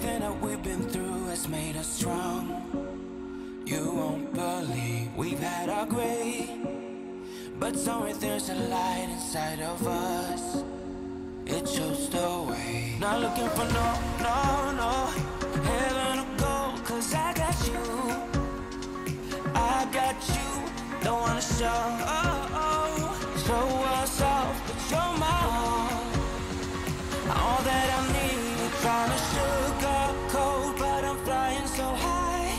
Everything that we've been through has made us strong. You won't believe we've had our gray, but somewhere there's a light inside of us. It shows the way. Not looking for no heaven or gold, 'cause I got you. I got you. Don't wanna show us off, but you're my all that I need. Trying to sugarcoat, but I'm flying so high.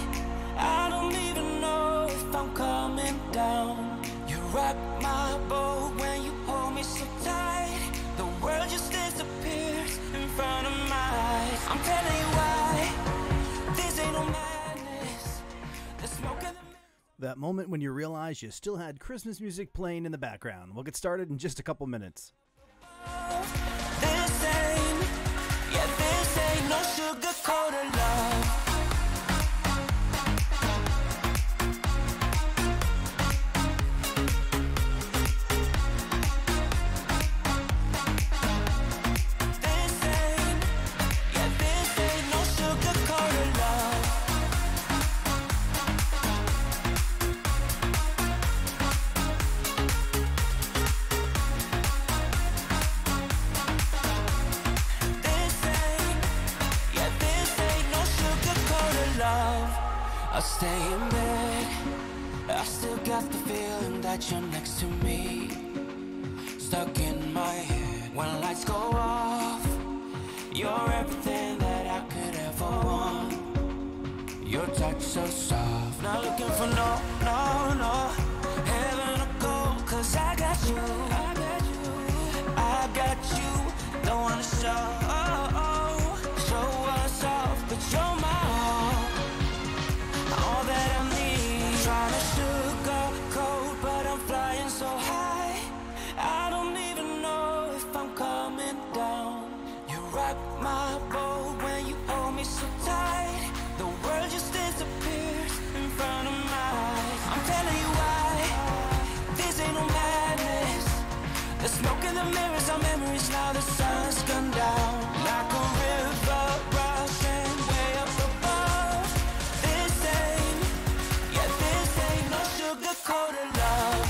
I don't even know if I'm coming down. You rock my boat when you hold me so tight. The world just disappears in front of my eyes. I'm telling you why. This ain't no madness. The smoke and the That moment when you realize you still had Christmas music playing in the background. We'll get started in just a couple minutes. this ain't no sugar-coated love. This ain't no sugar-coated love. I stay in bed, I still got the feeling that you're next to me. Stuck in my head when lights go off. You're everything that I could ever want. Your touch so soft. Not looking for no heaven or gold, 'cause I got you. I got you. Don't wanna show us off, but you're my all that I need. Trying to sugarcoat, but I'm flying so high. I don't even know if I'm coming down. You rock my boat when you hold me so tight. The world just disappears in front of my eyes. I'm telling you why. This ain't no madness. The smoke in the mirrors are memories. Now the sun's gone down like a river rushing way up above. This ain't no sugar-coated love.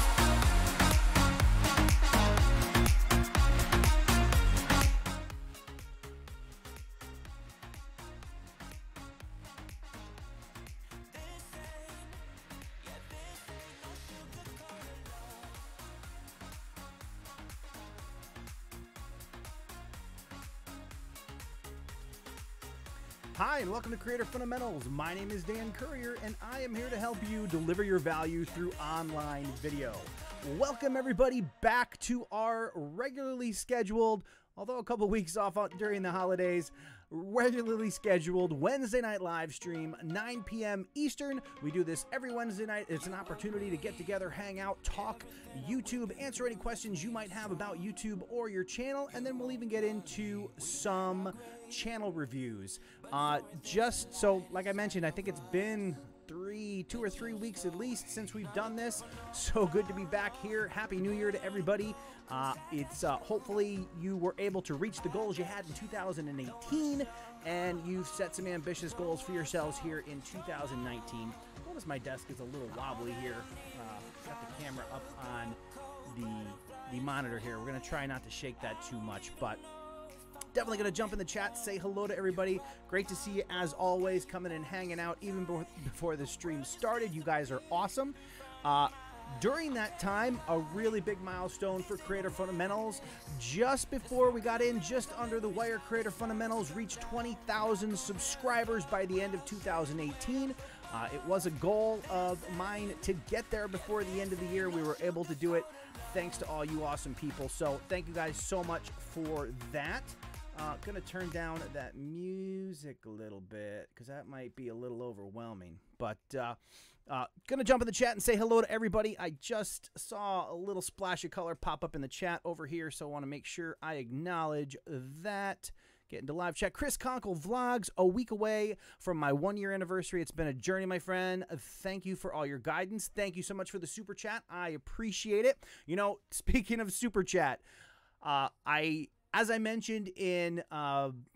Hi, and welcome to Creator Fundamentals. My name is Dan Currier, and I am here to help you deliver your value through online video. Welcome, everybody, back to our regularly scheduled, although a couple weeks off during the holidays, regularly scheduled Wednesday night live stream, 9 p.m. Eastern. We do this every Wednesday night. It's an opportunity to get together, hang out, talk YouTube, answer any questions you might have about YouTube or your channel, and then we'll even get into some channel reviews. Just so, like I mentioned, I think it's been 2 or 3 weeks at least since we've done this. So good to be back here. Happy New Year to everybody. It's hopefully you were able to reach the goals you had in 2018, and you've set some ambitious goals for yourselves here in 2019. Notice my desk is a little wobbly here. Got the camera up on the monitor here. We're going to try not to shake that too much, but definitely going to jump in the chat, say hello to everybody. Great to see you as always, coming and hanging out even before the stream started. You guys are awesome. During that time, a really big milestone for Creator Fundamentals. Just before we got in, just under the wire, Creator Fundamentals reached 20,000 subscribers by the end of 2018. It was a goal of mine to get there before the end of the year. We were able to do it thanks to all you awesome people. So thank you guys so much for that. Gonna turn down that music a little bit because that might be a little overwhelming. But gonna jump in the chat and say hello to everybody. I just saw a little splash of color pop up in the chat over here, so I want to make sure I acknowledge that. Get into live chat. Chris Conkle Vlogs, a week away from my 1-year anniversary. It's been a journey, my friend. Thank you for all your guidance. Thank you so much for the super chat. I appreciate it. You know, speaking of super chat, as I mentioned in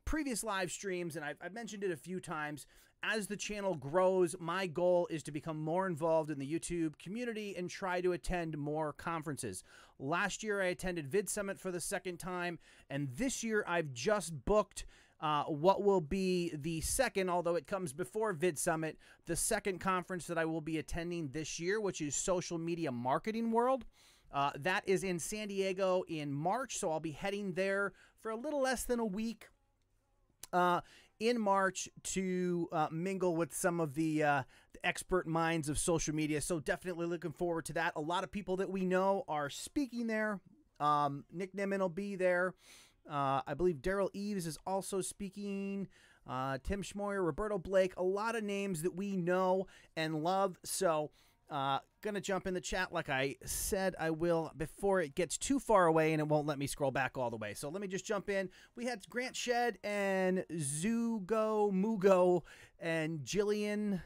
previous live streams, and I've mentioned it a few times, as the channel grows, my goal is to become more involved in the YouTube community and try to attend more conferences. Last year, I attended Vid Summit for the second time, and this year I've just booked what will be the second, although it comes before Vid Summit, the second conference that I will be attending this year, which is Social Media Marketing World. That is in San Diego in March, so I'll be heading there for a little less than a week in March to mingle with some of the expert minds of social media. So definitely looking forward to that. A lot of people that we know are speaking there. Nick Nimmin will be there. I believe Daryl Eves is also speaking. Tim Schmoyer, Roberto Blake, a lot of names that we know and love. So gonna jump in the chat like I said I will before it gets too far away and it won't let me scroll back all the way. So let me just jump in. We had Grant Shed and Zugo Mugo and Jillian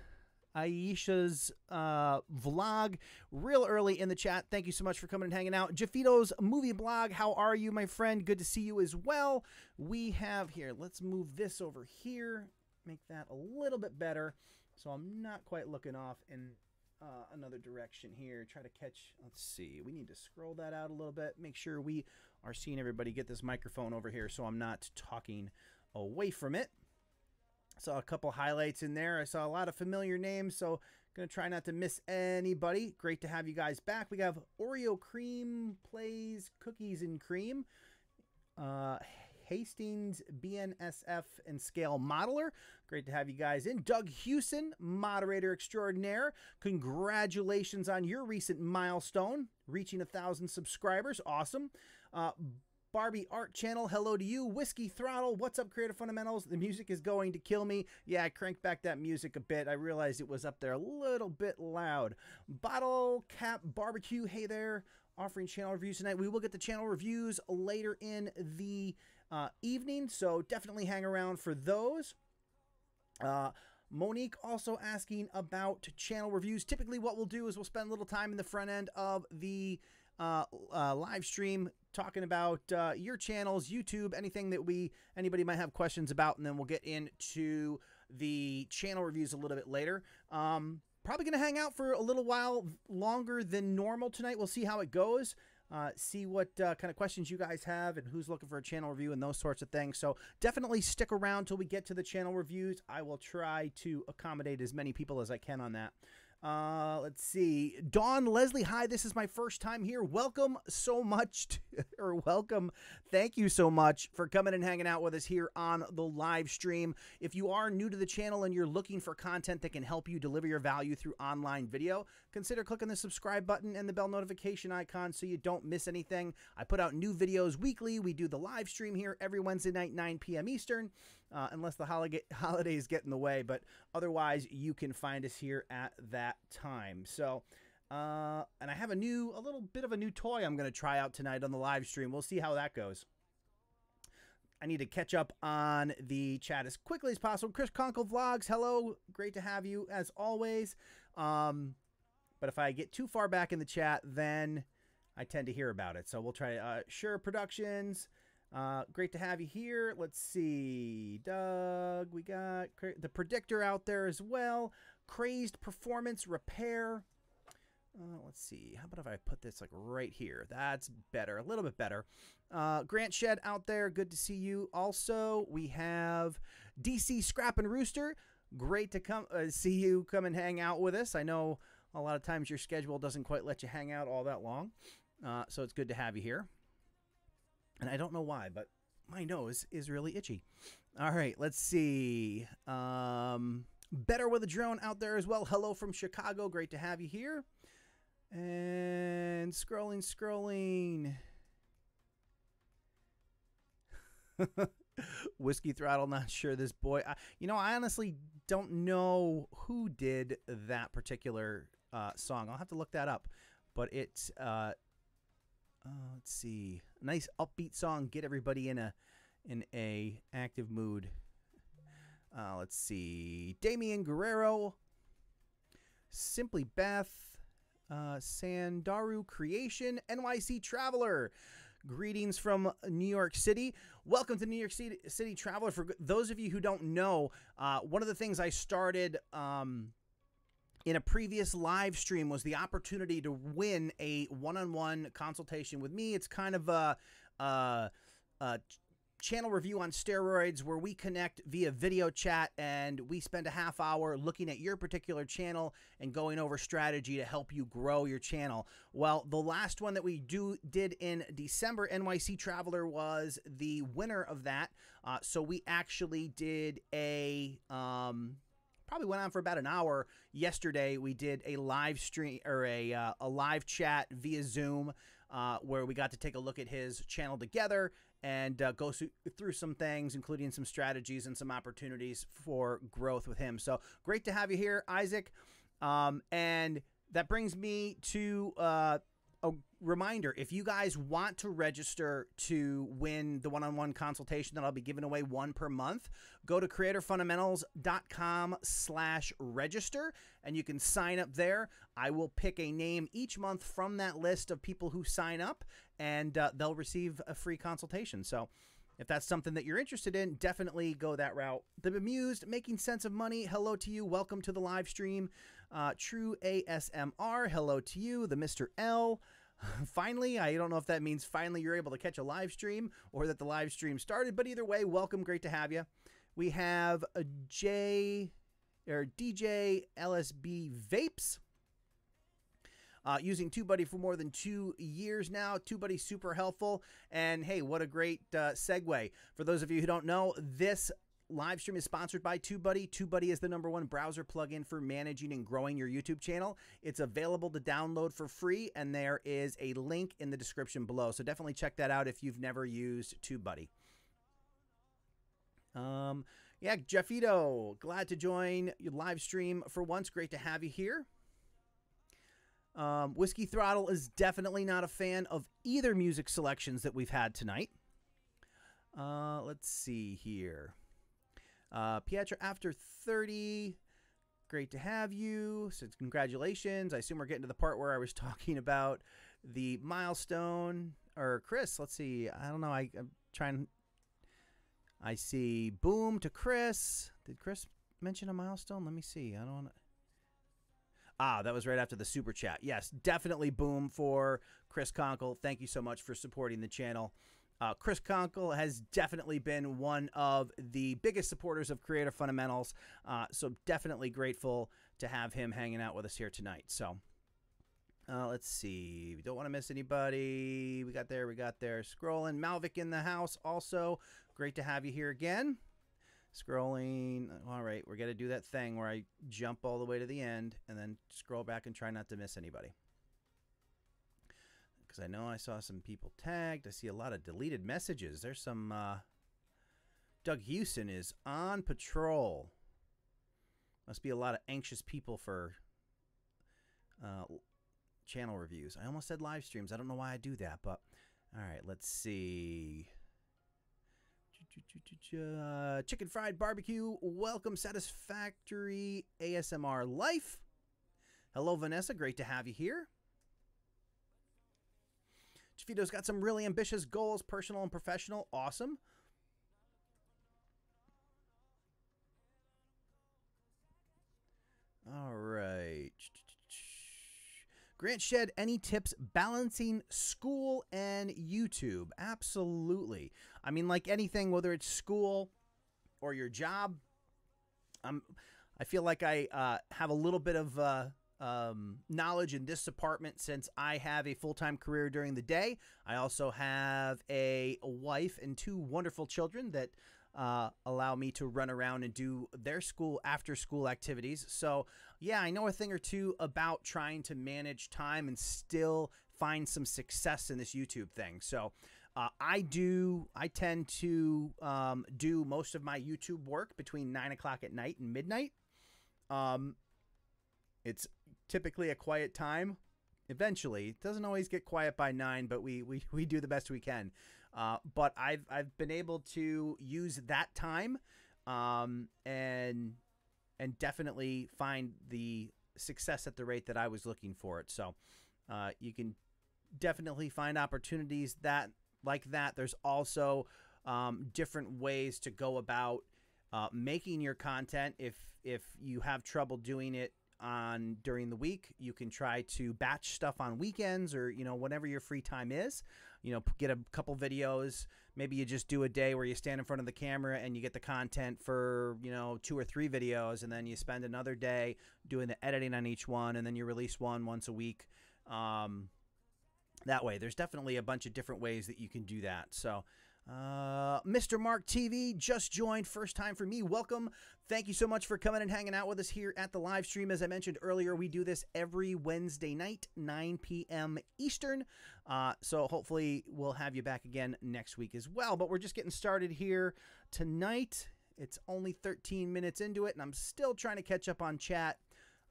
Aisha's vlog real early in the chat. Thank you so much for coming and hanging out. Jafito's movie blog, how are you, my friend? Good to see you as well. We have here, let's move this over here, make that a little bit better so I'm not quite looking off in another direction here. Try to catch, let's see, we need to scroll that out a little bit, make sure we are seeing everybody. Get this microphone over here so I'm not talking away from it. Saw a couple highlights in there. I saw a lot of familiar names, so gonna try not to miss anybody. Great to have you guys back. We have Oreo Cream Plays Cookies and Cream, Hastings BNSF and Scale Modeler. Great to have you guys in. Doug Hewson, moderator extraordinaire. Congratulations on your recent milestone, reaching 1,000 subscribers. Awesome. Barbie Art Channel, hello to you. Whiskey Throttle, what's up, Creative Fundamentals? The music is going to kill me. Yeah, I cranked back that music a bit. I realized it was up there a little bit loud. Bottle Cap Barbecue, hey there. Offering channel reviews tonight. We will get the channel reviews later in the evening, so definitely hang around for those. Monique also asking about channel reviews. Typically what we'll do is we'll spend a little time in the front end of the live stream talking about your channels, YouTube, anything that anybody might have questions about, and then we'll get into the channel reviews a little bit later. Probably going to hang out for a little while longer than normal tonight. We'll see how it goes. See what kind of questions you guys have and who's looking for a channel review and those sorts of things. So definitely stick around till we get to the channel reviews. I will try to accommodate as many people as I can on that. Let's see. Dawn Leslie, hi, this is my first time here. Welcome so much, welcome. Thank you so much for coming and hanging out with us here on the live stream. If you are new to the channel and you're looking for content that can help you deliver your value through online video, consider clicking the subscribe button and the bell notification icon so you don't miss anything. I put out new videos weekly. We do the live stream here every Wednesday night, 9 p.m. Eastern. Unless the holidays get in the way, but otherwise you can find us here at that time. So, and I have a little bit of a new toy I'm going to try out tonight on the live stream. We'll see how that goes. I need to catch up on the chat as quickly as possible. Chris Conkle Vlogs, hello. Great to have you as always. But if I get too far back in the chat, then I tend to hear about it. So we'll try, Sure Productions. Great to have you here. Let's see, Doug, we got the Predictor out there as well. Crazed Performance Repair. Let's see, how about if I put this like right here? That's better, a little bit better. Grant Shed out there, good to see you. Also, we have DC Scrap and Rooster. Great to see you come and hang out with us. I know a lot of times your schedule doesn't quite let you hang out all that long, so it's good to have you here. And I don't know why, but my nose is really itchy. All right, let's see. Better with a Drone out there as well. Hello from Chicago. Great to have you here. And scrolling. Whiskey Throttle, not sure this boy. I honestly don't know who did that particular song. I'll have to look that up. But it's... let's see, nice upbeat song, get everybody in a active mood. Let's see, Damian Guerrero, Simply Beth, Sandaru Creation, NYC Traveler. Greetings from New York City. Welcome to New York City Traveler. For those of you who don't know, one of the things I started in a previous live stream was the opportunity to win a one-on-one consultation with me. It's kind of a channel review on steroids where we connect via video chat and we spend a half hour looking at your particular channel and going over strategy to help you grow your channel. Well, the last one that we did in December, NYC Traveler was the winner of that. So we actually did a probably went on for about an hour yesterday. We did a live stream or a live chat via Zoom where we got to take a look at his channel together and go through some things, including some strategies and some opportunities for growth with him. So great to have you here, Isaac. And that brings me to a reminder. If you guys want to register to win the one-on-one consultation that I'll be giving away one per month, go to creatorfundamentals.com/register and you can sign up there. I will pick a name each month from that list of people who sign up, and they'll receive a free consultation. So if that's something that you're interested in, definitely go that route. The Bemused, making sense of money. Hello to you. Welcome to the live stream. True ASMR. Hello to you. The Mr. L. Finally, I don't know if that means finally you're able to catch a live stream or that the live stream started, but either way, welcome. Great to have you. We have a DJ LSB Vapes. Using TubeBuddy for more than 2 years now. TubeBuddy super helpful. And hey, what a great segue. For those of you who don't know, this live stream is sponsored by TubeBuddy. TubeBuddy is the #1 browser plugin for managing and growing your YouTube channel. It's available to download for free, and there is a link in the description below. So definitely check that out if you've never used TubeBuddy. Yeah, Jeffito, glad to join your live stream for once. Great to have you here. Whiskey Throttle is definitely not a fan of either music selections that we've had tonight. Let's see here. Pietra After 30, great to have you. So congratulations. I assume we're getting to the part where I was talking about the milestone. Or Chris, let's see. I don't know. I'm trying. I see boom to Chris. Did Chris mention a milestone? Let me see. I don't want to. Ah, that was right after the super chat. Yes, definitely boom for Chris Conkle. Thank you so much for supporting the channel. Chris Conkle has definitely been one of the biggest supporters of Creator Fundamentals, so definitely grateful to have him hanging out with us here tonight. So let's see. We don't want to miss anybody. We got there. Scrolling. Malvik in the house also. Great to have you here again. Scrolling. All right, we're going to do that thing where I jump all the way to the end and then scroll back and try not to miss anybody. Because I know I saw some people tagged. I see a lot of deleted messages. There's some... Doug Houston is on patrol. Must be a lot of anxious people for channel reviews. I almost said live streams. I don't know why I do that, but... All right, let's see... Chicken Fried Barbecue. Welcome, Satisfactory ASMR Life. Hello, Vanessa. Great to have you here. Chifito's got some really ambitious goals, personal and professional. Awesome. All right. Grant Shed, any tips balancing school and YouTube? Absolutely. I mean, like anything, whether it's school or your job, I feel like I have a little bit of knowledge in this department since I have a full-time career during the day. I also have a wife and 2 wonderful children that allow me to run around and do their after-school activities. So, yeah, I know a thing or two about trying to manage time and still find some success in this YouTube thing. So, I tend to do most of my YouTube work between 9 o'clock at night and midnight. It's typically a quiet time. Eventually, it doesn't always get quiet by 9, but we do the best we can. But I've been able to use that time and definitely find the success at the rate that I was looking for it. So you can definitely find opportunities that like that. There's also different ways to go about making your content. If you have trouble doing it during the week, you can try to batch stuff on weekends, or whenever your free time is. Get a couple videos. Maybe you just do a day where you stand in front of the camera and you get the content for 2 or 3 videos, and then you spend another day doing the editing on each one, and then you release one once a week. That way, there's definitely a bunch of different ways that you can do that. So Mr. Mark TV just joined, first time for me. Welcome. Thank you so much for coming and hanging out with us here at the live stream. As I mentioned earlier, we do this every Wednesday night, 9 p.m. Eastern. So hopefully we'll have you back again next week as well. But we're just getting started here tonight. It's only 13 minutes into it, and I'm still trying to catch up on chat.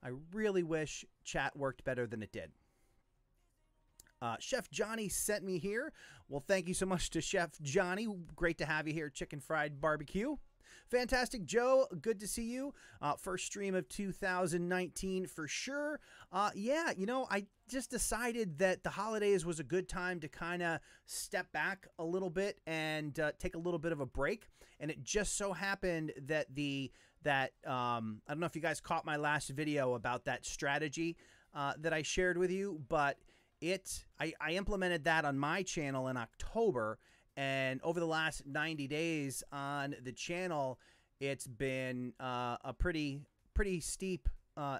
I really wish chat worked better than it did. Chef Johnny sent me here. Well, thank you so much to Chef Johnny. Great to have you here, Chicken Fried Barbecue. Fantastic Joe, good to see you. First stream of 2019 for sure. Yeah, I just decided that the holidays was a good time to kind of step back a little bit and take a little bit of a break. And it just so happened that I don't know if you guys caught my last video about that strategy that I shared with you, but I implemented that on my channel in October, and over the last 90 days on the channel, it's been a pretty steep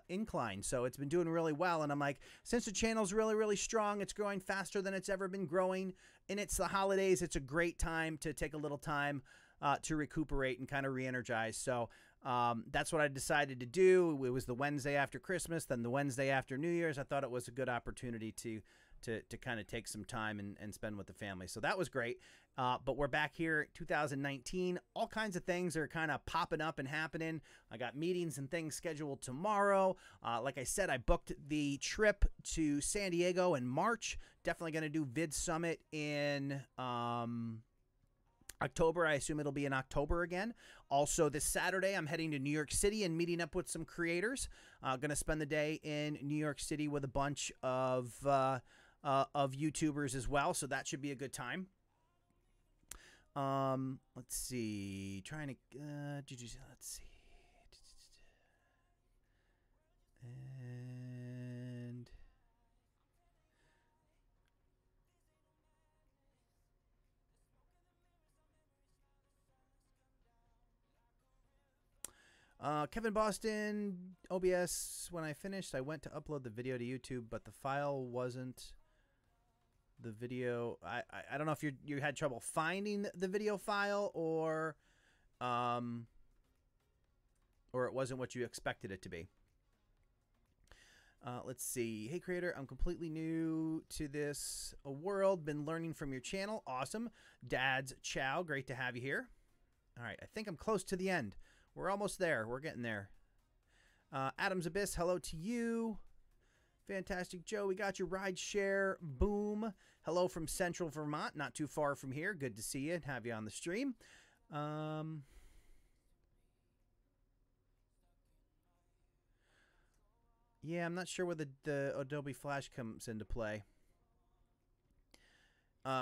incline. So it's been doing really well, and I'm like, since the channel's really, really strong, it's growing faster than it's ever been growing, and it's the holidays, it's a great time to take a little time to recuperate and kind of re-energize. So that's what I decided to do. It was the Wednesday after Christmas, then the Wednesday after New Year's. I thought it was a good opportunity to kind of take some time and spend with the family. So that was great. But we're back here 2019. All kinds of things are kind of popping up and happening. I got meetings and things scheduled tomorrow. Like I said, I booked the trip to San Diego in March. Definitely going to do Vid Summit in October. I assume it'll be in October again. Also, this Saturday, I'm heading to New York City and meeting up with some creators. Going to spend the day in New York City with a bunch of YouTubers as well, so that should be a good time. Let's see. Trying to let's see. And Kevin Boston, OBS, when I finished, I went to upload the video to YouTube, but the file wasn't the video. I don't know if you had trouble finding the video file, or it wasn't what you expected it to be. Let's see. Hey, creator, I'm completely new to this world. Been learning from your channel. Awesome. Dad's Chow, great to have you here. All right, I think I'm close to the end. We're almost there. We're getting there. Adam's Abyss, hello to you. Fantastic Joe, we got your ride share. Boom. Hello from Central Vermont, not too far from here. Good to see you and have you on the stream. Yeah, I'm not sure where the Adobe Flash comes into play.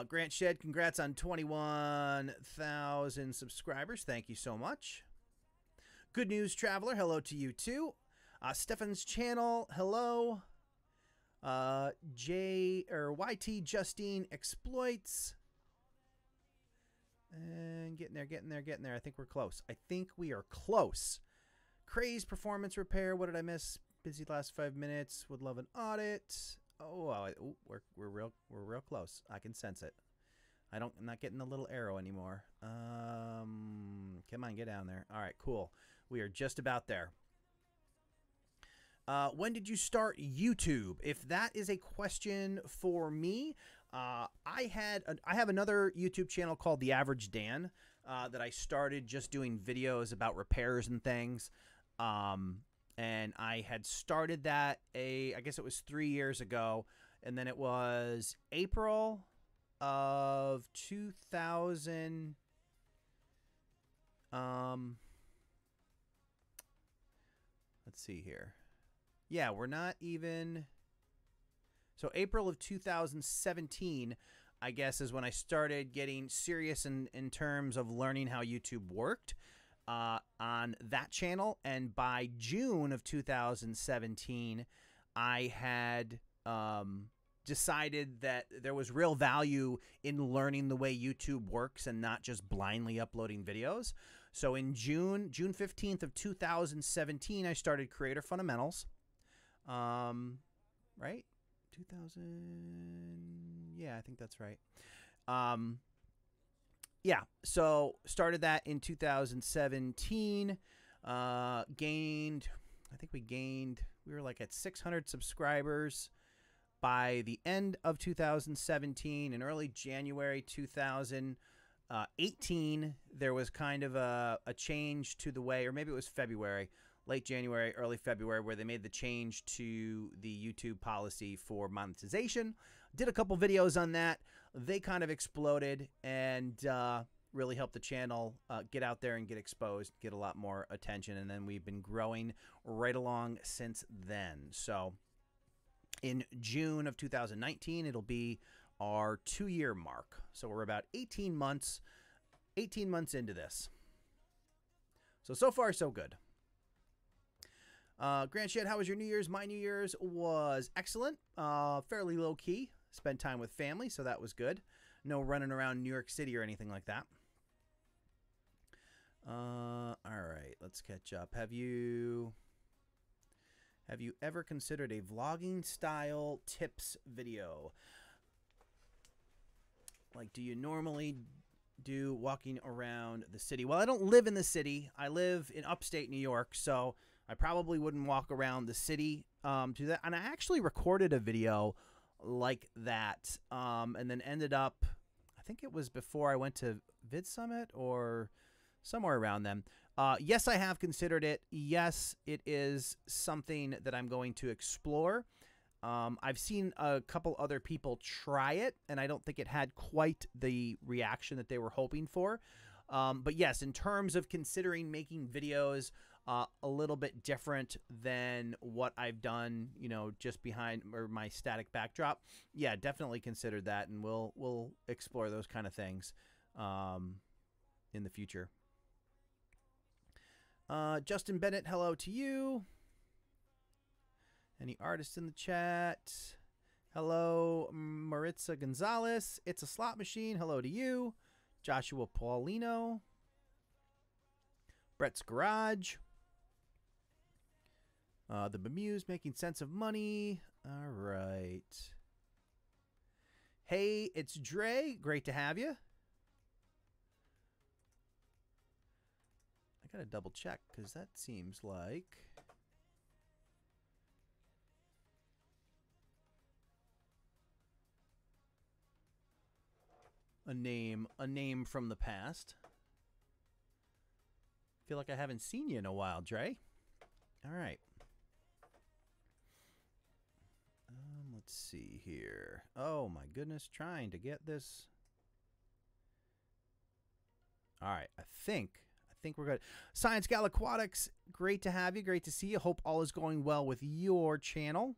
Grant Shed, congrats on 21,000 subscribers. Thank you so much. Good News Traveler, hello to you too. Stefan's channel, hello. YT Justine Exploits. And getting there. I think we're close. I think we are close. Craze Performance Repair, what did I miss? Busy last 5 minutes. Would love an audit. Oh, we're real close. I can sense it. I'm not getting the little arrow anymore. Come on, get down there. All right, cool. We are just about there. When did you start YouTube? If that is a question for me, I have another YouTube channel called The Average Dan that I started just doing videos about repairs and things. And I had started that I guess it was 3 years ago, and then it was April of 2000. Let's see here. Yeah, we're not even. So April of 2017, I guess, is when I started getting serious in terms of learning how YouTube worked on that channel. And by June of 2017, I had decided that there was real value in learning the way YouTube works and not just blindly uploading videos. So in June 15th of 2017, I started Creator Fundamentals. Right? 2000, yeah, I think that's right. Yeah, so started that in 2017, we were like at 600 subscribers by the end of 2017. In early January 2018, there was kind of a change to the way, or maybe it was February, late January, early February, where they made the change to the YouTube policy for monetization. Did a couple videos on that. They kind of exploded and really helped the channel get out there and get exposed, get a lot more attention. And then we've been growing right along since then. So in June of 2019, it'll be our 2-year mark. So we're about 18 months into this. So far, so good. Grant Shed, how was your New Year's? My New Year's was excellent. Fairly low key. Spent time with family, so that was good. No running around New York City or anything like that. All right, let's catch up. Have you ever considered a vlogging style tips video? Like, do you normally do walking around the city? Well, I don't live in the city. I live in upstate New York, so I probably wouldn't walk around the city to that. And I actually recorded a video like that and then ended up, I think it was before I went to Vid Summit or somewhere around then. Yes, I have considered it. Yes, it is something that I'm going to explore. I've seen a couple other people try it, and I don't think it had quite the reaction that they were hoping for. But yes, in terms of considering making videos a little bit different than what I've done, you know, just behind or my static backdrop, yeah, definitely considered that, and we'll explore those kind of things in the future. Justin Bennett, hello to you. Any artists in the chat? Hello, Maritza Gonzalez. It's a slot machine. Hello to you. Joshua Paulino. Brett's Garage. The Bemuse, Making Sense of Money. All right. Hey, it's Dre. Great to have you. I got to double check because that seems like... a name from the past. Feel like I haven't seen you in a while, Dre. All right. Let's see here. Oh my goodness, trying to get this. All right, I think we're good. Science Gal Aquatics, great to have you. Great to see you. Hope all is going well with your channel.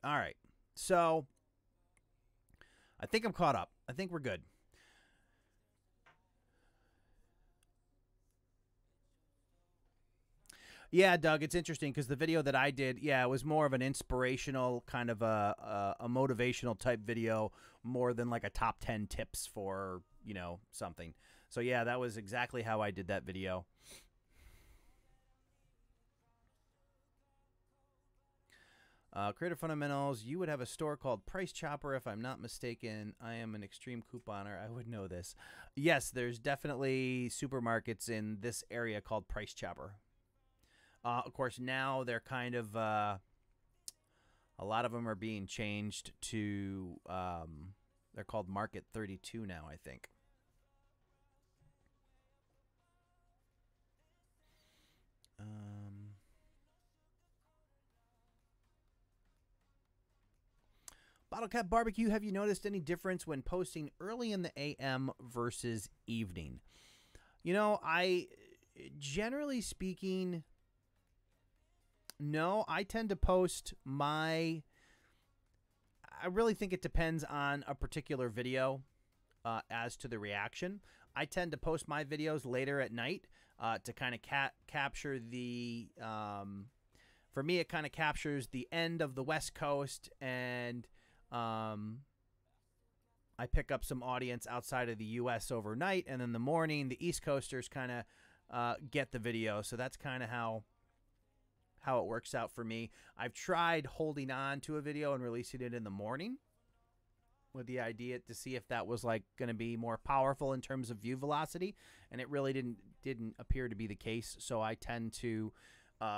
All right. So, I think I'm caught up. I think we're good. Yeah, Doug, it's interesting because the video that I did, yeah, it was more of an inspirational kind of a motivational type video more than like a top 10 tips for, you know, something. So, yeah, that was exactly how I did that video. Creator Fundamentals, you would have a store called Price Chopper, if I'm not mistaken. I am an extreme couponer. I would know this. Yes, there's definitely supermarkets in this area called Price Chopper. Of course, now they're kind of, a lot of them are being changed to, they're called Market 32 now, I think. Bottle Cap Barbecue, have you noticed any difference when posting early in the AM versus evening? You know, generally speaking, no, I tend to post my I really think it depends on a particular video as to the reaction. I tend to post my videos later at night to kind of capture the, for me, it kind of captures the end of the West Coast, and I pick up some audience outside of the U.S. overnight, and in the morning, the East Coasters kind of get the video. So that's kind of how it works out for me. I've tried holding on to a video and releasing it in the morning with the idea to see if that was like going to be more powerful in terms of view velocity, and it really didn't appear to be the case. So I tend to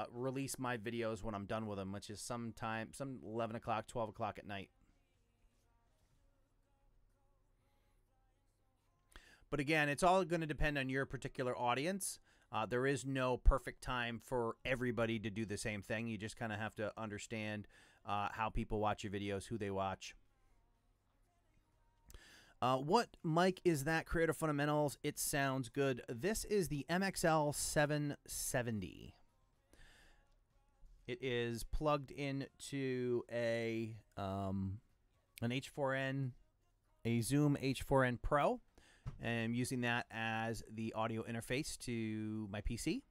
release my videos when I'm done with them, which is some 11 o'clock, 12 o'clock at night. But again, it's all going to depend on your particular audience. There is no perfect time for everybody to do the same thing. You just kind of have to understand how people watch your videos, who they watch. What mic is that? Creator Fundamentals. It sounds good. This is the MXL 770. It is plugged into an H4n, a Zoom H4n Pro. And I'm using that as the audio interface to my PC.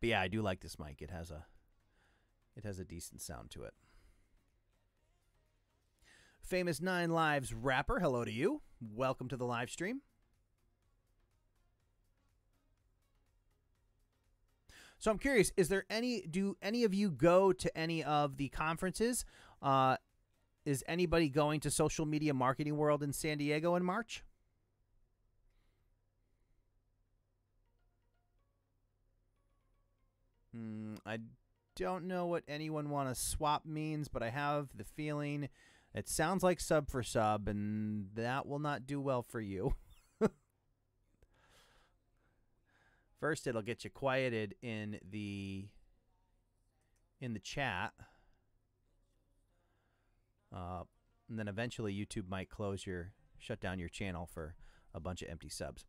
But yeah, I do like this mic. It has a decent sound to it. Famous 9 Lives rapper, hello to you. Welcome to the live stream. So I'm curious, do any of you go to any of the conferences? Is anybody going to Social Media Marketing World in San Diego in March? I don't know what anyone want to swap means, but I have the feeling it sounds like sub for sub, and that will not do well for you. First, it'll get you quieted in the chat. And then eventually YouTube might shut down your channel for a bunch of empty subs.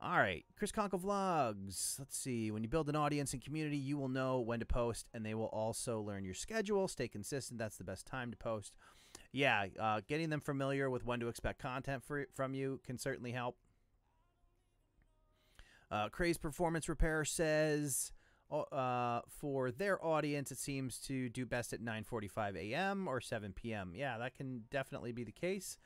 All right, Chris Conkle Vlogs. Let's see. When you build an audience and community, you will know when to post, and they will also learn your schedule. Stay consistent. That's the best time to post. Yeah, getting them familiar with when to expect content from you can certainly help. Craze Performance Repair says, for their audience, it seems to do best at 9:45 a.m. or 7 p.m. Yeah, that can definitely be the case.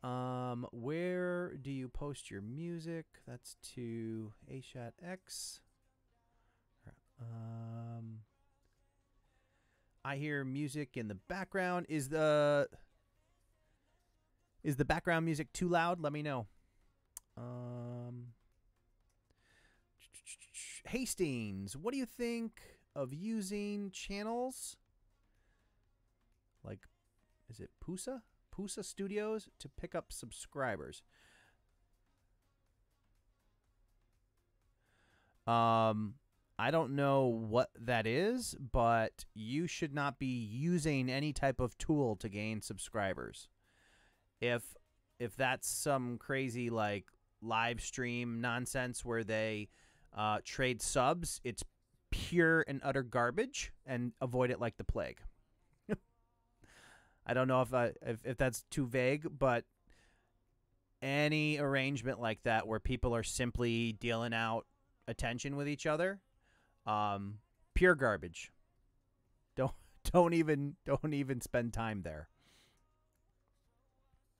Where do you post your music? That's to AShatX. I hear music in the background. Is the background music too loud? Let me know. Hastings, what do you think of using channels like, is it Pusa Studios to pick up subscribers? I don't know what that is, but you should not be using any type of tool to gain subscribers. If that's some crazy like live stream nonsense where they trade subs, it's pure and utter garbage, and avoid it like the plague. I don't know if that's too vague, but any arrangement like that where people are simply dealing out attention with each other, pure garbage. Don't even spend time there.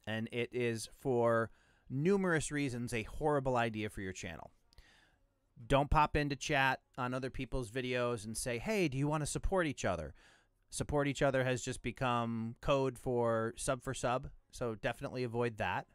And it is, for numerous reasons, a horrible idea for your channel. Don't pop into chat on other people's videos and say, hey, do you want to support each other? Support each other has just become code for sub, so definitely avoid that.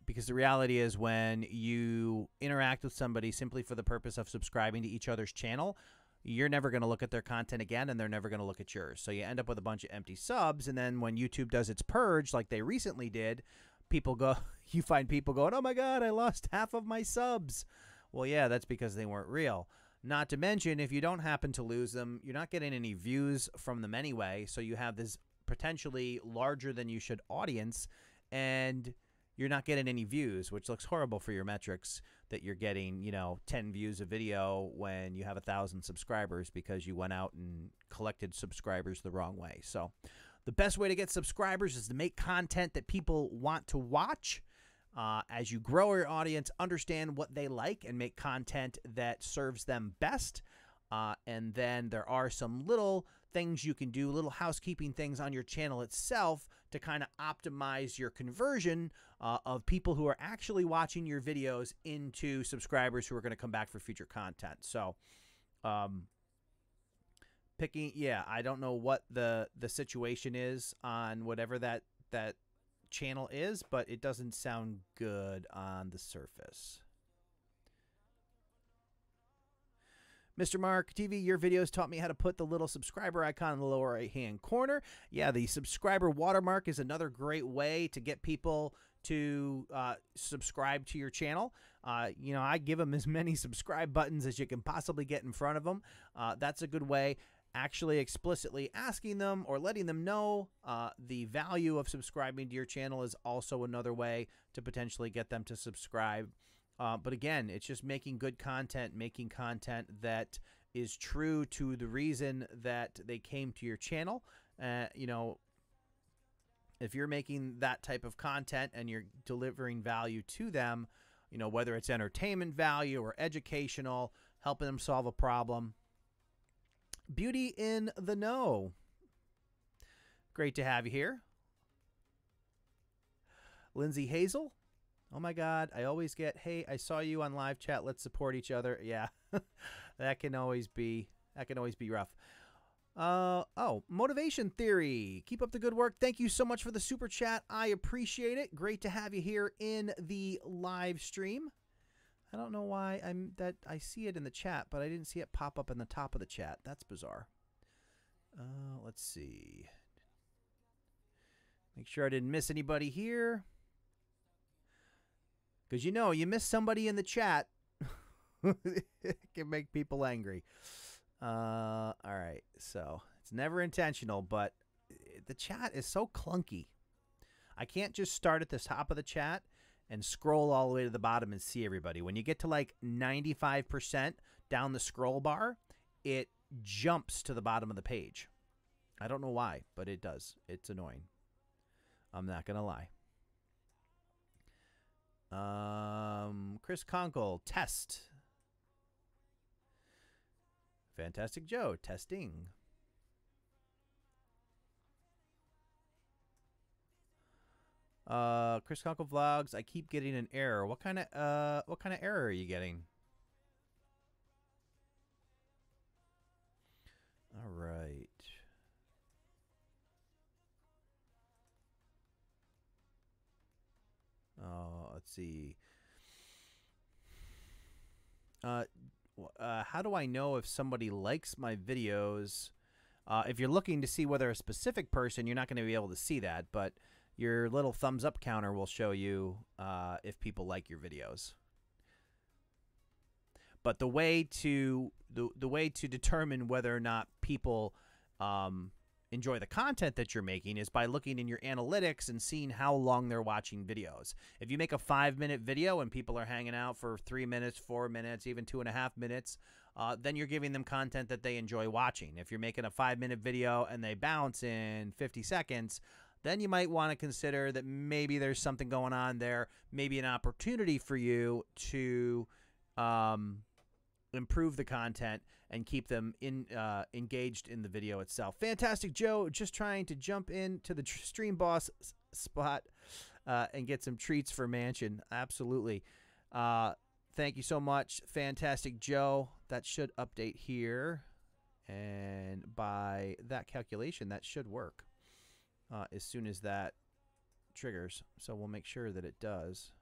Because the reality is, when you interact with somebody simply for the purpose of subscribing to each other's channel, you're never going to look at their content again, and they're never going to look at yours. So you end up with a bunch of empty subs, and then when YouTube does its purge, like they recently did, you find people going, oh my God, I lost half of my subs. Well, yeah, that's because they weren't real. Not to mention, if you don't happen to lose them, you're not getting any views from them anyway, so you have this potentially larger than you should audience, and you're not getting any views, which looks horrible for your metrics. that you're getting, 10 views a video when you have 1,000 subscribers because you went out and collected subscribers the wrong way. So the best way to get subscribers is to make content that people want to watch. As you grow your audience, understand what they like and make content that serves them best. And then there are some little things you can do, little housekeeping things on your channel itself to kind of optimize your conversion of people who are actually watching your videos into subscribers who are going to come back for future content. So I don't know what the situation is on whatever that channel is, but it doesn't sound good on the surface. Mr. Mark TV, your videos taught me how to put the little subscriber icon in the lower right-hand corner. Yeah, the subscriber watermark is another great way to get people to subscribe to your channel. I give them as many subscribe buttons as you can possibly get in front of them. That's a good way. Actually explicitly asking them or letting them know the value of subscribing to your channel is also another way to potentially get them to subscribe. But again, it's just making good content, making content that is true to the reason that they came to your channel. If you're making that type of content and you're delivering value to them, whether it's entertainment value or educational, helping them solve a problem. Beauty in the know. Great to have you here. Lindsay Hazel. Oh my God, I always get, hey, I saw you on live chat. Let's support each other. Yeah, that can always be rough. Motivation Theory. Keep up the good work. Thank you so much for the super chat. I appreciate it. Great to have you here in the live stream. I don't know why I see it in the chat, but I didn't see it pop up in the top of the chat. That's bizarre. Let's see. Make sure I didn't miss anybody here. Because you miss somebody in the chat. It can make people angry. All right. So it's never intentional, but the chat is so clunky. I can't just start at the top of the chat and scroll all the way to the bottom and see everybody. When you get to like 95% down the scroll bar, it jumps to the bottom of the page. I don't know why, but it does. It's annoying. I'm not going to lie. Chris Conkle, test. Fantastic Joe, testing. Chris Conkle vlogs, I keep getting an error. What kind of error are you getting? All right. Let's see. How do I know if somebody likes my videos? If you're looking to see whether a specific person, you're not going to be able to see that, but your little thumbs up counter will show you if people like your videos. But the way to determine whether or not people enjoy the content that you're making is by looking in your analytics and seeing how long they're watching videos. If you make a 5-minute video and people are hanging out for 3 minutes, 4 minutes, even 2.5 minutes, then you're giving them content that they enjoy watching. If you're making a 5-minute video and they bounce in 50 seconds, then you might want to consider that maybe there's something going on there, maybe an opportunity for you to improve the content and keep them engaged in the video itself. Fantastic Joe, just trying to jump into the Stream Boss spot and get some treats for Mansion. Absolutely. Thank you so much, Fantastic Joe. That should update here. And by that calculation, that should work as soon as that triggers. So we'll make sure that it does.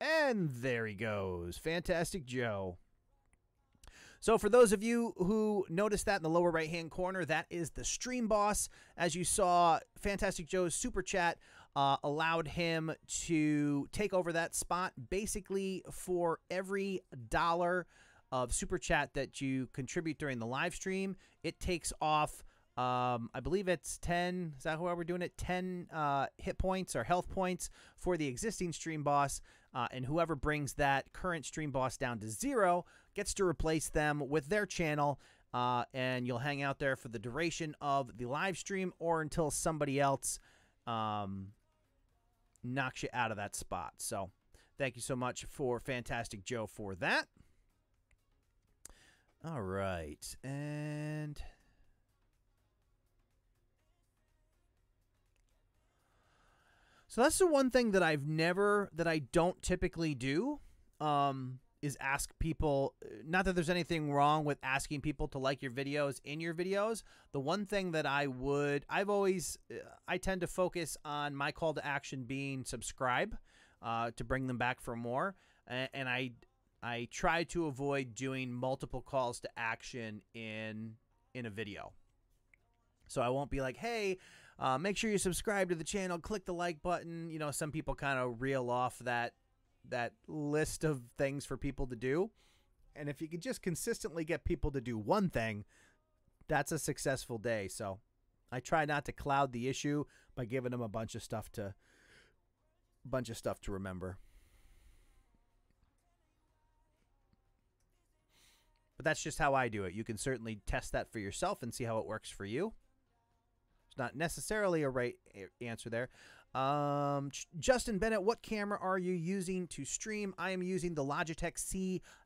And there he goes. Fantastic Joe. So for those of you who noticed that in the lower right-hand corner, that is the Stream Boss. As you saw, Fantastic Joe's Super Chat allowed him to take over that spot. Basically, for every $1 of Super Chat that you contribute during the live stream, it takes off I believe it's 10. Is that how we're doing it? 10 hit points or health points for the existing stream boss. And whoever brings that current stream boss down to 0 gets to replace them with their channel. And you'll hang out there for the duration of the live stream or until somebody else knocks you out of that spot. So thank you so much for Fantastic Joe for that. All right. And so that's the one thing that I don't typically do, is ask people. Not that there's anything wrong with asking people to like your videos in your videos. The one thing that I tend to focus on my call to action being subscribe, to bring them back for more. And I try to avoid doing multiple calls to action in a video. So I won't be like, hey, make sure you subscribe to the channel, click the like button. You know, some people kind of reel off that list of things for people to do. And if you can just consistently get people to do one thing, that's a successful day. So I try not to cloud the issue by giving them a bunch of stuff to remember. But that's just how I do it. You can certainly test that for yourself and see how it works for you. It's not necessarily a right answer there. Justin Bennett, what camera are you using to stream? I am using the Logitech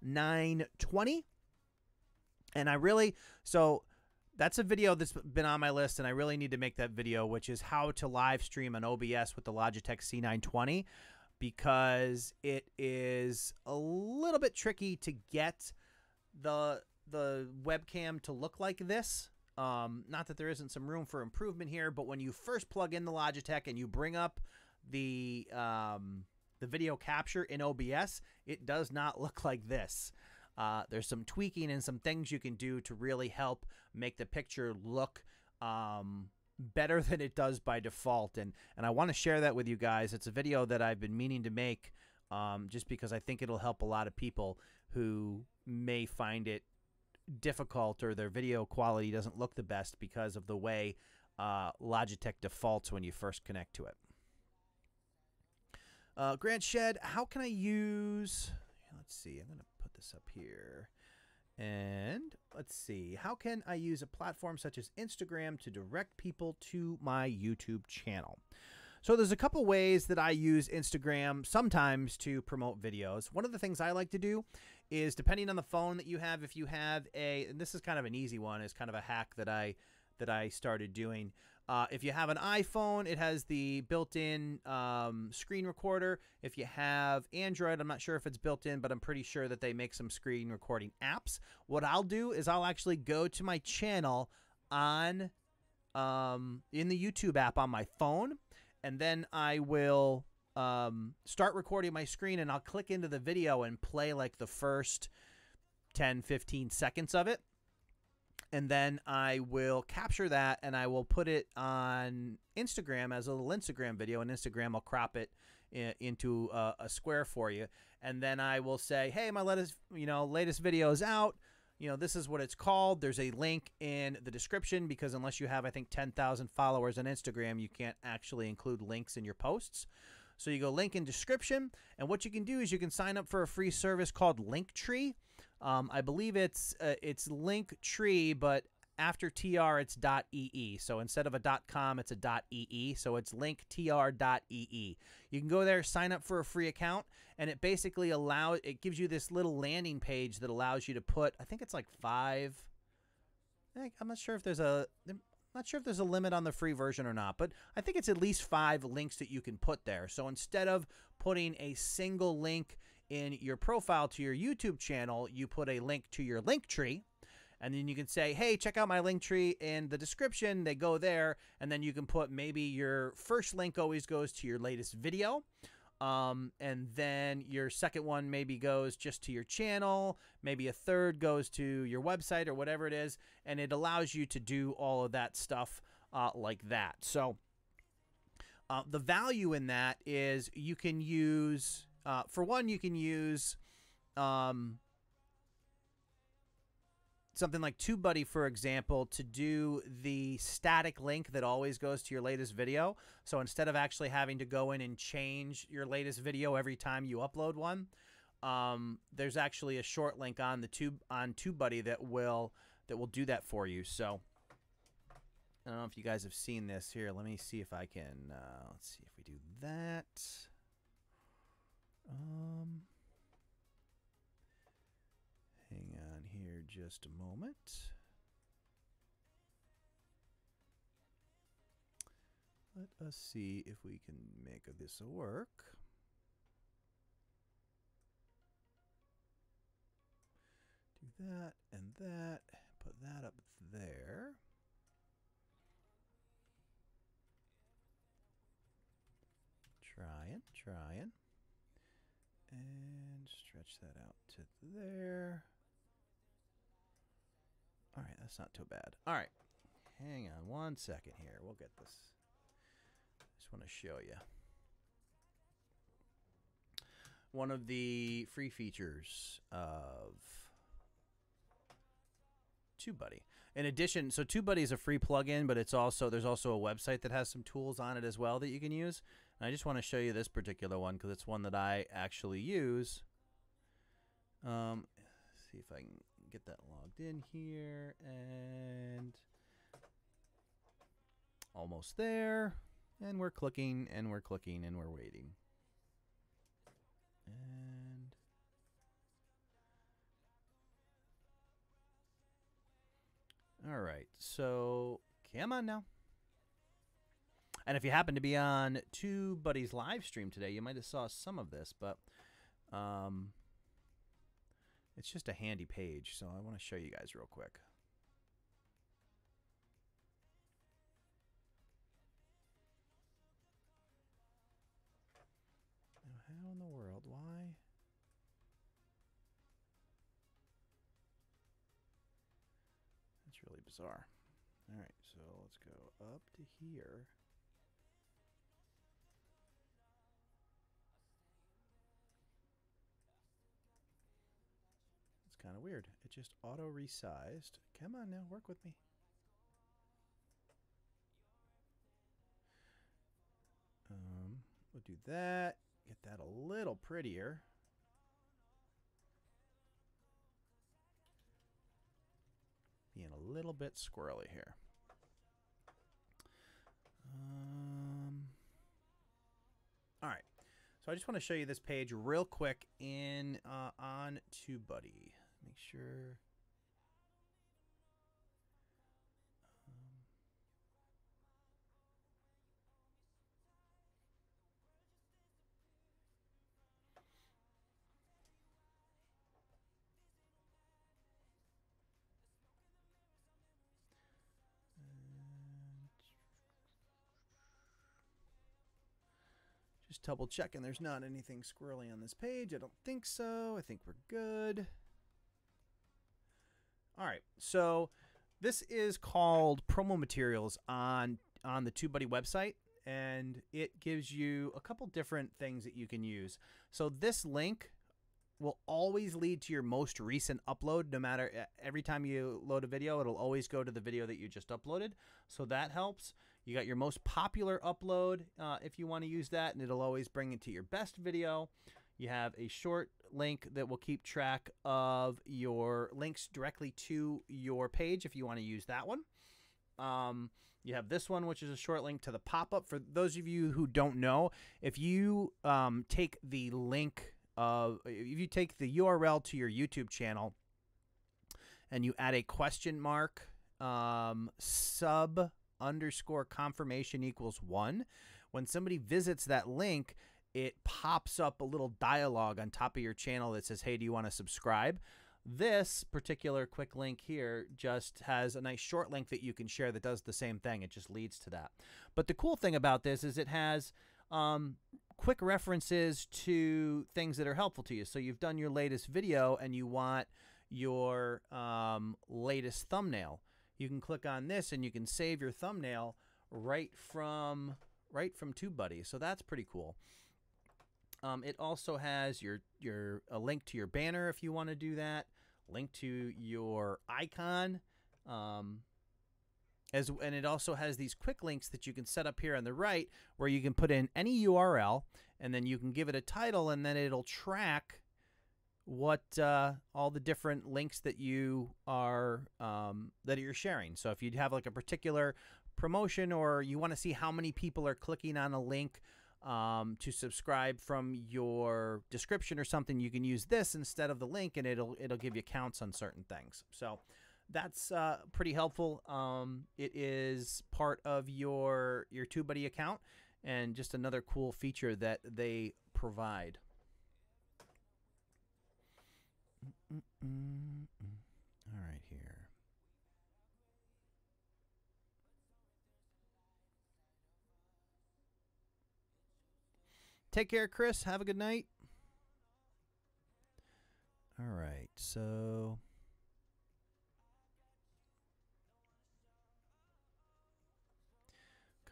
C920. And so that's a video that's been on my list, and I really need to make that video, which is how to live stream on OBS with the Logitech C920, because it is a little bit tricky to get the webcam to look like this. Not that there isn't some room for improvement here, but when you first plug in the Logitech and you bring up the video capture in OBS, it does not look like this. There's some tweaking and some things you can do to really help make the picture look better than it does by default. And I want to share that with you guys. It's a video that I've been meaning to make, just because I think it'll help a lot of people who may find it difficult or their video quality doesn't look the best because of the way Logitech defaults when you first connect to it. Grant Shed, how can I use, let's see, I'm going to put this up here. And let's see, how can I use a platform such as Instagram to direct people to my YouTube channel? So there's a couple ways that I use Instagram sometimes to promote videos. One of the things I like to do is, depending on the phone that you have, if you have and this is kind of an easy one, is kind of a hack that I started doing. If you have an iPhone, it has the built-in screen recorder. If you have Android, I'm not sure if it's built in, but I'm pretty sure that they make some screen recording apps. What I'll do is I'll actually go to my channel on in the YouTube app on my phone, and then I will start recording my screen, and I'll click into the video and play like the first 10-15 seconds of it. And then I will capture that and I will put it on Instagram as a little Instagram video, and Instagram will crop it into a square for you. And then I will say, hey, my latest video is out. This is what it's called. There's a link in the description, because unless you have, I think, 10,000 followers on Instagram, you can't actually include links in your posts. So you go link in description, and what you can do is you can sign up for a free service called Linktree. I believe it's Linktree, but after TR it's .ee. So instead of a .com, it's a .ee. So it's linktr.ee. You can go there, sign up for a free account, and it basically it gives you this little landing page that allows you to put, I think it's like 5. I'm not sure if there's a limit on the free version or not, but I think it's at least 5 links that you can put there. So instead of putting a single link in your profile to your YouTube channel, you put a link to your Linktree, and then you can say, hey, check out my Linktree in the description. They go there, and then you can put, maybe your first link always goes to your latest video, and then your second one maybe goes just to your channel, maybe a third goes to your website or whatever it is, and it allows you to do all of that stuff like that. So the value in that is you can use, for one, you can use something like TubeBuddy, for example, to do the static link that always goes to your latest video. So instead of actually having to go in and change your latest video every time you upload one, there's actually a short link on the TubeBuddy that will do that for you. So I don't know if you guys have seen this here. Let me see if I can. Let's see if we do that. Hang on here just a moment. Let us see if we can make this work. Do that and that. Put that up there. Trying. And stretch that out to there. All right, that's not too bad. All right, hang on one second here. We'll get this. Just want to show you one of the free features of TubeBuddy. In addition, so TubeBuddy is a free plugin, but there's also a website that has some tools on it as well that you can use. And I just want to show you this particular one because it's one that I actually use. See if I can get that logged in here, and almost there. And we're clicking and we're clicking and we're waiting. And all right, so come on now. And if you happen to be on TubeBuddy's live stream today, you might have saw some of this, but it's just a handy page, so I want to show you guys real quick. Now, how in the world? Why? That's really bizarre. All right, so let's go up to here. Kind of weird. It just auto resized. Come on now, work with me. We'll do that. Get that a little prettier. Being a little bit squirrely here. All right. So I just want to show you this page real quick in on TubeBuddy. Make sure. Just double checking there's not anything squirrely on this page. I don't think so. I think we're good. All right, so this is called promo materials on the TubeBuddy website, and it gives you a couple different things that you can use. So this link will always lead to your most recent upload. No matter, every time you load a video, it'll always go to the video that you just uploaded. So that helps. You got your most popular upload if you want to use that, and it'll always bring it to your best video. You have a short link that will keep track of your links directly to your page if you want to use that one. You have this one, which is a short link to the pop-up. For those of you who don't know, if you take the link if you take the URL to your YouTube channel and you add a question mark sub_confirmation = 1, when somebody visits that link, it pops up a little dialogue on top of your channel that says, hey, do you want to subscribe? This particular quick link here just has a nice short link that you can share that does the same thing. It just leads to that. But the cool thing about this is it has quick references to things that are helpful to you. So you've done your latest video and you want your latest thumbnail. You can click on this and you can save your thumbnail right from TubeBuddy. So that's pretty cool. It also has a link to your banner if you want to do that, link to your icon. And it also has these quick links that you can set up here on the right where you can put in any URL and then you can give it a title and then it'll track what all the different links that you are that you're sharing. So if you have like a particular promotion or you want to see how many people are clicking on a link to subscribe from your description or something, you can use this instead of the link and it'll give you counts on certain things. So that's pretty helpful. It is part of your TubeBuddy account and just another cool feature that they provide. All right, here. Take care, Chris. Have a good night. All right, so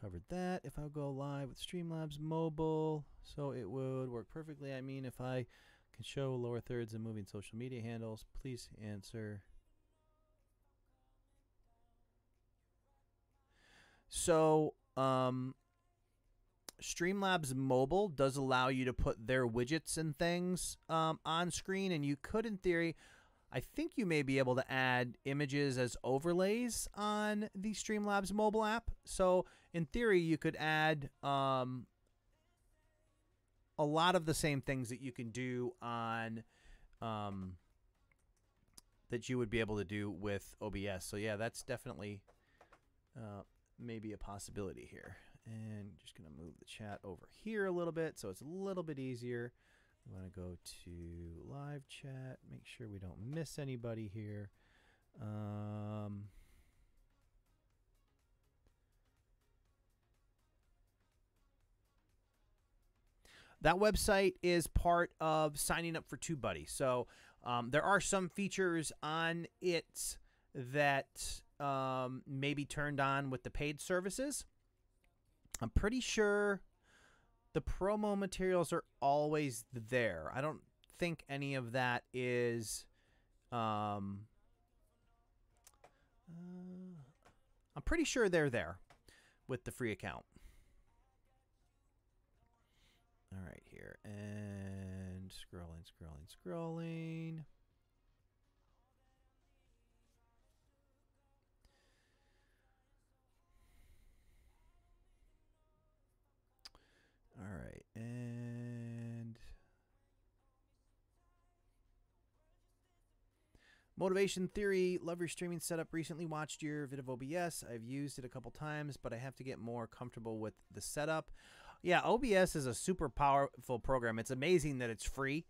covered that. If I go live with Streamlabs Mobile, so it would work perfectly. I mean, if I can show lower thirds and moving social media handles, please answer. So, Streamlabs Mobile does allow you to put their widgets and things on screen, and you could, in theory, I think you may be able to add images as overlays on the Streamlabs mobile app. So, in theory, you could add a lot of the same things that you can do on that you would be able to do with OBS. So, yeah, that's definitely maybe a possibility here. And just going to move the chat over here a little bit so it's a little bit easier. We want to go to live chat, make sure we don't miss anybody here. That website is part of signing up for TubeBuddy. So there are some features on it that may be turned on with the paid services. I'm pretty sure the promo materials are always there. I don't think any of that is I'm pretty sure they're there with the free account. All right, here. And scrolling. All right, and Motivation Theory, love your streaming setup. Recently watched your vid of OBS. I've used it a couple times, but I have to get more comfortable with the setup. Yeah, OBS is a super powerful program. It's amazing that it's free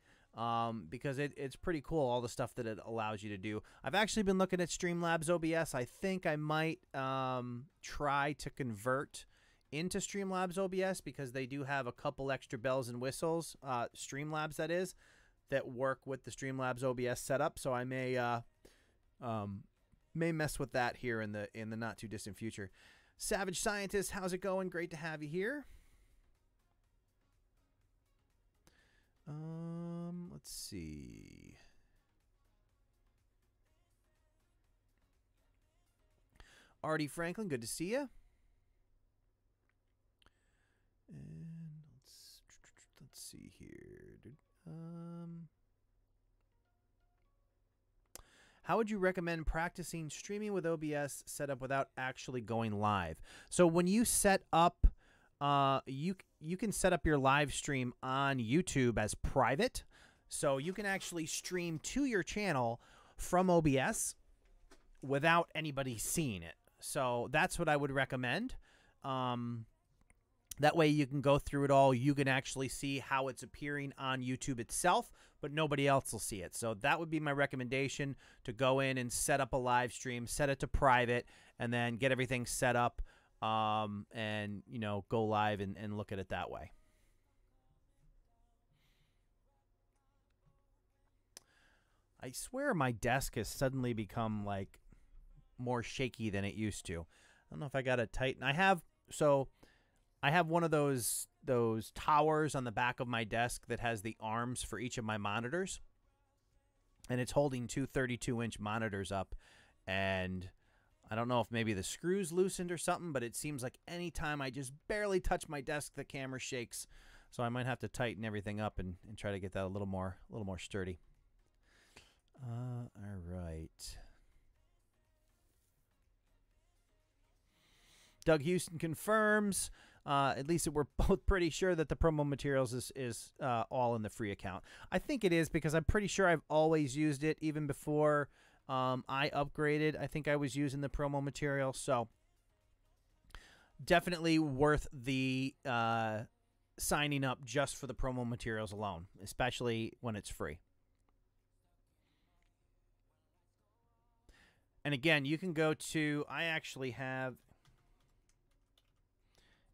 because it's pretty cool, all the stuff that it allows you to do. I've actually been looking at Streamlabs OBS. I think I might try to convert into Streamlabs OBS because they do have a couple extra bells and whistles, Streamlabs that is, that work with the Streamlabs OBS setup. So I may mess with that here in the not too distant future. Savage Scientist, how's it going? Great to have you here. Let's see. Artie Franklin, good to see you. And let's see here. How would you recommend practicing streaming with OBS set up without actually going live? So when you set up, you can set up your live stream on YouTube as private. So you can actually stream to your channel from OBS without anybody seeing it. So that's what I would recommend. That way you can go through it all. You can actually see how it's appearing on YouTube itself, but nobody else will see it. So that would be my recommendation, to go in and set up a live stream, set it to private, and then get everything set up and, you know, go live and look at it that way. I swear my desk has suddenly become, like, more shaky than it used to. I don't know if I got to tighten. I have one of those towers on the back of my desk that has the arms for each of my monitors. and it's holding two 32-inch monitors up, and I don't know if maybe the screws loosened or something, but it seems like anytime I just barely touch my desk, the camera shakes. So I might have to tighten everything up and try to get that a little more sturdy. All right. Doug Houston confirms. At least we're both pretty sure that the promo materials is all in the free account. I think it is because I'm pretty sure I've always used it even before I upgraded. I think I was using the promo material, so definitely worth the signing up just for the promo materials alone, especially when it's free. And again, you can go to, I actually have,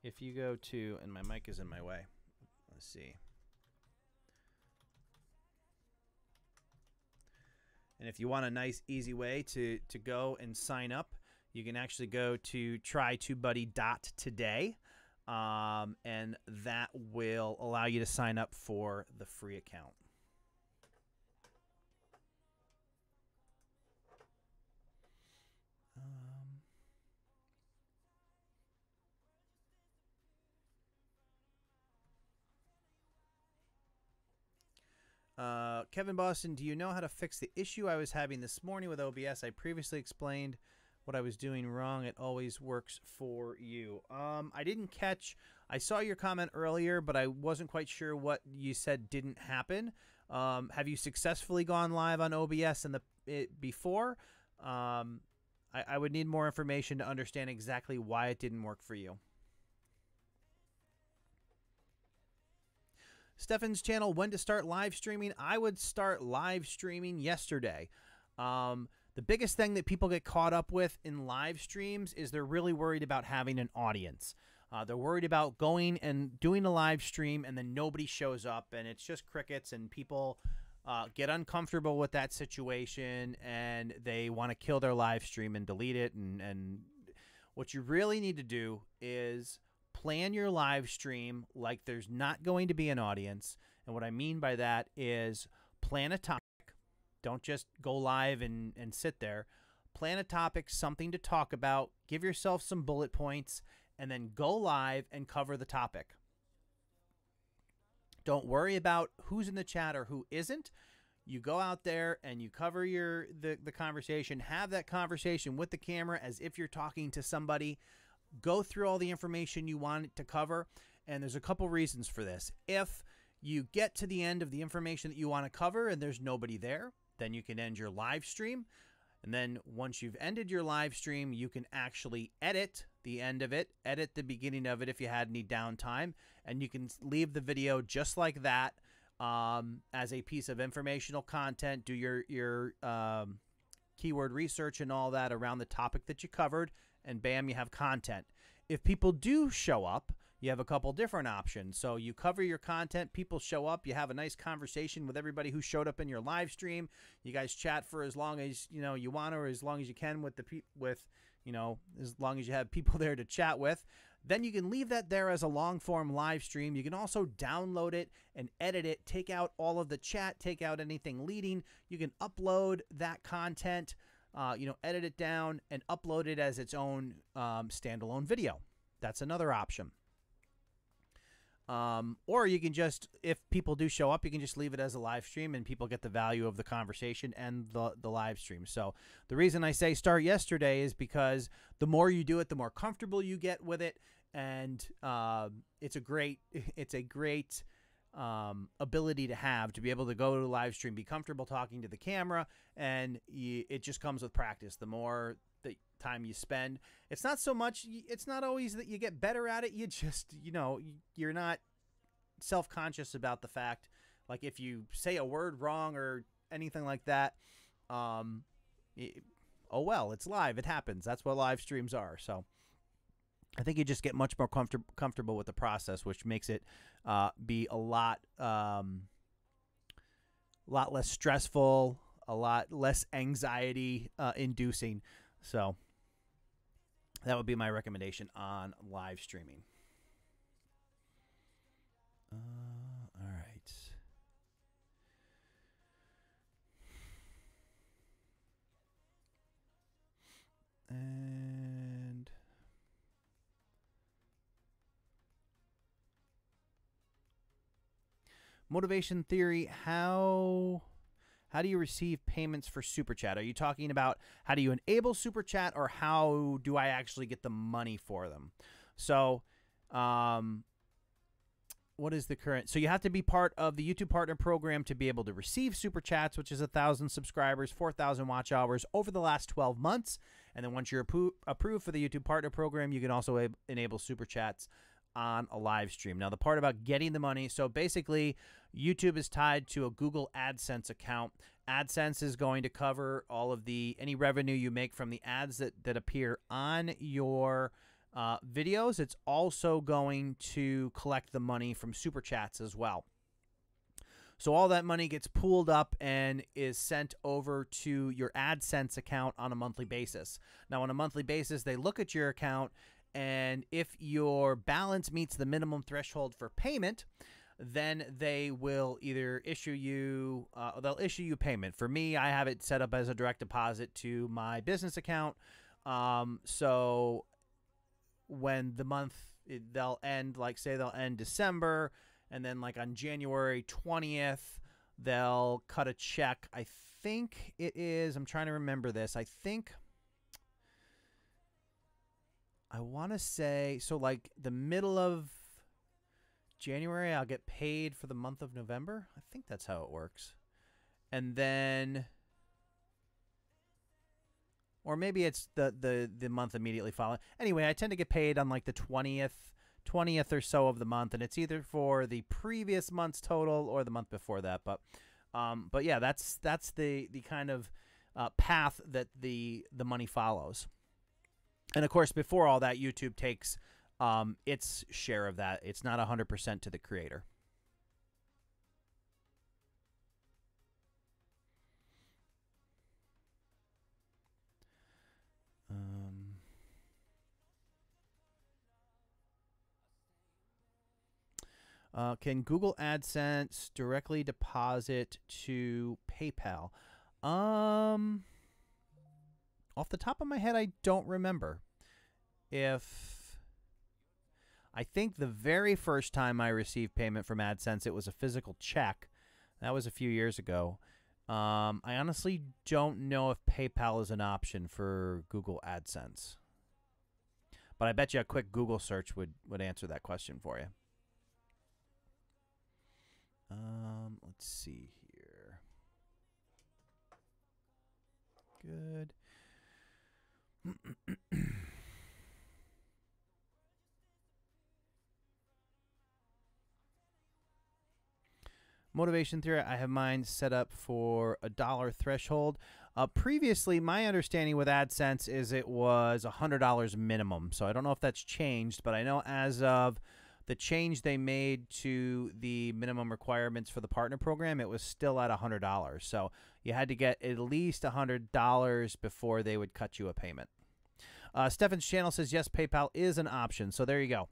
if you go to, and my mic is in my way, let's see. And if you want a nice, easy way to go and sign up, you can actually go to trytubebuddy.today, and that will allow you to sign up for the free account. Kevin Boston, do you know how to fix the issue I was having this morning with OBS? I previously explained what I was doing wrong. It always works for you. I didn't catch. I saw your comment earlier, but I wasn't quite sure what you said didn't happen. Have you successfully gone live on OBS before? I would need more information to understand exactly why it didn't work for you. Stefan's channel, when to start live streaming? I would start live streaming yesterday. The biggest thing that people get caught up with in live streams is they're really worried about having an audience. They're worried about going and doing a live stream and then nobody shows up and it's just crickets, and people get uncomfortable with that situation and they want to kill their live stream and delete it. And what you really need to do is plan your live stream like there's not going to be an audience. And what I mean by that is plan a topic. Don't just go live and sit there. Plan a topic, something to talk about. Give yourself some bullet points, and then go live and cover the topic. Don't worry about who's in the chat or who isn't. You go out there and you cover the conversation. Have that conversation with the camera as if you're talking to somebody. Go through all the information you want to cover, and there's a couple reasons for this. If you get to the end of the information that you want to cover and there's nobody there, then you can end your live stream. And then once you've ended your live stream, you can actually edit the end of it, edit the beginning of it if you had any downtime, and you can leave the video just like that as a piece of informational content. Do your keyword research and all that around the topic that you covered, and bam, you have content. If people do show up, you have a couple different options. So you cover your content, people show up, you have a nice conversation with everybody who showed up in your live stream. You guys chat for as long as you want, or as long as you can with as long as you have people there to chat with. Then you can leave that there as a long form live stream. You can also download it and edit it, take out all of the chat, take out anything leading. You can upload that content, edit it down and upload it as its own standalone video. That's another option. Or you can just, if people do show up, you can just leave it as a live stream and people get the value of the conversation and the live stream. So the reason I say start yesterday is because the more you do it, the more comfortable you get with it. And it's a great ability to have, to be able to go to a live stream, be comfortable talking to the camera, and it just comes with practice. The more the time you spend, it's not so much, it's not always that you get better at it. You just, you're not self-conscious about the fact, like if you say a word wrong or anything like that, oh well, it's live, it happens. That's what live streams are. So I think you just get much more comfortable with the process, which makes it be a lot less stressful, a lot less anxiety inducing. So that would be my recommendation on live streaming. All right. Motivation theory, how do you receive payments for Super Chat? Are you talking about how do you enable Super Chat, or how do I actually get the money for them? So, what is the current? So you have to be part of the YouTube Partner Program to be able to receive Super Chats, which is 1,000 subscribers, 4,000 watch hours over the last 12 months. And then once you're approved for the YouTube Partner Program, you can also enable Super Chats on a live stream. Now, the part about getting the money, so basically YouTube is tied to a Google AdSense account. AdSense is going to cover all of any revenue you make from the ads that appear on your videos. It's also going to collect the money from Super Chats as well. So all that money gets pooled up and is sent over to your AdSense account on a monthly basis. Now, on a monthly basis, they look at your account, and if your balance meets the minimum threshold for payment, then they will either issue you, they'll issue you payment. For me, I have it set up as a direct deposit to my business account. So when the month, they'll end, like say they'll end December, and then like on January 20th, they'll cut a check. I think it is, I'm trying to remember this. I want to say, so like the middle of January, I'll get paid for the month of November. I think that's how it works. And then, or maybe it's the month immediately following. Anyway, I tend to get paid on like the 20th or so of the month, and it's either for the previous month's total or the month before that. But yeah, that's the kind of path that the money follows. And of course, before all that, YouTube takes its share of that. It's not 100% to the creator. Can Google AdSense directly deposit to PayPal? Off the top of my head, I don't remember. I think the very first time I received payment from AdSense, it was a physical check. That was a few years ago. I honestly don't know if PayPal is an option for Google AdSense. But I bet you a quick Google search would answer that question for you. Let's see here. Good. Motivation theory, I have mine set up for $1 threshold. Previously, my understanding with AdSense is it was $100 minimum. So I don't know if that's changed, but I know as of the change they made to the minimum requirements for the partner program, it was still at $100. So you had to get at least $100 before they would cut you a payment. Stefan's channel says, yes, PayPal is an option. So there you go.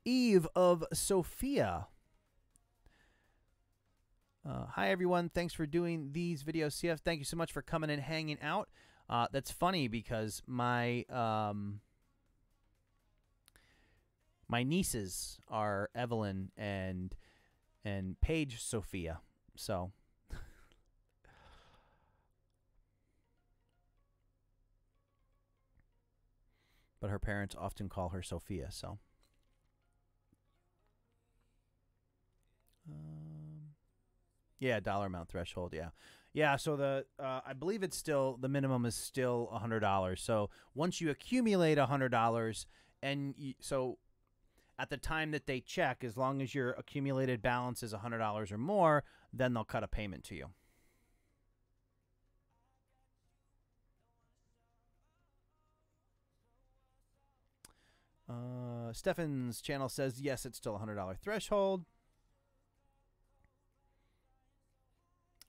Eve of Sophia. Hi, everyone. Thanks for doing these videos. CF, thank you so much for coming and hanging out. That's funny because my nieces are Evelyn and Paige Sophia. So but her parents often call her Sophia, so yeah, dollar amount threshold, yeah, so the I believe it's still, the minimum is still $100. So once you accumulate $100, and so at the time that they check, as long as your accumulated balance is $100 or more, then they'll cut a payment to you. Stefan's channel says, yes, it's still a $100 threshold.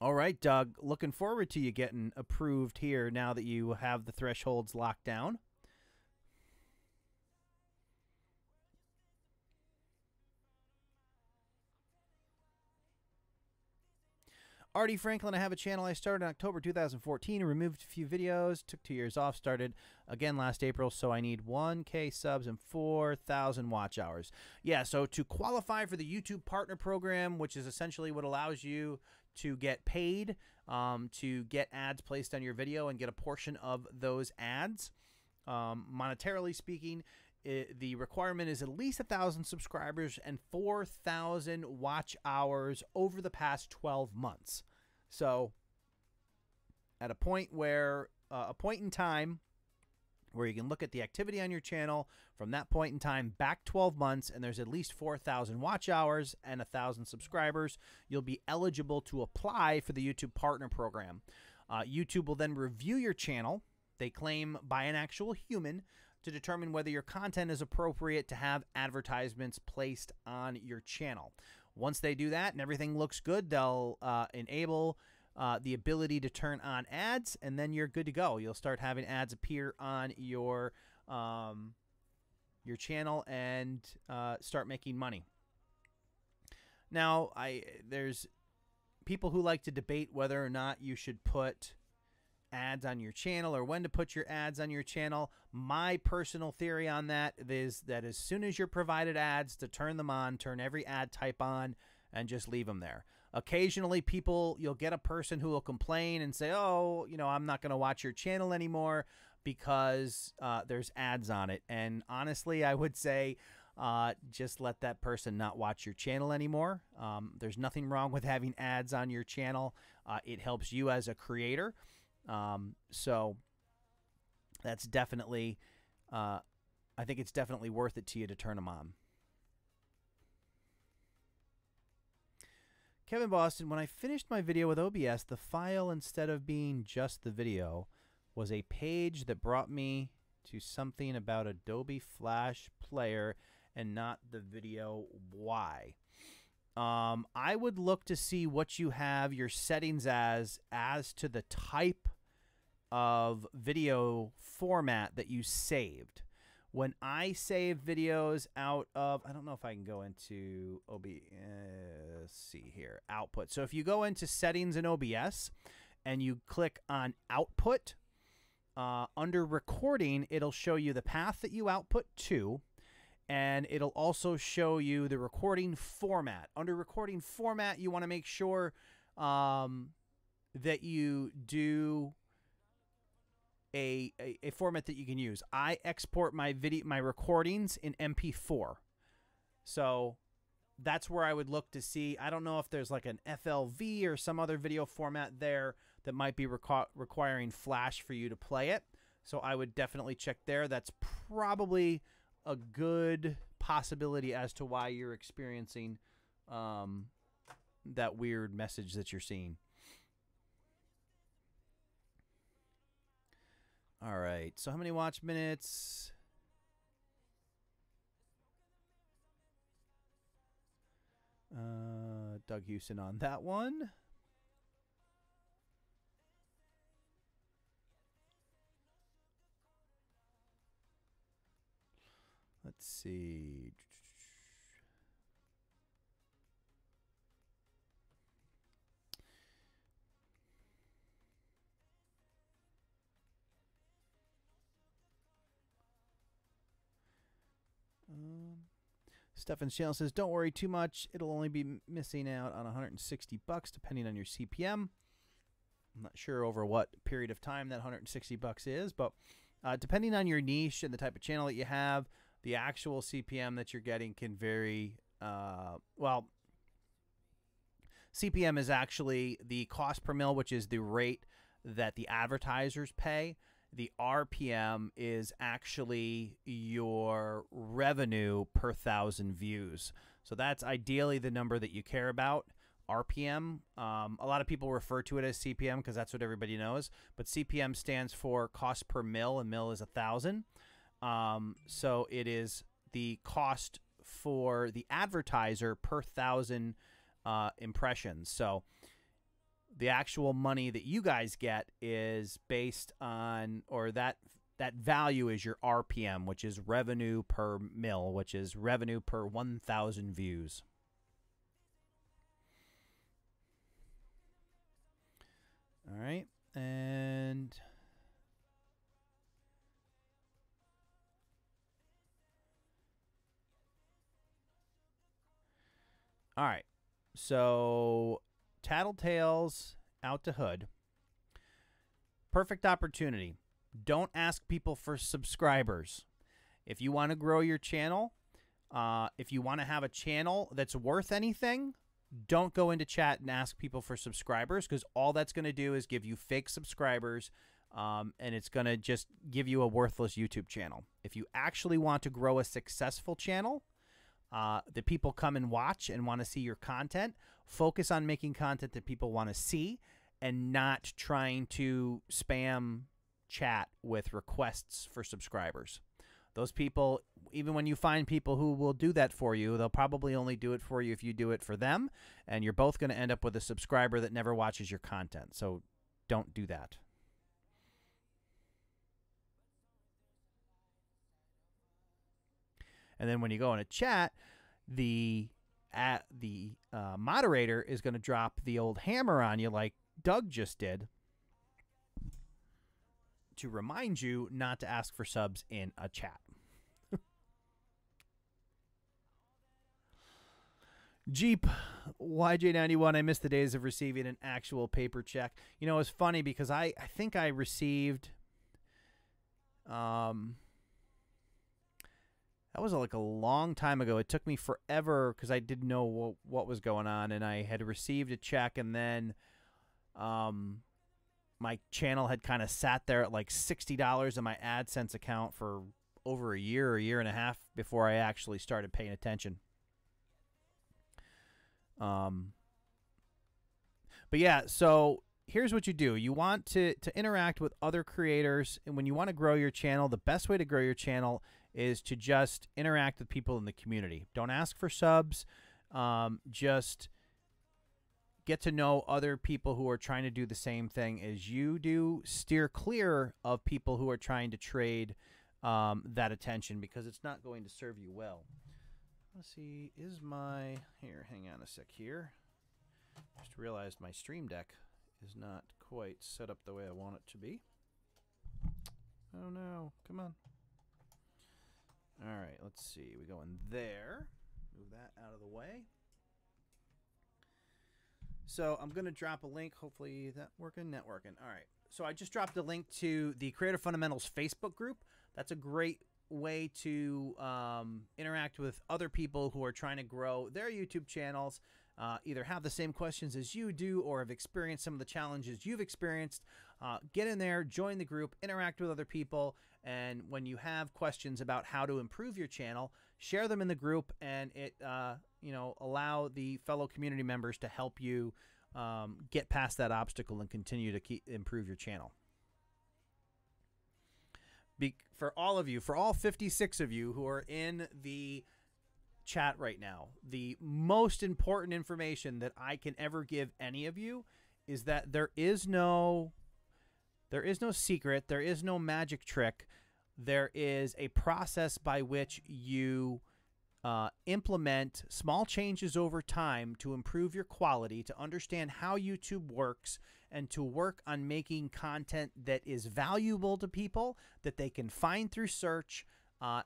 All right, Doug, looking forward to you getting approved here now that you have the thresholds locked down. Artie Franklin, I have a channel I started in October 2014 and removed a few videos, took 2 years off, started again last April, so I need 1K subs and 4,000 watch hours. Yeah, so to qualify for the YouTube Partner Program, which is essentially what allows you to get paid, to get ads placed on your video and get a portion of those ads, monetarily speaking, the requirement is at least 1,000 subscribers and 4,000 watch hours over the past 12 months. So at a point where a point in time where you can look at the activity on your channel from that point in time back 12 months, and there's at least 4,000 watch hours and 1,000 subscribers, you'll be eligible to apply for the YouTube Partner Program. YouTube will then review your channel. They claim by an actual human to determine whether your content is appropriate to have advertisements placed on your channel. Once they do that and everything looks good, they'll enable the ability to turn on ads, and then you're good to go. You'll start having ads appear on your channel and start making money. Now, there's people who like to debate whether or not you should put ads on your channel or when to put your ads on your channel. My personal theory on that is that as soon as you're provided ads, to turn them on, turn every ad type on, and just leave them there. Occasionally, you'll get a person who will complain and say, oh, you know, I'm not going to watch your channel anymore because there's ads on it. And honestly, I would say just let that person not watch your channel anymore. There's nothing wrong with having ads on your channel. It helps you as a creator. So that's definitely, I think it's definitely worth it to you to turn them on. Kevin Boston, when I finished my video with OBS, the file, instead of being just the video, was a page that brought me to something about Adobe Flash Player and not the video. Why? I would look to see what you have your settings as to the type of video format that you saved. When I save videos out of, I don't know if I can go into let's see here, output. So if you go into settings in OBS and you click on output, under recording, it'll show you the path that you output to, and it'll also show you the recording format. Under recording format, you want to make sure that you do a format that you can use. I export my recordings in MP4. So that's where I would look to see. I don't know if there's like an FLV or some other video format there that might be requiring Flash for you to play it. So I would definitely check there. That's probably a good possibility as to why you're experiencing that weird message that you're seeing. All right, so how many watch minutes? Doug Houston on that one. Let's see. Stefan's channel says, don't worry too much. It'll only be missing out on $160 depending on your CPM. I'm not sure over what period of time that $160 is, but depending on your niche and the type of channel that you have, the actual CPM that you're getting can vary. Well, CPM is actually the cost per mil, which is the rate that the advertisers pay. The RPM is actually your revenue per 1,000 views. So that's ideally the number that you care about, RPM. A lot of people refer to it as CPM because that's what everybody knows. But CPM stands for cost per mil, and mil is 1,000. So it is the cost for the advertiser per 1,000 impressions. So the actual money that you guys get is based on, or that value is your RPM, which is revenue per mil, which is revenue per 1,000 views. All right. And all right. So Tattletales out to Hood. Perfect opportunity. Don't ask people for subscribers. If you want to grow your channel, if you want to have a channel that's worth anything, don't go into chat and ask people for subscribers, because all that's going to do is give you fake subscribers, and it's going to just give you a worthless YouTube channel. If you actually want to grow a successful channel, that people come and watch and want to see your content, focus on making content that people want to see and not trying to spam chat with requests for subscribers. Those people, even when you find people who will do that for you, they'll probably only do it for you if you do it for them, and you're both going to end up with a subscriber that never watches your content. So don't do that. And then when you go in a chat, the moderator is going to drop the old hammer on you like Doug just did, to remind you not to ask for subs in a chat. Jeep YJ91, I miss the days of receiving an actual paper check. You know, it's funny because I think I received, that was like a long time ago. It took me forever because I didn't know what was going on, and I had received a check, and then my channel had kind of sat there at like $60 in my AdSense account for over a year and a half before I actually started paying attention. But yeah, so here's what you do. You want to interact with other creators, and when you want to grow your channel, the best way to grow your channel is to just interact with people in the community. Don't ask for subs. Just get to know other people who are trying to do the same thing as you do. Steer clear of people who are trying to trade that attention, because it's not going to serve you well. Let's see, is my, here, hang on a sec here. Just realized my Stream Deck is not quite set up the way I want it to be. Oh no, come on. All right, let's see, we go in there. Move that out of the way. So I'm going to drop a link. Hopefully that working, not working. All right. So I just dropped a link to the Creator Fundamentals Facebook group. That's a great way to interact with other people who are trying to grow their YouTube channels, either have the same questions as you do or have experienced some of the challenges you've experienced. Get in there, join the group, interact with other people, and when you have questions about how to improve your channel, share them in the group, and it you know, allow the fellow community members to help you get past that obstacle and continue to improve your channel. For all of you, for all 56 of you who are in the chat right now, the most important information that I can ever give any of you is that there is no secret, there is no magic trick. There is a process by which you implement small changes over time to improve your quality, to understand how YouTube works, and to work on making content that is valuable to people, that they can find through search,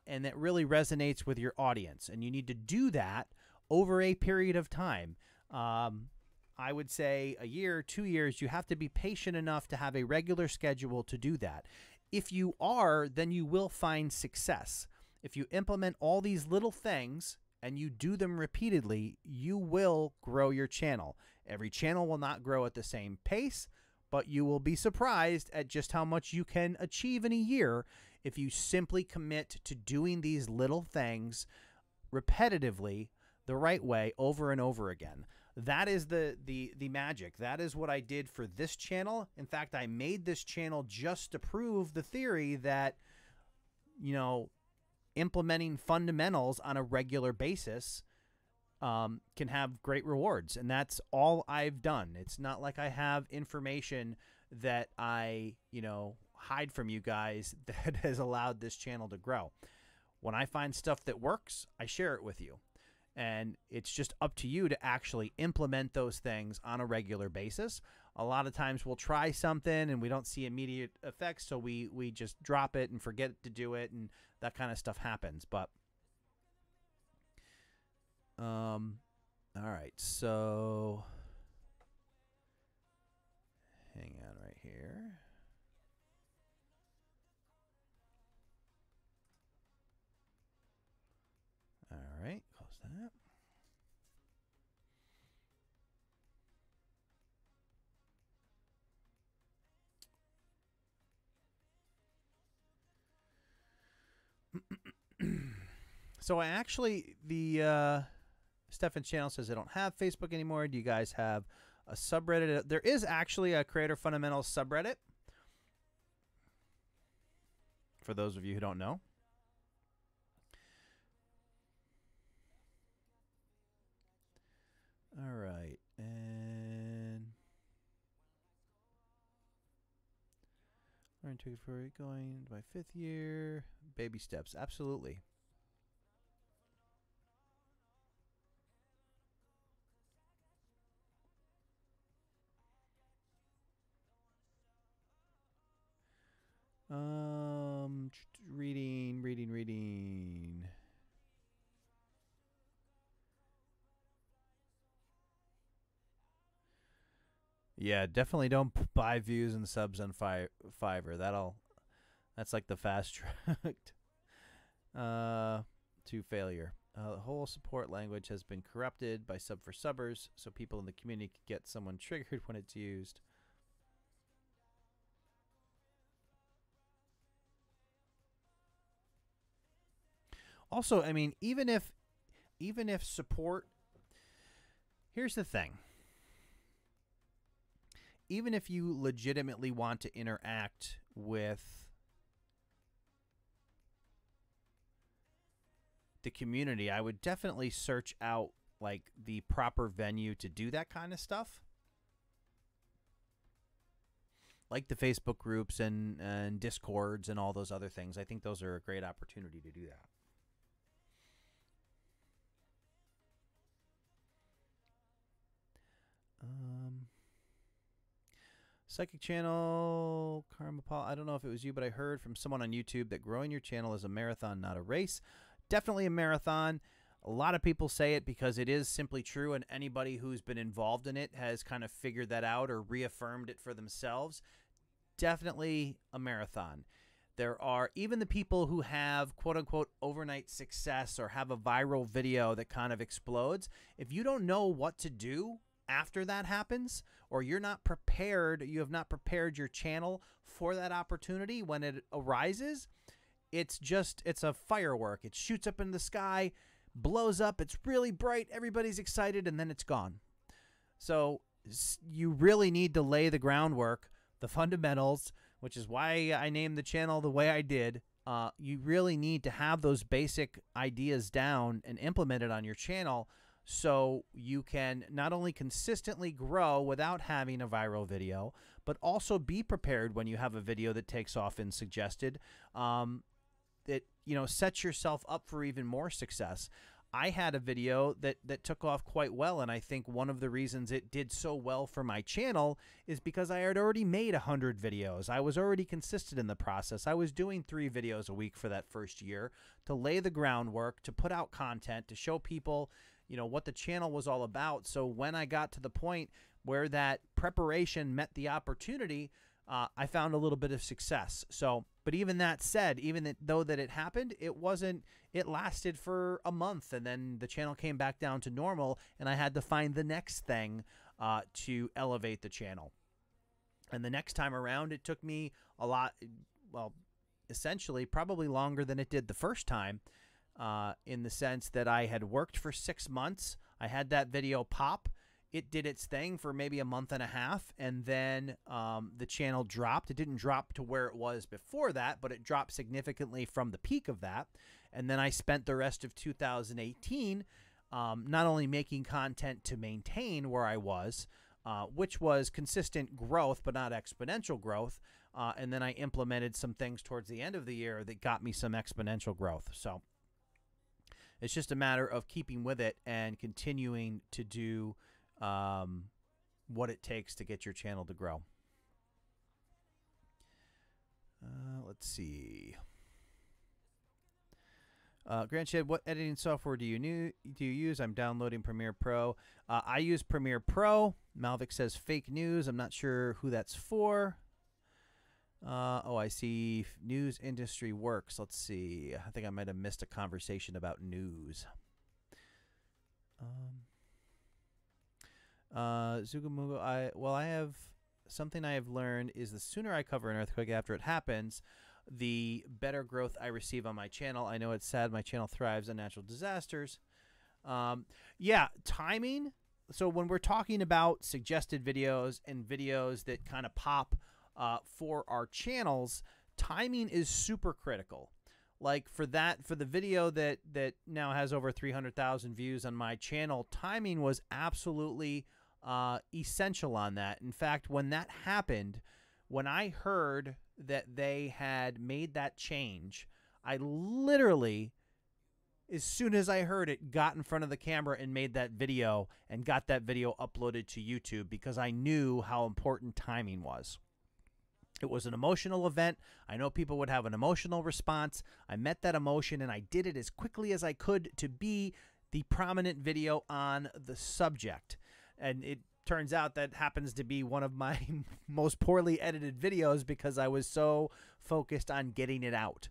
and that really resonates with your audience. And you need to do that over a period of time. I would say a year, 2 years. You have to be patient enough to have a regular schedule to do that. If you are, then you will find success. If you implement all these little things and you do them repeatedly, you will grow your channel. Every channel will not grow at the same pace, but you will be surprised at just how much you can achieve in a year if you simply commit to doing these little things repetitively the right way over and over again. That is the magic. That is what I did for this channel. In fact, I made this channel just to prove the theory that, you know, implementing fundamentals on a regular basis can have great rewards. And that's all I've done. It's not like I have information that I, you know, hide from you guys that has allowed this channel to grow. When I find stuff that works, I share it with you. And it's just up to you to actually implement those things on a regular basis. A lot of times we'll try something and we don't see immediate effects, so we just drop it and forget to do it, and that kind of stuff happens. But all right, so hang on right here. All right, close that. So I actually, Stefan's channel says I don't have Facebook anymore. Do you guys have a subreddit? There is actually a Creator Fundamentals subreddit, for those of you who don't know. All right, and learn to for going to my 5th year. Baby steps, absolutely. Reading. Yeah, definitely don't buy views and subs on Fiverr. That's like the fast track to failure. The whole support language has been corrupted by sub for subbers, so people in the community can get someone triggered when it's used. Also, I mean, even if support, here's the thing. Even if you legitimately want to interact with the community, I would definitely search out like the proper venue to do that kind of stuff. Like the Facebook groups and Discords and all those other things. I think those are a great opportunity to do that. Psychic channel, Karma Paul. I don't know if it was you, but I heard from someone on YouTube that growing your channel is a marathon, not a race. Definitely a marathon. A lot of people say it because it is simply true, and anybody who's been involved in it has kind of figured that out or reaffirmed it for themselves. Definitely a marathon. There are even the people who have quote-unquote overnight success or have a viral video that kind of explodes. If you don't know what to do after that happens, or you're not prepared, you have not prepared your channel for that opportunity when it arises, it's a firework. It shoots up in the sky, blows up, it's really bright, everybody's excited, and then it's gone. So you really need to lay the groundwork, the fundamentals, which is why I named the channel the way I did. You really need to have those basic ideas down and implemented on your channel, so you can not only consistently grow without having a viral video, but also be prepared when you have a video that takes off and suggested, that, you know, sets yourself up for even more success. I had a video that took off quite well, and I think one of the reasons it did so well for my channel is because I had already made 100 videos. I was already consistent in the process. I was doing 3 videos a week for that first year to lay the groundwork, to put out content, to show people, you know, what the channel was all about. So when I got to the point where that preparation met the opportunity, I found a little bit of success. So, but even that said, though that it happened, it lasted for a month, and then the channel came back down to normal, and I had to find the next thing to elevate the channel. And the next time around, it took me a lot, well, essentially probably longer than it did the first time, in the sense that I had worked for 6 months. I had that video pop. It did its thing for maybe a month and a half, and then the channel dropped. It didn't drop to where it was before that, but it dropped significantly from the peak of that. And then I spent the rest of 2018 not only making content to maintain where I was, which was consistent growth but not exponential growth, and then I implemented some things towards the end of the year that got me some exponential growth. So it's just a matter of keeping with it and continuing to do what it takes to get your channel to grow. Let's see. Grant Shed, what editing software do you use? I'm downloading Premiere Pro. I use Premiere Pro. Malvic says fake news. I'm not sure who that's for. Oh, I see. News industry works. Let's see. I think I might have missed a conversation about news. Zugamugo, I have something I have learned is the sooner I cover an earthquake after it happens, the better growth I receive on my channel. I know it's sad my channel thrives on natural disasters. Yeah, timing. So when we're talking about suggested videos and videos that kind of pop for our channels, timing is super critical. Like for the video that now has over 300,000 views on my channel, timing was absolutely essential on that. In fact, when that happened, when I heard that they had made that change, I literally, as soon as I heard it, got in front of the camera and made that video and got that video uploaded to YouTube because I knew how important timing was. It was an emotional event. I know people would have an emotional response. I met that emotion and I did it as quickly as I could to be the prominent video on the subject. And it turns out that happens to be one of my most poorly edited videos because I was so focused on getting it out.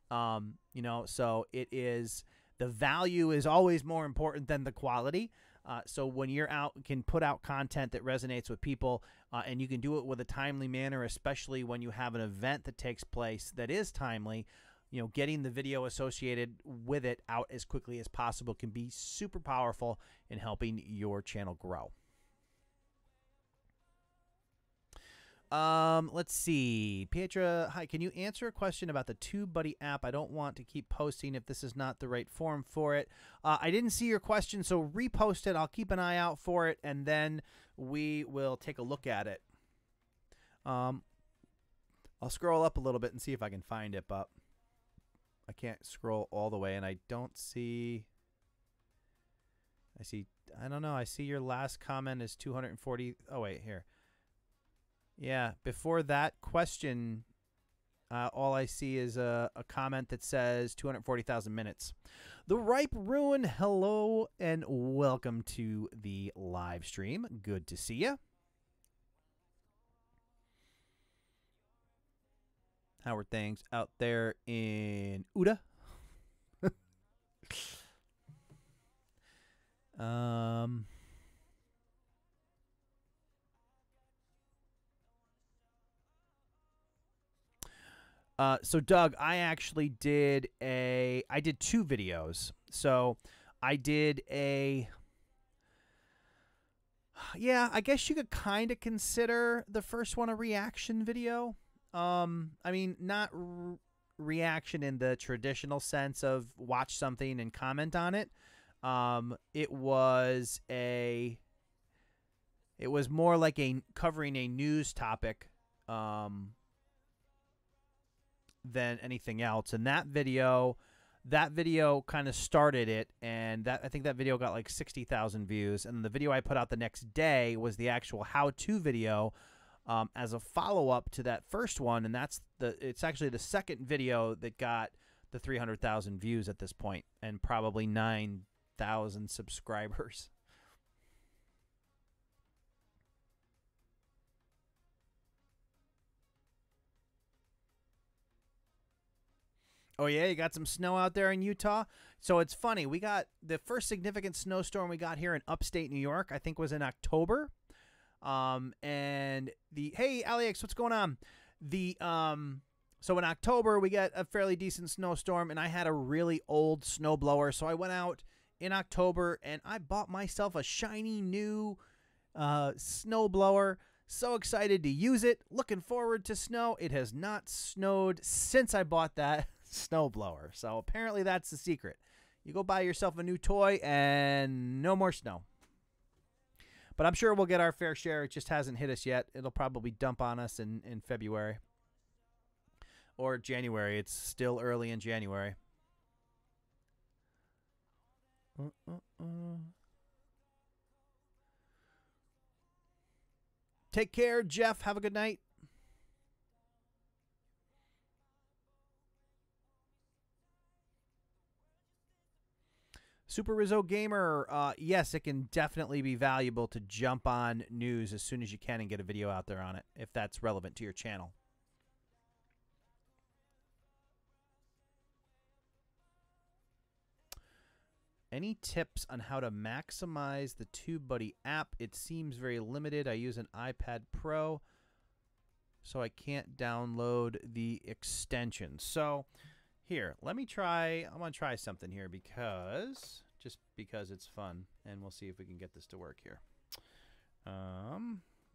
You know, so it is, the value is always more important than the quality. So when you're out, can put out content that resonates with people, and you can do it with a timely manner, especially when you have an event that takes place that is timely, you know, getting the video associated with it out as quickly as possible can be super powerful in helping your channel grow. Let's see. Pietra, hi, can you answer a question about the TubeBuddy app? I don't want to keep posting if this is not the right forum for it. I didn't see your question, so repost it. I'll keep an eye out for it, and then we will take a look at it. I'll scroll up a little bit and see if I can find it, but I can't scroll all the way, and I don't see... I don't know. I see your last comment is 240... Oh, wait, here. Yeah, before that question, all I see is a comment that says 240,000 minutes. The Ripe Ruin, hello and welcome to the live stream. Good to see you. How are things out there in Uda? So Doug, I actually did two videos. So I did yeah, I guess you could kind of consider the first one a reaction video. I mean, not reaction in the traditional sense of watch something and comment on it. It was more like covering a news topic, than anything else. And that video kind of started it, and I think that video got like 60,000 views. And the video I put out the next day was the actual how-to video, as a follow-up to that first one, and it's actually the second video that got the 300,000 views at this point, and probably 9,000 subscribers. Oh, yeah, you got some snow out there in Utah? So it's funny. We got the first significant snowstorm we got here in upstate New York, I think was in October. And hey, Alex, what's going on? So in October, we got a fairly decent snowstorm, and I had a really old snowblower. So I went out in October, and I bought myself a shiny new snowblower. So excited to use it. Looking forward to snow. It has not snowed since I bought that snowblower. So apparently that's the secret. You go buy yourself a new toy and no more snow. But I'm sure we'll get our fair share. It just hasn't hit us yet. It'll probably dump on us in February or January. It's still early in January. Take care, Jeff. Have a good night. Super Rizzo Gamer, yes, it can definitely be valuable to jump on news as soon as you can and get a video out there on it, if that's relevant to your channel. Any tips on how to maximize the TubeBuddy app? It seems very limited. I use an iPad Pro, so I can't download the extension. So here, let me try. I'm going to try something here just because it's fun, and we'll see if we can get this to work here.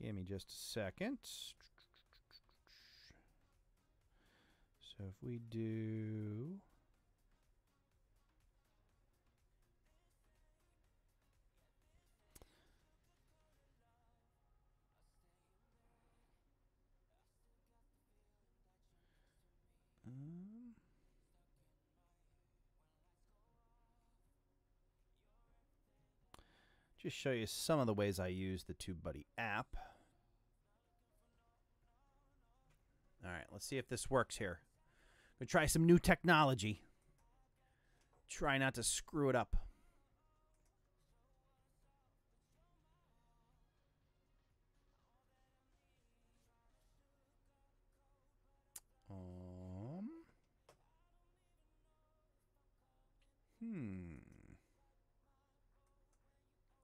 Give me just a second. So if we do... just show you some of the ways I use the TubeBuddy app. All right, let's see if this works here. Gonna try some new technology. Try not to screw it up.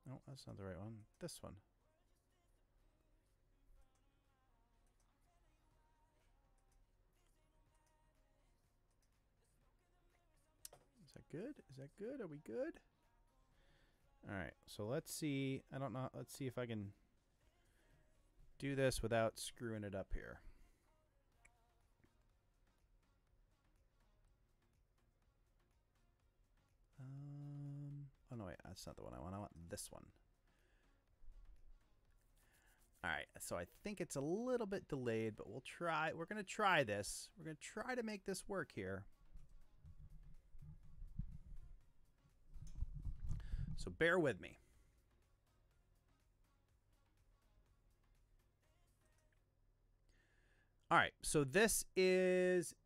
No, that's not the right one. This one. Is that good? Is that good? Are we good? All right, so let's see. I don't know. Let's see if I can do this without screwing it up here. Oh no, wait, that's not the one I want. I want this one. All right, so I think it's a little bit delayed, but we'll try. We're gonna try this. We're gonna try to make this work here. So bear with me. All right, so this is...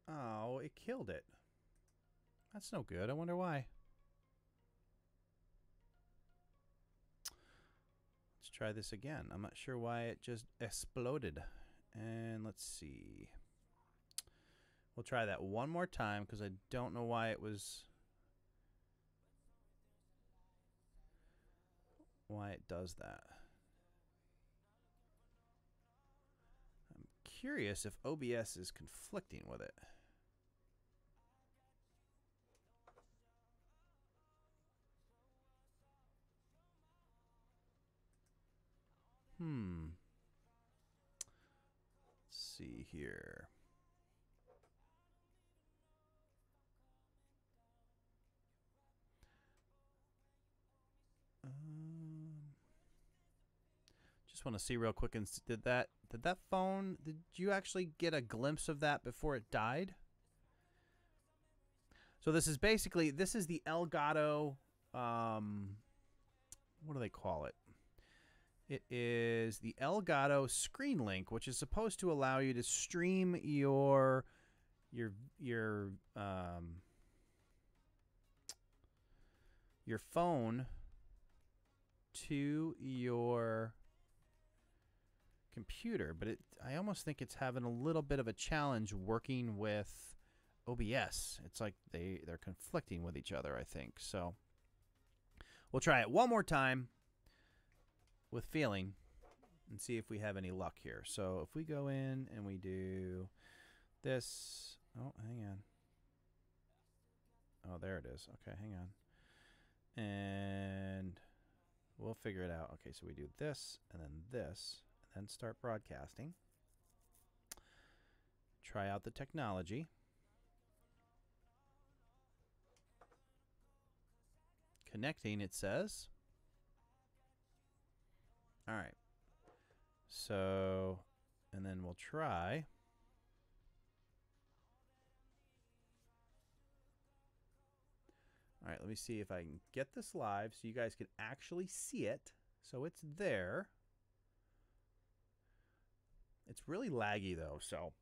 Oh, it killed it. That's no good. I wonder why. Let's try this again. I'm not sure why it just exploded. And let's see. We'll try that one more time because I don't know why it was... why it does that. I'm curious if OBS is conflicting with it. Let's see here. Just want to see real quick. And did that phone? Did you actually get a glimpse of that before it died? So this is basically the Elgato. What do they call it? It is the Elgato Screen Link, which is supposed to allow you to stream your phone to your computer, but I almost think it's having a little bit of a challenge working with OBS. It's like they're conflicting with each other, I think. So we'll try it one more time with feeling and see if we have any luck here. So if we go in and we do this, oh, hang on. Oh, there it is. Okay, hang on. And we'll figure it out. Okay, so we do this and then this and then start broadcasting. Try out the technology. Connecting, it says. All right. So, and then we'll try. All right, let me see if I can get this live so you guys can actually see it. So it's there. It's really laggy though, so.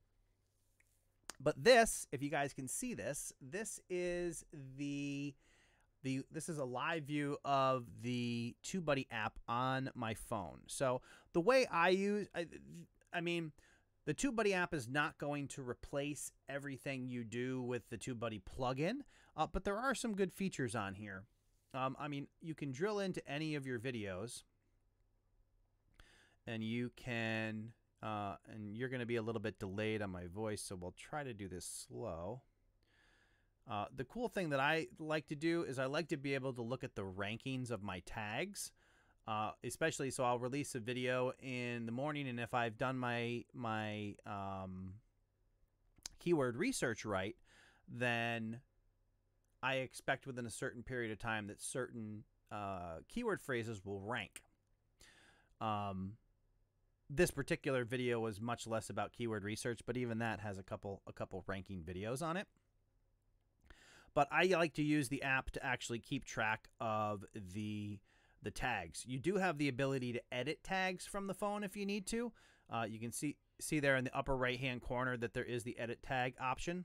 But this, if you guys can see this, this is this is a live view of the TubeBuddy app on my phone. So the way I use, I mean, the TubeBuddy app is not going to replace everything you do with the TubeBuddy plugin, but there are some good features on here. I mean, you can drill into any of your videos, and you can, and you're going to be a little bit delayed on my voice, so we'll try to do this slow. The cool thing that I like to do is I like to be able to look at the rankings of my tags, especially so I'll release a video in the morning, and if I've done my keyword research right, then I expect within a certain period of time that certain keyword phrases will rank. This particular video was much less about keyword research, but even that has a couple ranking videos on it. But I like to use the app to actually keep track of the tags. You do have the ability to edit tags from the phone if you need to. You can see there in the upper right-hand corner that there is the edit tag option.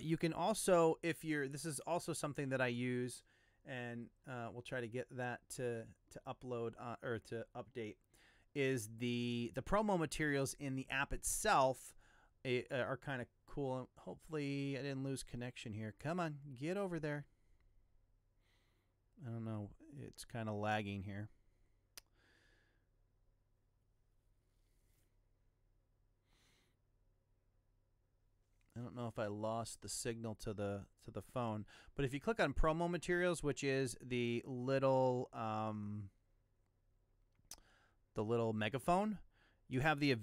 You can also, this is also something that I use, and we'll try to get that to upload or to update, is the promo materials in the app itself are kind of cool. Hopefully I didn't lose connection here. Come on, get over there. I don't know. It's kind of lagging here. I don't know if I lost the signal to the phone, but if you click on promo materials, which is the little megaphone, you have the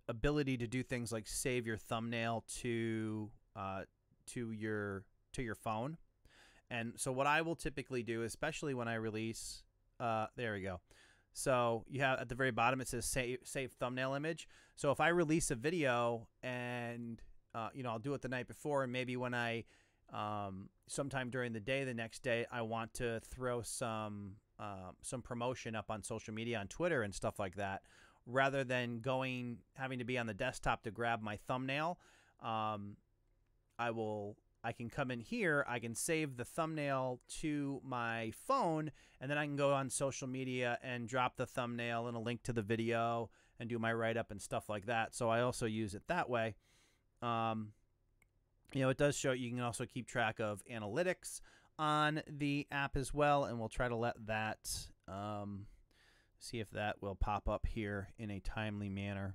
ability to do things like save your thumbnail to your phone. And so what I will typically do, especially when I release, there we go. So you have at the very bottom, it says save thumbnail image. So if I release a video and you know, I'll do it the night before, and maybe when I sometime during the day, the next day, I want to throw some promotion up on social media, on Twitter and stuff like that, rather than having to be on the desktop to grab my thumbnail, I can come in here, I can save the thumbnail to my phone, and then I can go on social media and drop the thumbnail and a link to the video and do my write-up and stuff like that. So I also use it that way. You know, it does show you can also keep track of analytics on the app as well, and we'll try to let that see if that will pop up here in a timely manner.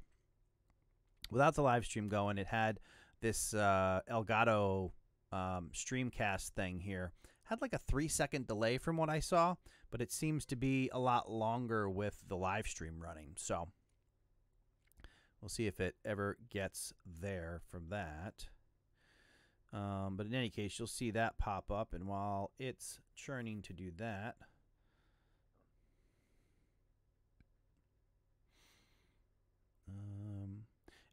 Without the live stream going, it had this Elgato Streamcast thing here. Had like a 3-second delay from what I saw, but it seems to be a lot longer with the live stream running. So we'll see if it ever gets there from that. But in any case, you'll see that pop up, and while it's churning to do that,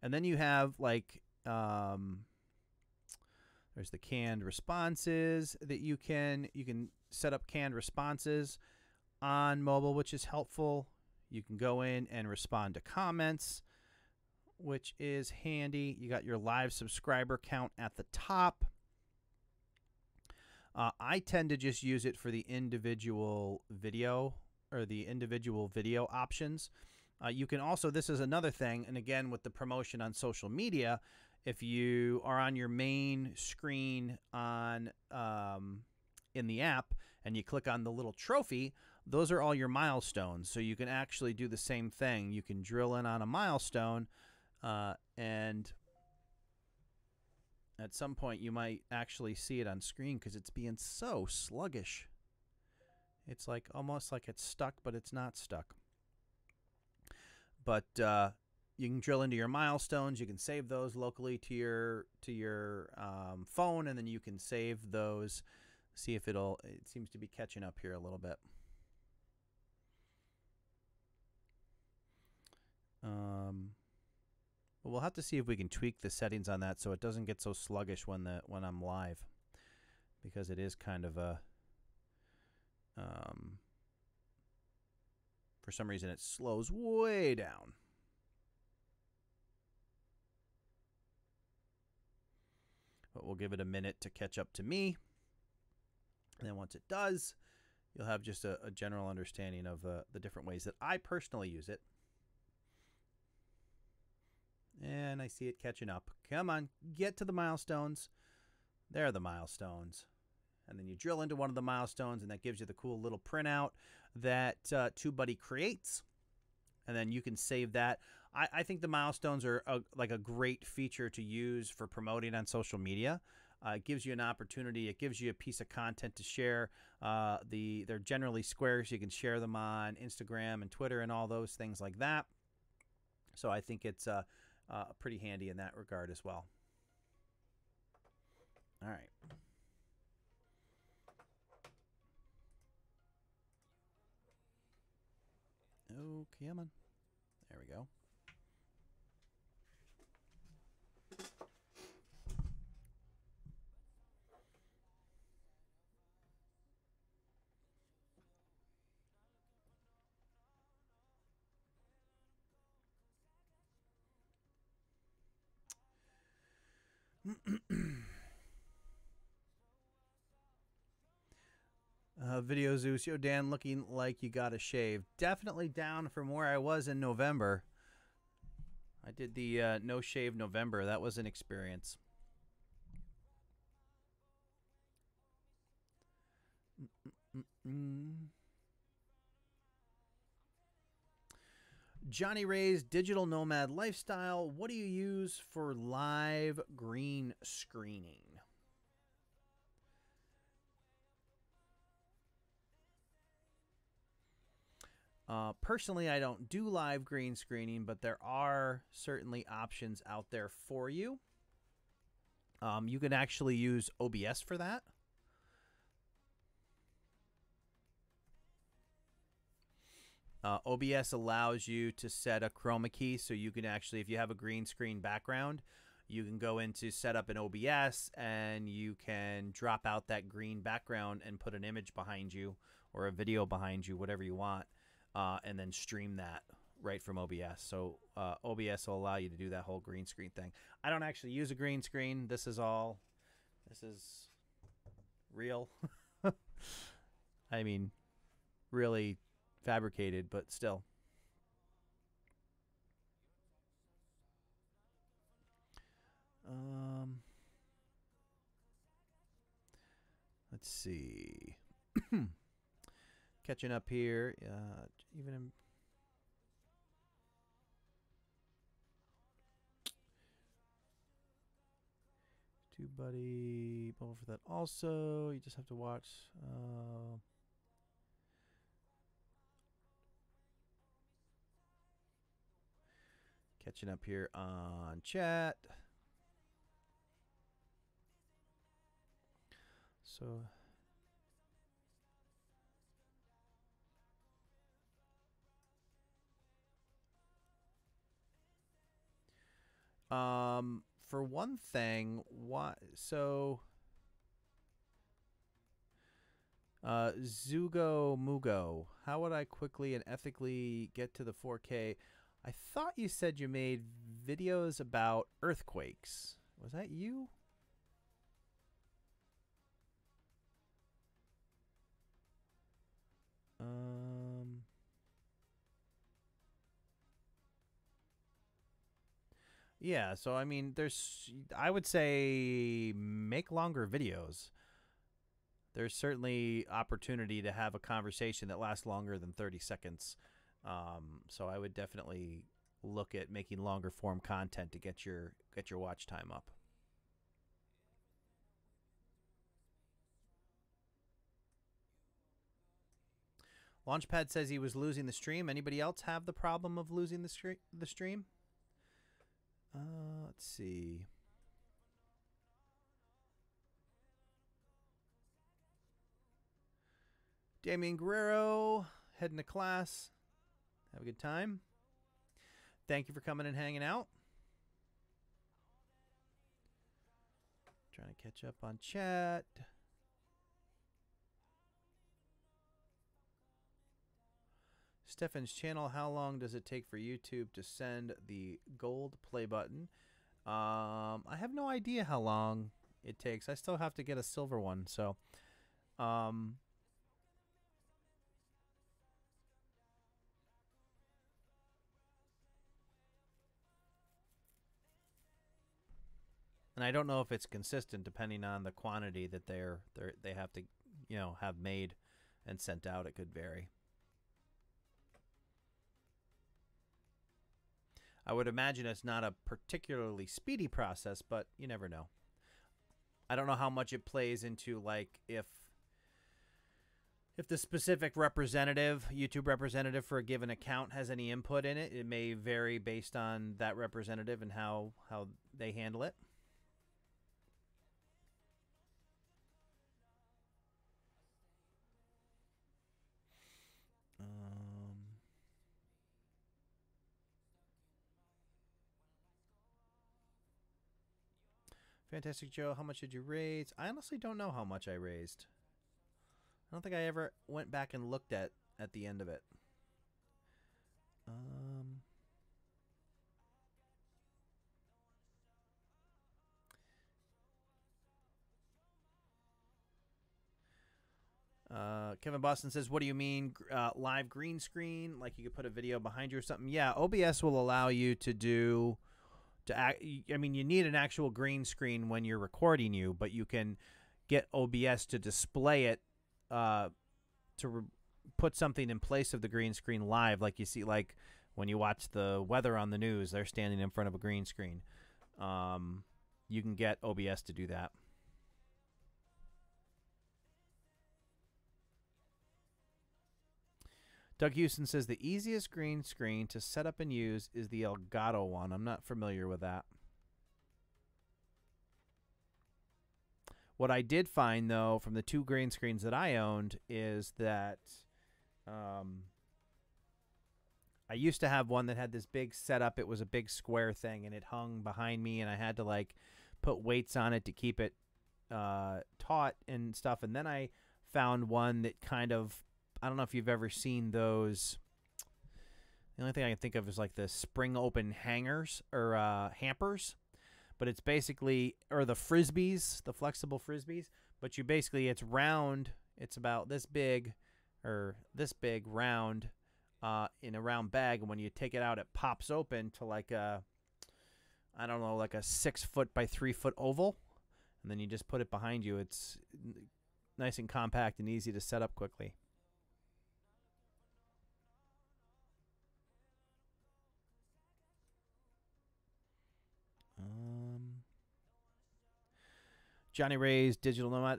and then you have like there's the canned responses that you can set up canned responses on mobile, which is helpful. You can go in and respond to comments, which is handy. You got your live subscriber count at the top. I tend to just use it for the individual video options. You can also, this is another thing, and again with the promotion on social media, if you are on your main screen on in the app and you click on the little trophy, those are all your milestones. So you can actually do the same thing. You can drill in on a milestone, and at some point you might actually see it on screen because it's being so sluggish. It's like almost like it's stuck, but it's not stuck. But you can drill into your milestones. You can save those locally to your phone, and then you can save those. See if it seems to be catching up here a little bit. But we'll have to see if we can tweak the settings on that so it doesn't get so sluggish when I'm live, because it is kind of a for some reason it slows way down. but we'll give it a minute to catch up to me. And then once it does, you'll have just a general understanding of the different ways that I personally use it. And I see it catching up. Come on, get to the milestones. There are the milestones. And then you drill into one of the milestones, and that gives you the cool little printout that TubeBuddy creates. And then you can save that. I think the milestones are like a great feature to use for promoting on social media. It gives you an opportunity. It gives you a piece of content to share. They're generally squares. So you can share them on Instagram and Twitter and all those things like that. So I think it's pretty handy in that regard as well. All right. Oh, come on. There we go. Video Zeus, yo Dan, looking like you got a shave. Definitely down from where I was in November. I did the no shave November. That was an experience. Johnny Ray's digital nomad lifestyle. What do you use for live green screening? Personally, I don't do live green screening, but there are certainly options out there for you. You can actually use OBS for that. OBS allows you to set a chroma key, so you can actually, if you have a green screen background, you can go into setup in OBS and you can drop out that green background and put an image behind you or a video behind you, whatever you want, and then stream that right from OBS. So OBS will allow you to do that whole green screen thing. I don't actually use a green screen. This is real. I mean, really fabricated, but still. Let's see. Catching up here. Even in TubeBuddy, bubble for that also. You just have to watch. Catching up here on chat. So for one thing, Zugo Mugo, how would I quickly and ethically get to the 4K? I thought you said you made videos about earthquakes. Was that you? Yeah, so I mean, I would say make longer videos. There's certainly opportunity to have a conversation that lasts longer than 30 seconds. So I would definitely look at making longer form content to get your watch time up. Launchpad says he was losing the stream. Anybody else have the problem of losing the stream? Let's see. Damian Guerrero, heading to class. Have a good time. Thank you for coming and hanging out. Trying to catch up on chat. Stefan's channel, how long does it take for YouTube to send the gold play button? I have no idea how long it takes. I still have to get a silver one, so and I don't know if it's consistent depending on the quantity that they have to, you know, have made and sent out. It could vary. I would imagine it's not a particularly speedy process, but you never know. I don't know how much it plays into, like, if the specific representative, YouTube representative for a given account has any input in it. It may vary based on that representative and how they handle it. Fantastic Joe, how much did you raise? I honestly don't know how much I raised. I don't think I ever went back and looked at the end of it. Kevin Boston says, what do you mean live green screen? Like you could put a video behind you or something? Yeah, OBS will allow you to do... I mean, you need an actual green screen when you're recording you, but you can get OBS to display it, put something in place of the green screen live, like you see, like when you watch the weather on the news, they're standing in front of a green screen. You can get OBS to do that. Doug Houston says the easiest green screen to set up and use is the Elgato one. I'm not familiar with that. What I did find, though, from the 2 green screens that I owned is that I used to have one that had this big setup. It was a big square thing, and it hung behind me, and I had to, like, put weights on it to keep it taut and stuff. And then I found one that kind of... I don't know if you've ever seen those. The only thing I can think of is like the spring open hangers or hampers, but it's basically, or the frisbees, the flexible frisbees, but you basically, it's round. It's about this big or this big round in a round bag. And when you take it out, it pops open to like a, I don't know, like a 6 foot by 3 foot oval. And then you just put it behind you. It's nice and compact and easy to set up quickly. Johnny Ray's Digital Nomad.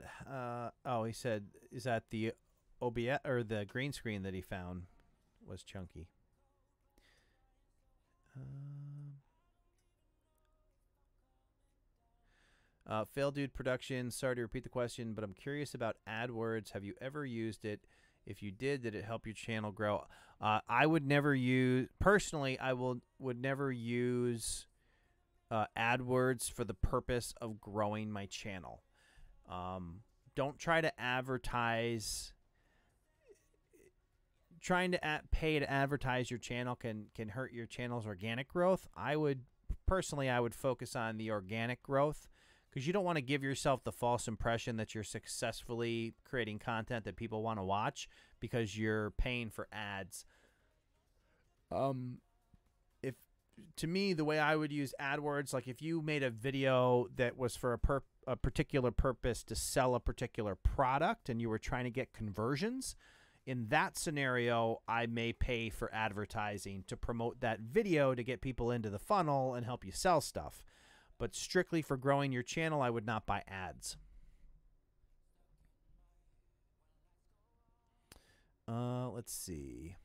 Oh, he said, is that the OBS or the green screen that he found was chunky? Fail Dude Productions. Sorry to repeat the question, but I'm curious about AdWords. Have you ever used it? If you did it help your channel grow? I would never use, personally, would never use AdWords for the purpose of growing my channel. Don't try to advertise. Trying to pay to advertise your channel can hurt your channel's organic growth. I would focus on the organic growth, because you don't want to give yourself the false impression that you're successfully creating content that people want to watch because you're paying for ads. To me, the way I would use AdWords, like if you made a video that was for a particular purpose to sell a particular product and you were trying to get conversions, in that scenario, I may pay for advertising to promote that video to get people into the funnel and help you sell stuff. But strictly for growing your channel, I would not buy ads. Let's see.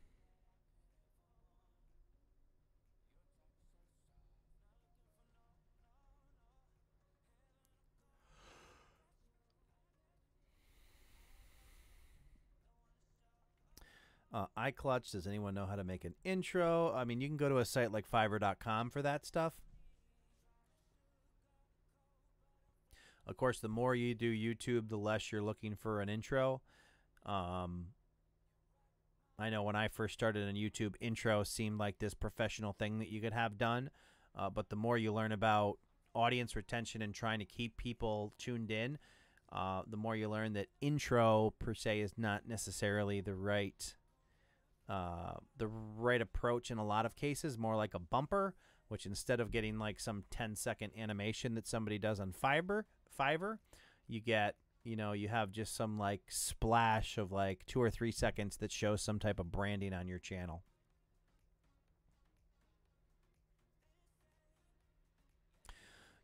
iClutch, does anyone know how to make an intro? I mean, you can go to a site like Fiverr.com for that stuff. Of course, the more you do YouTube, the less you're looking for an intro. I know when I first started on YouTube, intro seemed like this professional thing that you could have done. But the more you learn about audience retention and trying to keep people tuned in, the more you learn that intro per se is not necessarily the right approach in a lot of cases. More like a bumper, which instead of getting like some 10-second animation that somebody does on Fiverr, you get, you have just some like splash of like 2 or 3 seconds that shows some type of branding on your channel.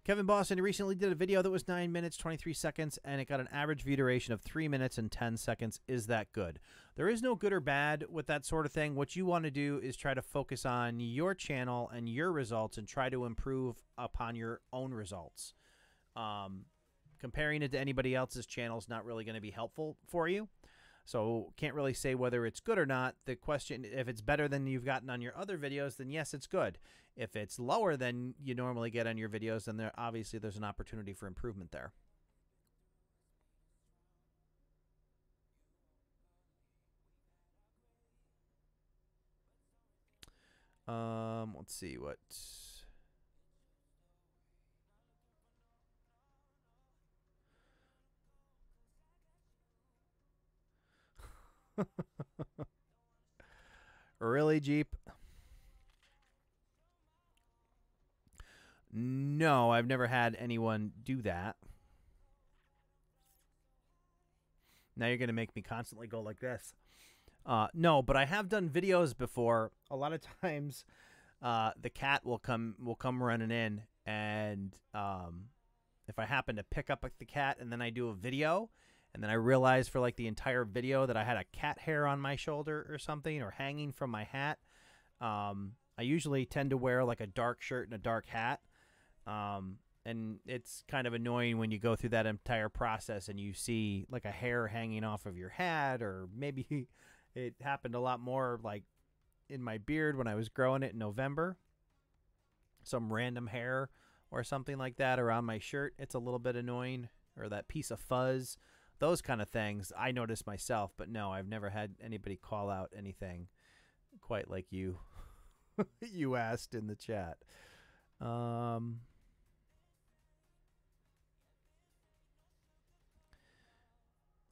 Kevin Boston recently did a video that was 9 minutes, 23 seconds, and it got an average view duration of 3 minutes and 10 seconds. Is that good? There is no good or bad with that sort of thing. What you want to do is try to focus on your channel and your results and try to improve upon your own results. Comparing it to anybody else's channel is not really going to be helpful for you. So can't really say whether it's good or not. The question, if it's better than you've gotten on your other videos, then yes, it's good. If it's lower than you normally get on your videos, then obviously there's an opportunity for improvement there. Let's see what... Really, Jeep? No, I've never had anyone do that. Now you're going to make me constantly go like this. No, but I have done videos before. A lot of times the cat will come running in, and if I happen to pick up the cat and then I do a video, and then I realized for like the entire video that I had a cat hair on my shoulder or something, or hanging from my hat. I usually tend to wear like a dark shirt and a dark hat. And it's kind of annoying when you go through that entire process and you see like a hair hanging off of your hat, or maybe it happened a lot more like in my beard when I was growing it in November. Some random hair or something like that around my shirt. It's a little bit annoying, or that piece of fuzz. Those kind of things I notice myself, but no, I've never had anybody call out anything quite like you you asked in the chat.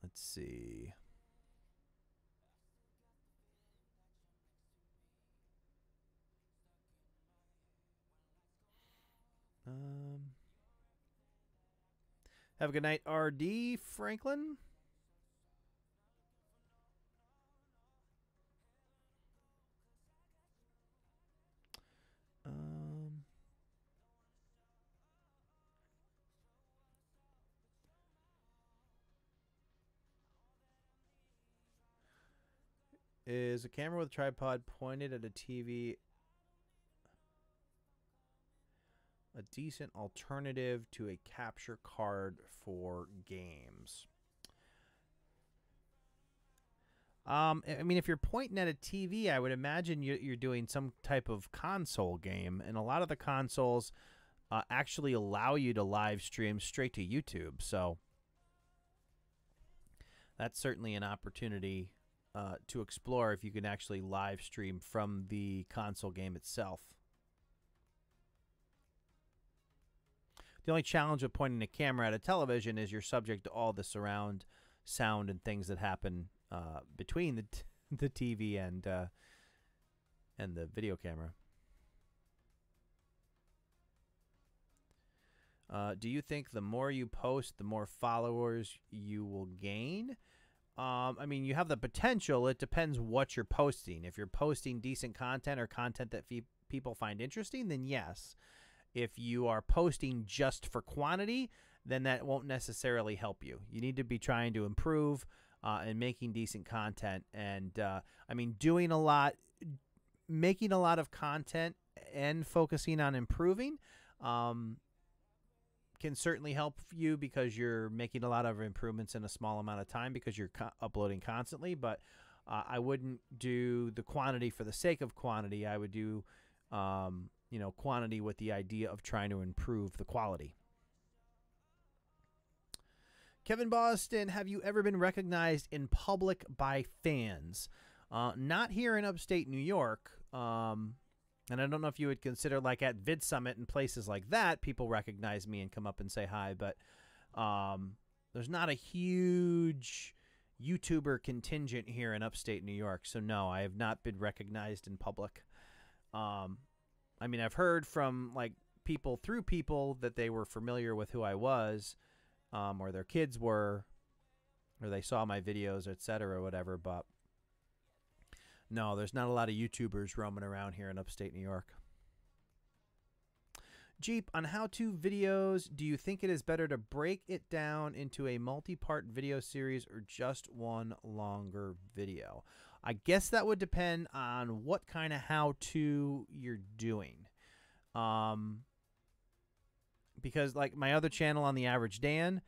Let's see. Have a good night, RD Franklin. Is a camera with a tripod pointed at a TV a decent alternative to a capture card for games? I mean, if you're pointing at a TV, I would imagine you're doing some type of console game, and a lot of the consoles actually allow you to live stream straight to YouTube, so that's certainly an opportunity to explore if you can actually live stream from the console game itself. The only challenge with pointing a camera at a television is you're subject to all the surround sound and things that happen between the TV and the video camera. Do you think the more you post, the more followers you will gain? I mean, you have the potential. It depends what you're posting. If you're posting decent content or content that people find interesting, then yes. If you are posting just for quantity, then that won't necessarily help you. You need to be trying to improve and making decent content. And I mean, doing a lot, making a lot of content and focusing on improving can certainly help you, because you're making a lot of improvements in a small amount of time because you're uploading constantly. But I wouldn't do the quantity for the sake of quantity. I would do you know, quantity with the idea of trying to improve the quality. Kevin Boston, have you ever been recognized in public by fans? Not here in upstate New York. And I don't know if you would consider, like at Vid Summit and places like that, people recognize me and come up and say hi, but there's not a huge YouTuber contingent here in upstate New York. So no, I have not been recognized in public. I mean, I've heard from like people through people that they were familiar with who I was, or their kids were, or they saw my videos, etc., or whatever, but no, there's not a lot of YouTubers roaming around here in upstate New York. Jeep, on how-to videos, do you think it is better to break it down into a multi-part video series or just one longer video? I guess that would depend on what kind of how-to you're doing. Because like my other channel on The Average Dan,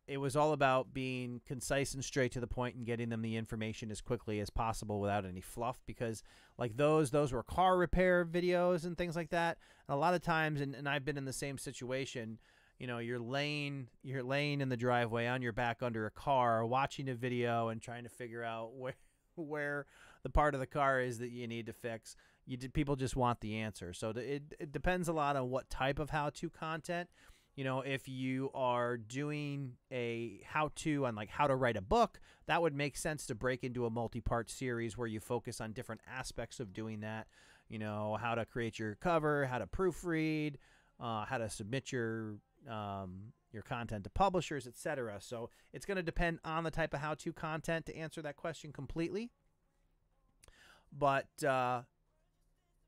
it was all about being concise and straight to the point and getting them the information as quickly as possible without any fluff, because like those were car repair videos and things like that. And a lot of times, and I've been in the same situation, you know, you're laying in the driveway on your back under a car watching a video and trying to figure out where the part of the car is that you need to fix. People just want the answer. So it depends a lot on what type of how-to content. You know, if you are doing a how-to on like how to write a book, that would make sense to break into a multi-part series where you focus on different aspects of doing that. You know, how to create your cover, how to proofread, how to submit your content to publishers, etc. So it's going to depend on the type of how-to content to answer that question completely. But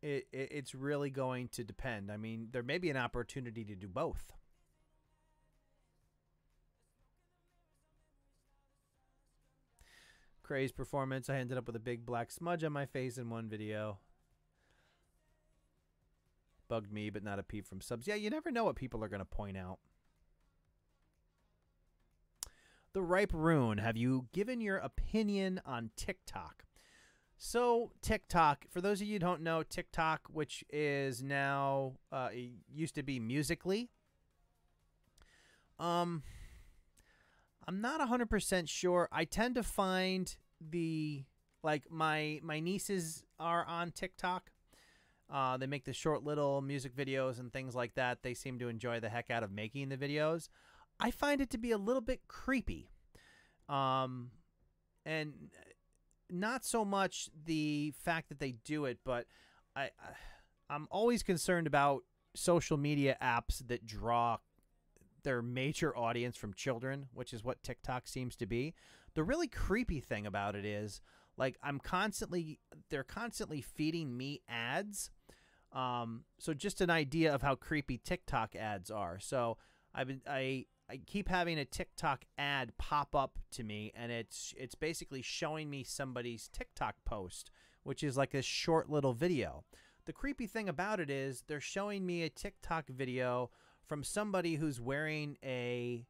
it's really going to depend. I mean, there may be an opportunity to do both. Crazed performance. I ended up with a big black smudge on my face in one video. Bugged me, but not a peep from subs. Yeah, you never know what people are going to point out. The Ripe Rune. Have you given your opinion on TikTok? So TikTok, for those of you who don't know, TikTok, which is now, it used to be Musical.ly. I'm not 100% sure. I tend to find like my nieces are on TikTok. They make the short little music videos and things like that. They seem to enjoy the heck out of making the videos. I find it to be a little bit creepy. And not so much the fact that they do it, but I'm always concerned about social media apps that draw their major audience from children, which is what TikTok seems to be. The really creepy thing about it is, like, they're constantly feeding me ads. So just an idea of how creepy TikTok ads are. So I keep having a TikTok ad pop up to me, and it's basically showing me somebody's TikTok post, which is like a short little video. The creepy thing about it is they're showing me a TikTok video from somebody who's wearing a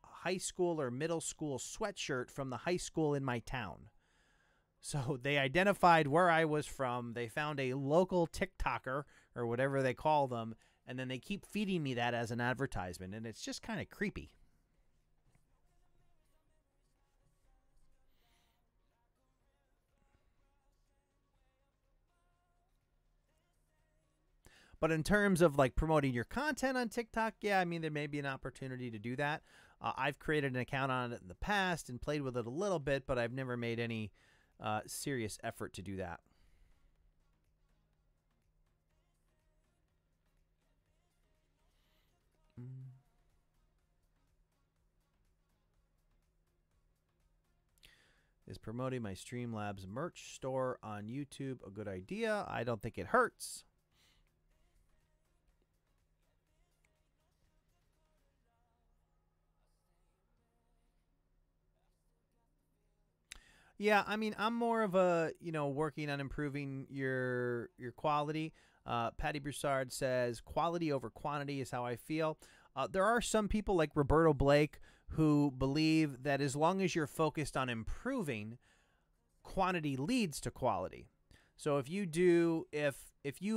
high school or middle school sweatshirt from the high school in my town. So they identified where I was from. They found a local TikToker or whatever they call them, and then they keep feeding me that as an advertisement, and it's just kind of creepy. But in terms of like promoting your content on TikTok, yeah, I mean, there may be an opportunity to do that. I've created an account on it in the past and played with it a little bit, but I've never made any serious effort to do that. Is promoting my Streamlabs merch store on YouTube a good idea? I don't think it hurts. Yeah, I mean, I'm more of a, working on improving your quality. Patty Broussard says, quality over quantity is how I feel. There are some people like Roberto Blake who believe that as long as you're focused on improving, quantity leads to quality. So if you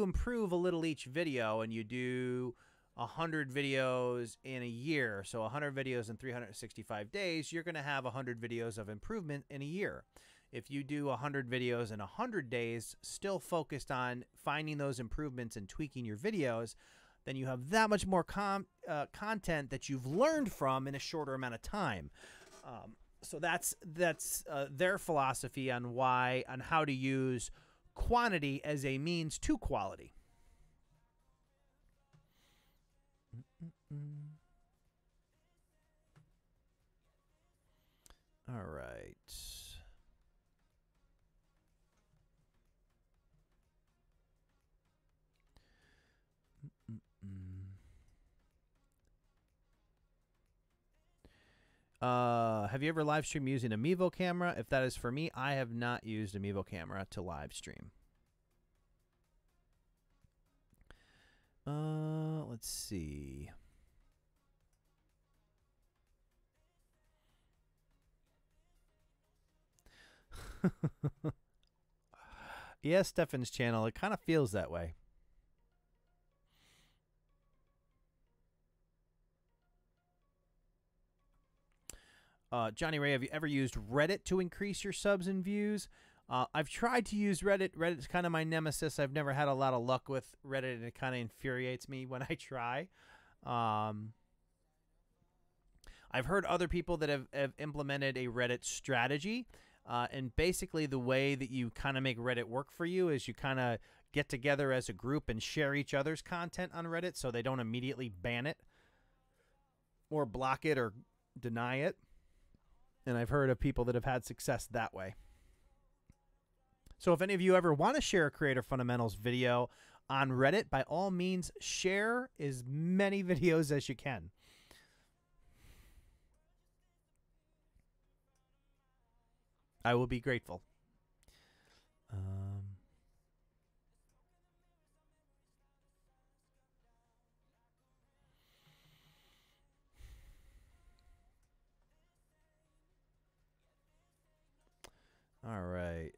improve a little each video and you do 100 videos in a year, so 100 videos in 365 days, you're going to have 100 videos of improvement in a year. If you do 100 videos in 100 days, still focused on finding those improvements and tweaking your videos, then you have that much more content that you've learned from in a shorter amount of time. So that's their philosophy on how to use quantity as a means to quality. All right. Have you ever live streamed using a Mevo camera? If that is for me, I have not used a Mevo camera to live stream. Let's see. Yeah, Stefan's channel, it kind of feels that way. Johnny Ray, have you ever used Reddit to increase your subs and views? I've tried to use Reddit. Reddit's kind of my nemesis. I've never had a lot of luck with Reddit, and it kind of infuriates me when I try. I've heard other people that have implemented a Reddit strategy, and basically the way that you kind of make Reddit work for you is you kind of get together as a group and share each other's content on Reddit so they don't immediately ban it or block it or deny it. And I've heard of people that have had success that way. So if any of you ever want to share a Creator Fundamentals video on Reddit, by all means, share as many videos as you can. I will be grateful. All right.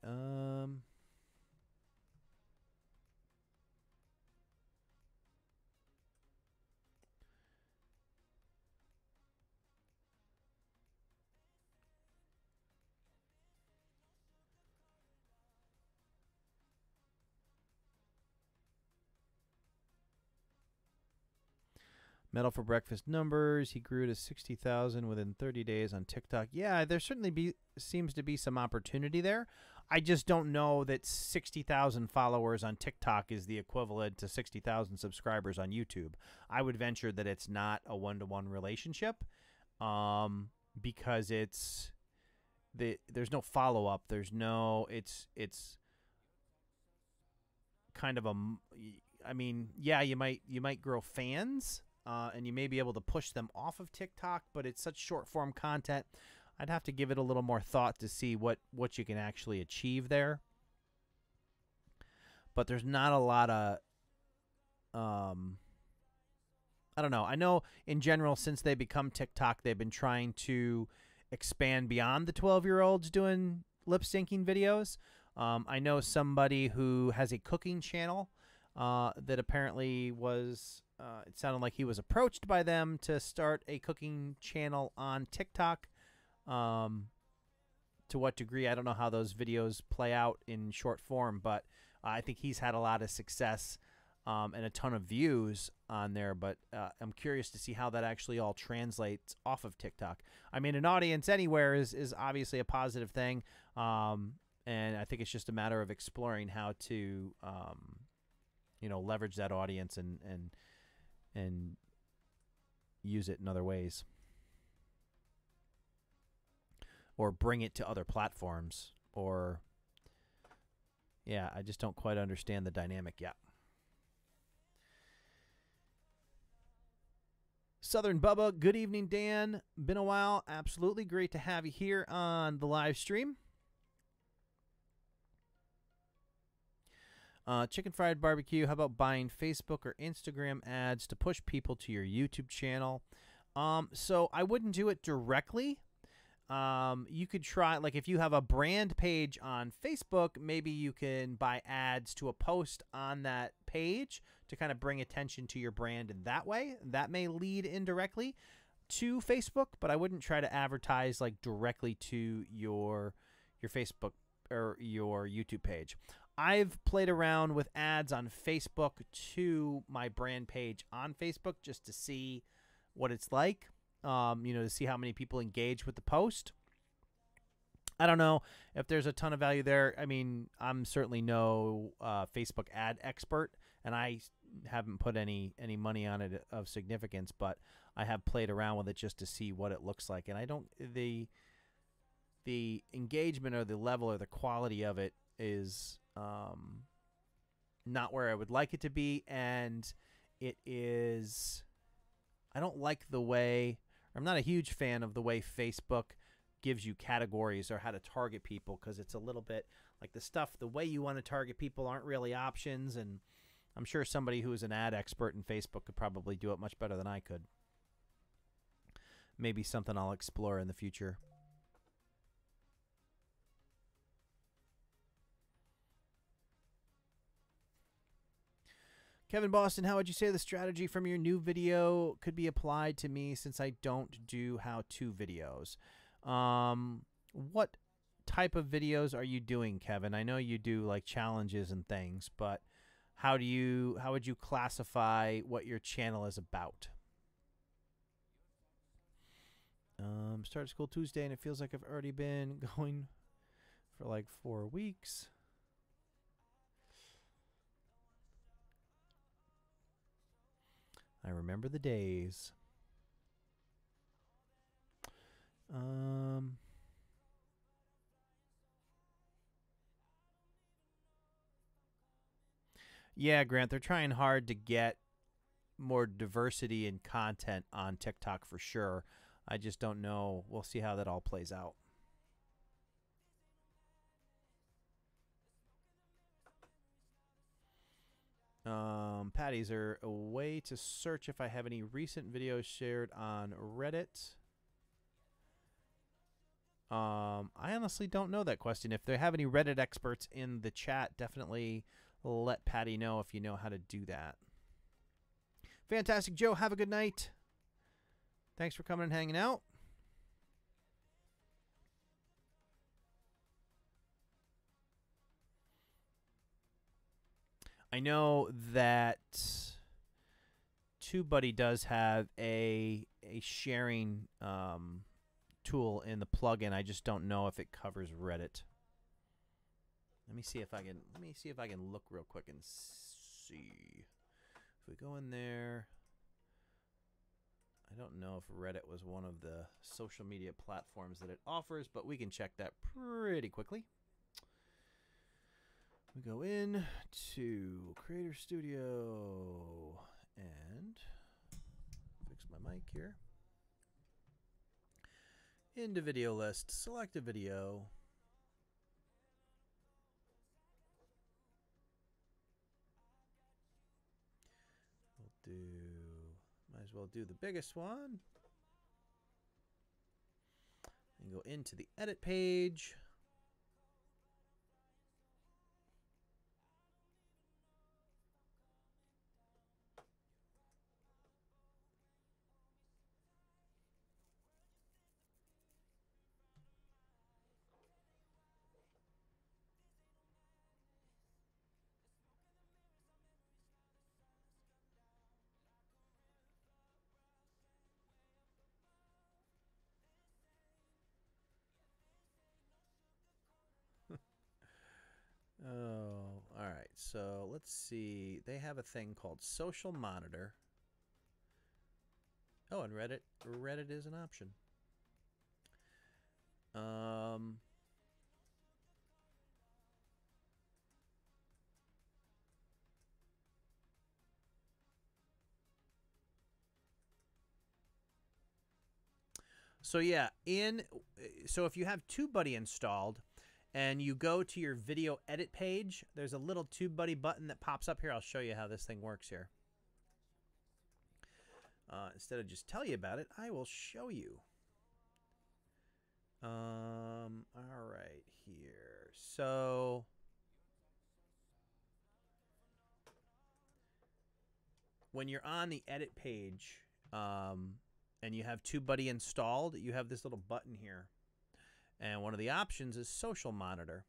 Metal for Breakfast numbers. He grew to 60,000 within 30 days on TikTok. Yeah, there certainly seems to be some opportunity there. I just don't know that 60,000 followers on TikTok is the equivalent to 60,000 subscribers on YouTube. I would venture that it's not a one-to-one relationship, because there's no follow-up. There's no it's kind of a, I mean, yeah, you might grow fans. And you may be able to push them off of TikTok, but it's such short-form content. I'd have to give it a little more thought to see what you can actually achieve there. But there's not a lot of, I don't know. I know in general, since they become TikTok, they've been trying to expand beyond the 12-year-olds doing lip-syncing videos. I know somebody who has a cooking channel that apparently was... it sounded like he was approached by them to start a cooking channel on TikTok. To what degree, I don't know how those videos play out in short form, but I think he's had a lot of success and a ton of views on there. But I'm curious to see how that actually all translates off of TikTok. I mean, an audience anywhere is obviously a positive thing, and I think it's just a matter of exploring how to, leverage that audience and use it in other ways, or bring it to other platforms, or yeah, I just don't quite understand the dynamic yet. Southern Bubba, good evening, Dan. Been a while. Absolutely great to have you here on the live stream. Chicken Fried Barbecue, how about buying Facebook or Instagram ads to push people to your YouTube channel? So I wouldn't do it directly. You could try, like if you have a brand page on Facebook, maybe you can buy ads to a post on that page to kind of bring attention to your brand in that way. That may lead indirectly to Facebook, but I wouldn't try to advertise like directly to your your Facebook or your YouTube page. I've played around with ads on Facebook to my brand page on Facebook just to see what it's like, to see how many people engage with the post. I don't know if there's a ton of value there. I mean, I'm certainly no Facebook ad expert, and I haven't put any money on it of significance, but I have played around with it just to see what it looks like. And I don't the engagement or the level or the quality of it is not where I would like it to be, and it is. I don't like the way. I'm not a huge fan of the way Facebook gives you categories or how to target people, because it's a little bit like the way you want to target people aren't really options, and I'm sure somebody who is an ad expert in Facebook could probably do it much better than I could. Maybe something I'll explore in the future. Kevin Boston, how would you say the strategy from your new video could be applied to me since I don't do how-to videos? What type of videos are you doing, Kevin? I know you do like challenges and things, but how would you classify what your channel is about? Started school Tuesday, and it feels like I've already been going for like 4 weeks. I remember the days. Yeah, Grant, they're trying hard to get more diversity in content on TikTok for sure. I just don't know. We'll see how that all plays out. Patty's are a way to search if I have any recent videos shared on Reddit. I honestly don't know that question. If they have any Reddit experts in the chat, definitely let Patty know if you know how to do that. Fantastic, Joe. Have a good night. Thanks for coming and hanging out. I know that TubeBuddy does have a sharing tool in the plugin. I just don't know if it covers Reddit. Let me see if I can look real quick and see. If we go in there, I don't know if Reddit was one of the social media platforms that it offers, but we can check that pretty quickly. We go in to Creator Studio and fix my mic here. Into video list, select a video. Might as well do the biggest one. And go into the edit page. Oh, all right. So let's see. They have a thing called Social Monitor. Oh, and Reddit is an option. So yeah, so if you have TubeBuddy installed and you go to your video edit page, there's a little TubeBuddy button that pops up here. I'll show you how this thing works here. Instead of just tell you about it, I will show you. All right, here. So when you're on the edit page, and you have TubeBuddy installed, you have this little button here. And one of the options is Social Monitor.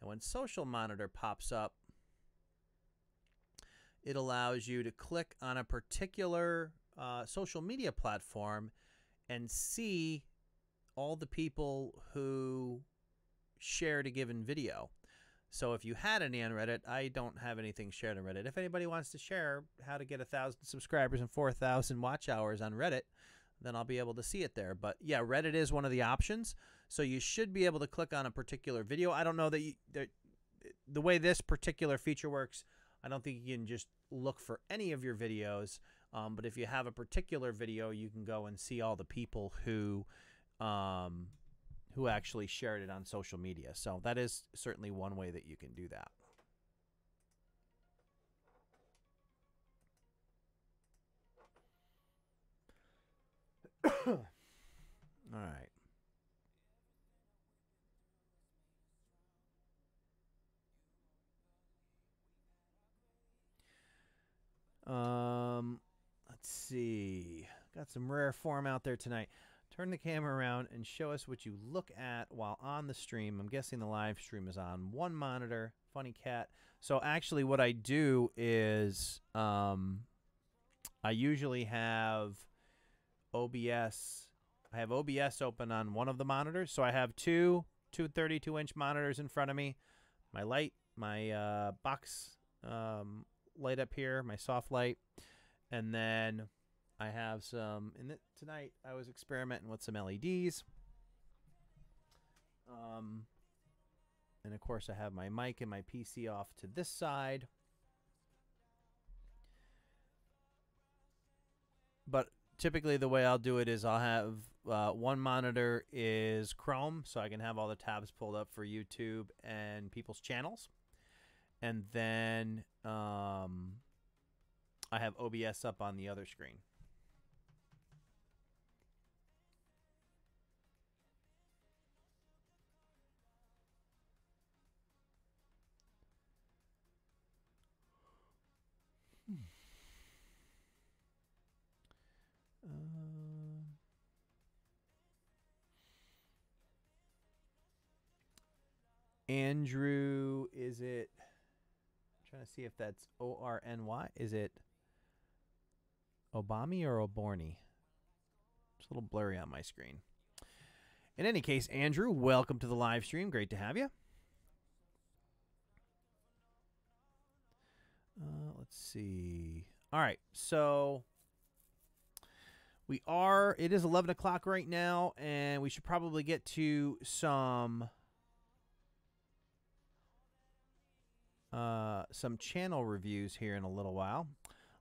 And when Social Monitor pops up, it allows you to click on a particular social media platform and see all the people who shared a given video. So if you had any on Reddit, I don't have anything shared on Reddit. If anybody wants to share how to get 1,000 subscribers and 4,000 watch hours on Reddit, then I'll be able to see it there. But yeah, Reddit is one of the options. So you should be able to click on a particular video. I don't know that the way this particular feature works, I don't think you can just look for any of your videos. But if you have a particular video, you can go and see all the people who actually shared it on social media. So that is certainly one way that you can do that. All right. Let's see. Got some rare form out there tonight. Turn the camera around and show us what you look at while on the stream. I'm guessing the live stream is on one monitor. Funny cat. So actually what I do is I usually have OBS. I have OBS open on one of the monitors. So I have two 32-inch monitors in front of me. My light, my box light up here, my soft light. And then I have some, tonight I was experimenting with some LEDs. And of course I have my mic and my PC off to this side. But typically the way I'll do it is I'll have one monitor is Chrome, so I can have all the tabs pulled up for YouTube and people's channels. And then I have OBS up on the other screen. Andrew, is it? I'm trying to see if that's O-R-N-Y. Is it Obami or Oborny? It's a little blurry on my screen. In any case, Andrew, welcome to the live stream. Great to have you. Let's see. All right, so it is 11 o'clock right now, and we should probably get to some channel reviews here in a little while.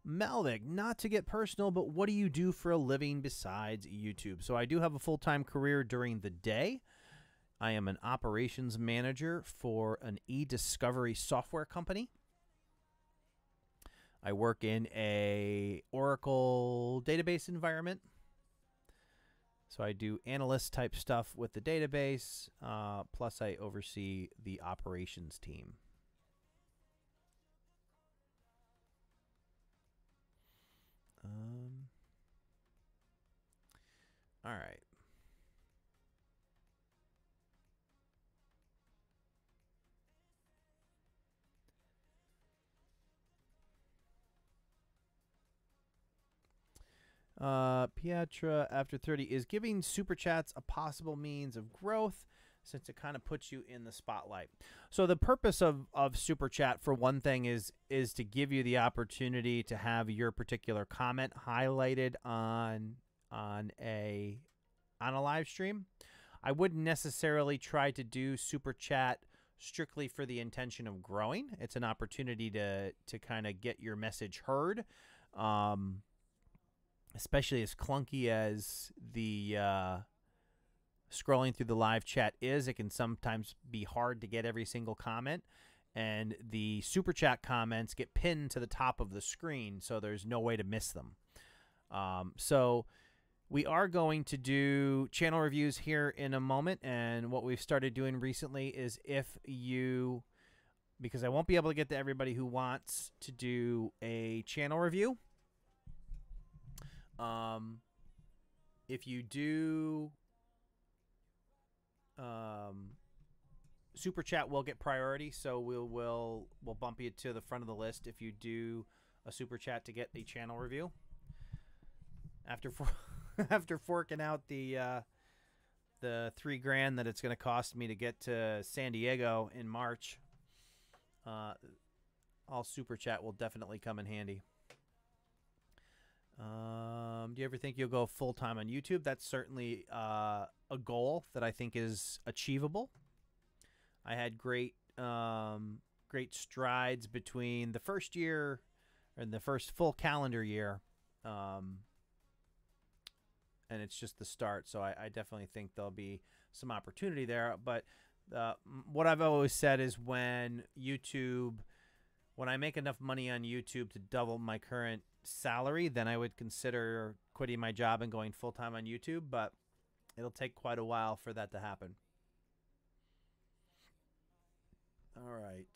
Melvick, not to get personal, but what do you do for a living besides YouTube? So I do have a full-time career during the day. I am an operations manager for an e-discovery software company. I work in a Oracle database environment. So I do analyst type stuff with the database, plus I oversee the operations team. All right. Pietra, after 30, is giving super chats a possible means of growth since it kind of puts you in the spotlight. So the purpose of super chat, for one thing, is to give you the opportunity to have your particular comment highlighted on a live stream. I wouldn't necessarily try to do super chat strictly for the intention of growing. It's an opportunity to kind of get your message heard. Especially as clunky as the scrolling through the live chat is, it can sometimes be hard to get every single comment. And the super chat comments get pinned to the top of the screen, so there's no way to miss them. So we are going to do channel reviews here in a moment. And what we've started doing recently is because I won't be able to get to everybody who wants to do a channel review. If you do Super Chat will get priority, so we'll bump you to the front of the list if you do a Super Chat to get a channel review. After forking out the $3,000 that it's going to cost me to get to San Diego in March, all Super Chat will definitely come in handy. Do you ever think you'll go full-time on YouTube? That's certainly a goal that I think is achievable. I had great strides between the first year and the first full calendar year, and it's just the start. So I definitely think there'll be some opportunity there. But what I've always said is when I make enough money on YouTube to double my current salary, then I would consider quitting my job and going full-time on YouTube, but it'll take quite a while for that to happen. All right.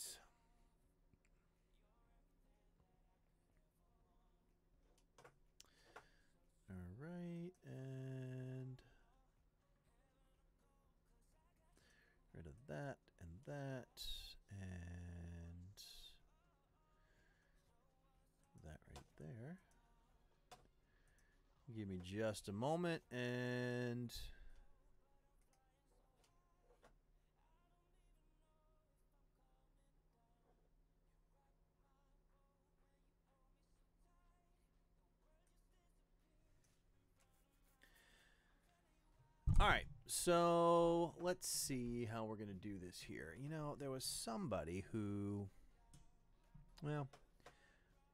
All right, and rid of that and that and that right there. Give me just a moment and all right, so let's see how we're going to do this here. You know, there was somebody who, well,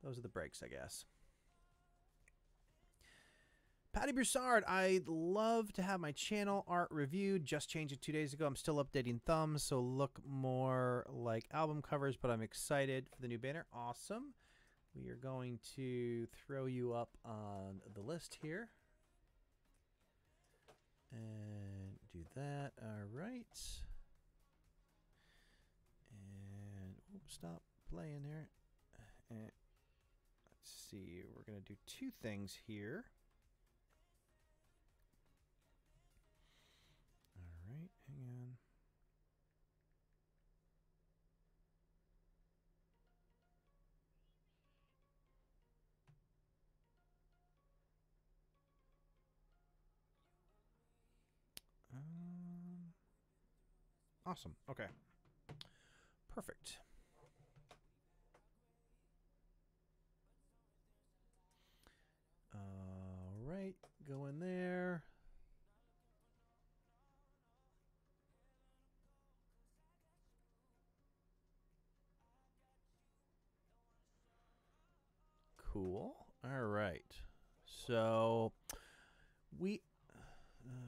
those are the breaks, I guess. Patty Broussard, I'd love to have my channel art reviewed. Just changed it 2 days ago. I'm still updating thumbs, so look more like album covers, but I'm excited for the new banner. Awesome. We are going to throw you up on the list here. And do that. All right. And oops, stop playing there. And let's see. We're going to do two things here. All right. Hang on. Awesome. Okay. Perfect. All right. Go in there. Cool. All right. So we...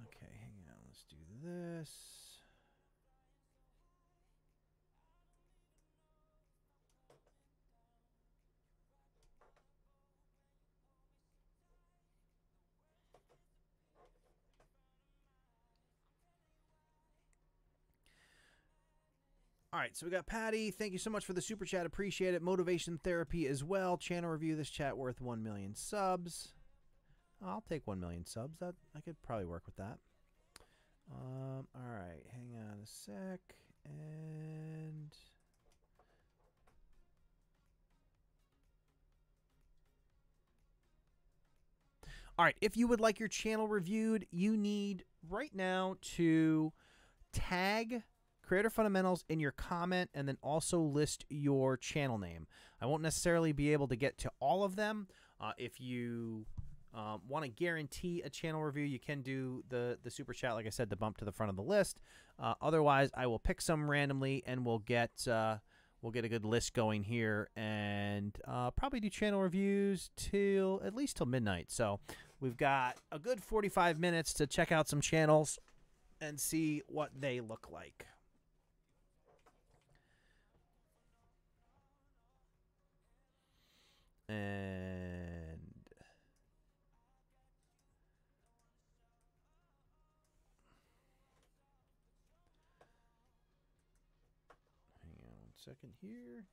Okay, hang on. Let's do this. All right, so we got Patty. Thank you so much for the super chat. Appreciate it. Motivation therapy as well. Channel review. This chat worth 1 million subs. I'll take 1 million subs. That I could probably work with that. All right, hang on a sec. And all right, if you would like your channel reviewed, you need right now to tag Creator Fundamentals in your comment and then also list your channel name. I won't necessarily be able to get to all of them. If you want to guarantee a channel review, you can do the super chat, like I said, to bump to the front of the list. Otherwise, I will pick some randomly and we'll get a good list going here and probably do channel reviews till at least till midnight. So we've got a good 45 minutes to check out some channels and see what they look like. And hang on 1 second here.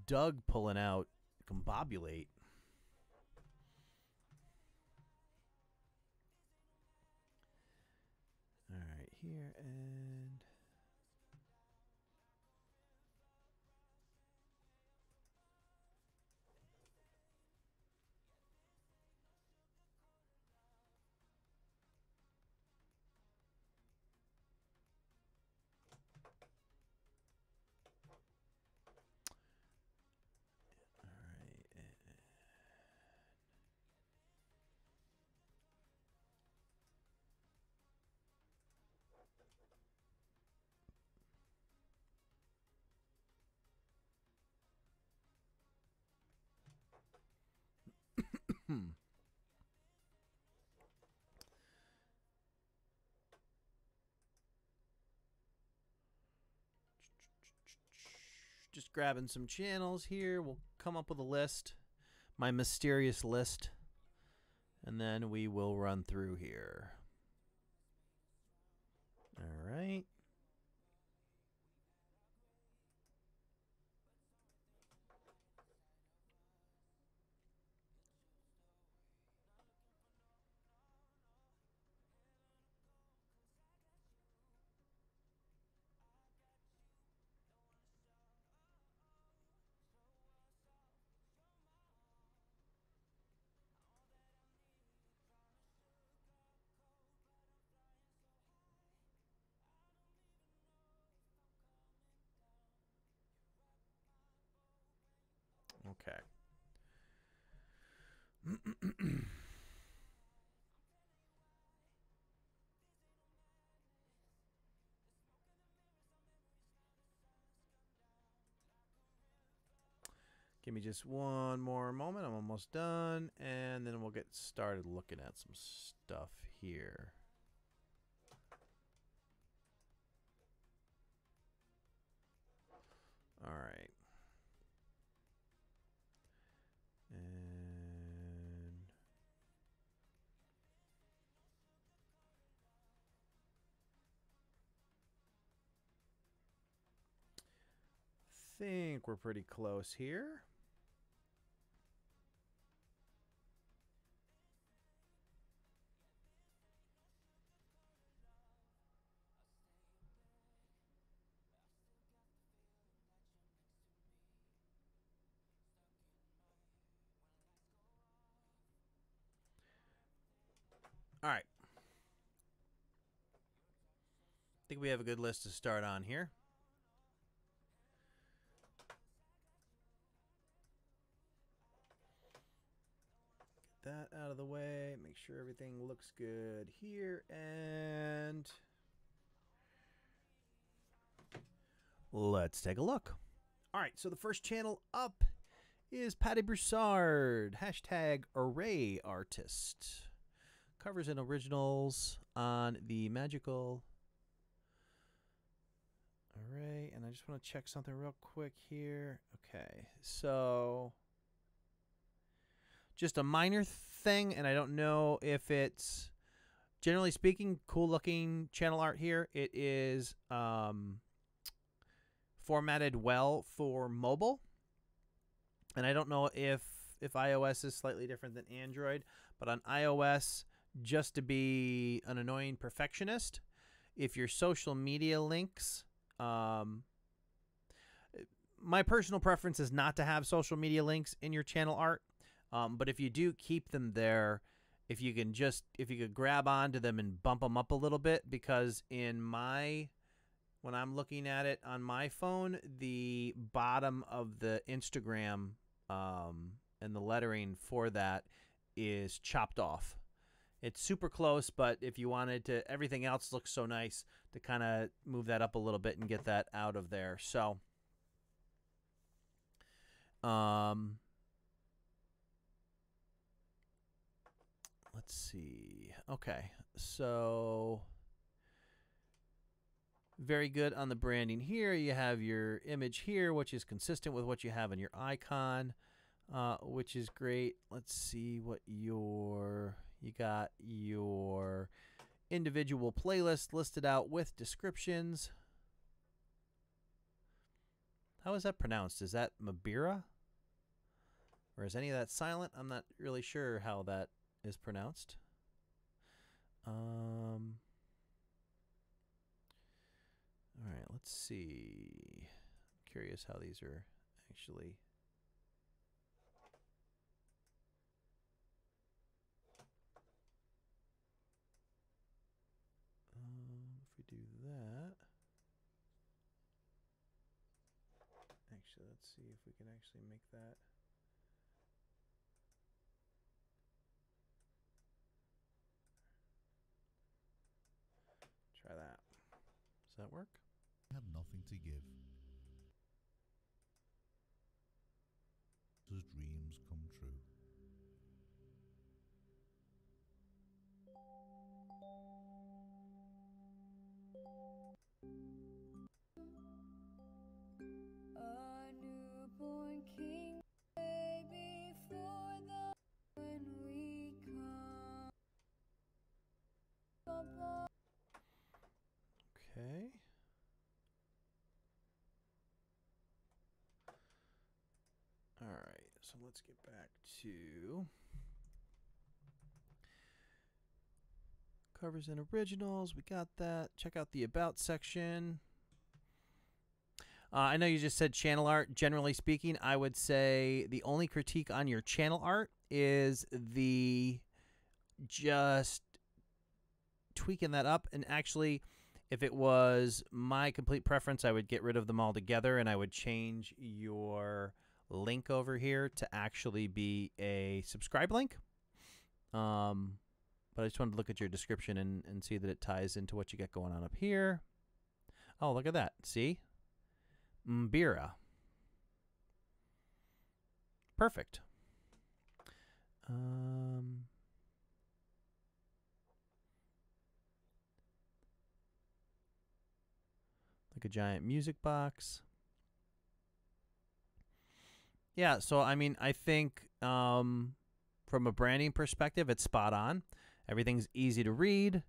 Doug pulling out combobulate. All right, here and just grabbing some channels here. We'll come up with a list, my mysterious list, and then we will run through here. All right. Okay. Give me just one more moment. I'm almost done, and then we'll get started looking at some stuff here. All right. And think we're pretty close here. All right. I think we have a good list to start on here. Get that out of the way. Make sure everything looks good here. And let's take a look. All right. So the first channel up is Patty Broussard, hashtag array artist. Covers and originals on the magical array. And I just want to check something real quick here. Okay, so just a minor thing, and I don't know if it's, generally speaking, cool looking channel art here. It is formatted well for mobile. And I don't know if iOS is slightly different than Android, but on iOS, just to be an annoying perfectionist, if your social media links, my personal preference is not to have social media links in your channel art, but if you do keep them there, if you could grab onto them and bump them up a little bit, because when I'm looking at it on my phone, the bottom of the Instagram and the lettering for that is chopped off. It's super close, but if you wanted to, everything else looks so nice to kind of move that up a little bit and get that out of there. So, let's see. Okay, so very good on the branding here. You have your image here, which is consistent with what you have in your icon, which is great. Let's see what you got your individual playlist listed out with descriptions. How is that pronounced? Is that Mabira? Or is any of that silent? I'm not really sure how that is pronounced. All right, let's see. Curious how these are actually. If we do that. Actually, let's see if we can actually make that. Try that. Does that work? I had nothing to give. Does dreams come true? A newborn king lay before the when we come. Okay. All right, so let's get back to covers and originals. We got that. Check out the About section. I know you just said channel art. Generally speaking, I would say the only critique on your channel art is the just tweaking that up. And actually, if it was my complete preference, I would get rid of them all together and I would change your link over here to actually be a subscribe link. But I just wanted to look at your description and see that it ties into what you got going on up here. Oh, look at that. See? Mbira. Perfect. Like a giant music box. Yeah, so I mean, I think from a branding perspective, it's spot on. Everything's easy to read.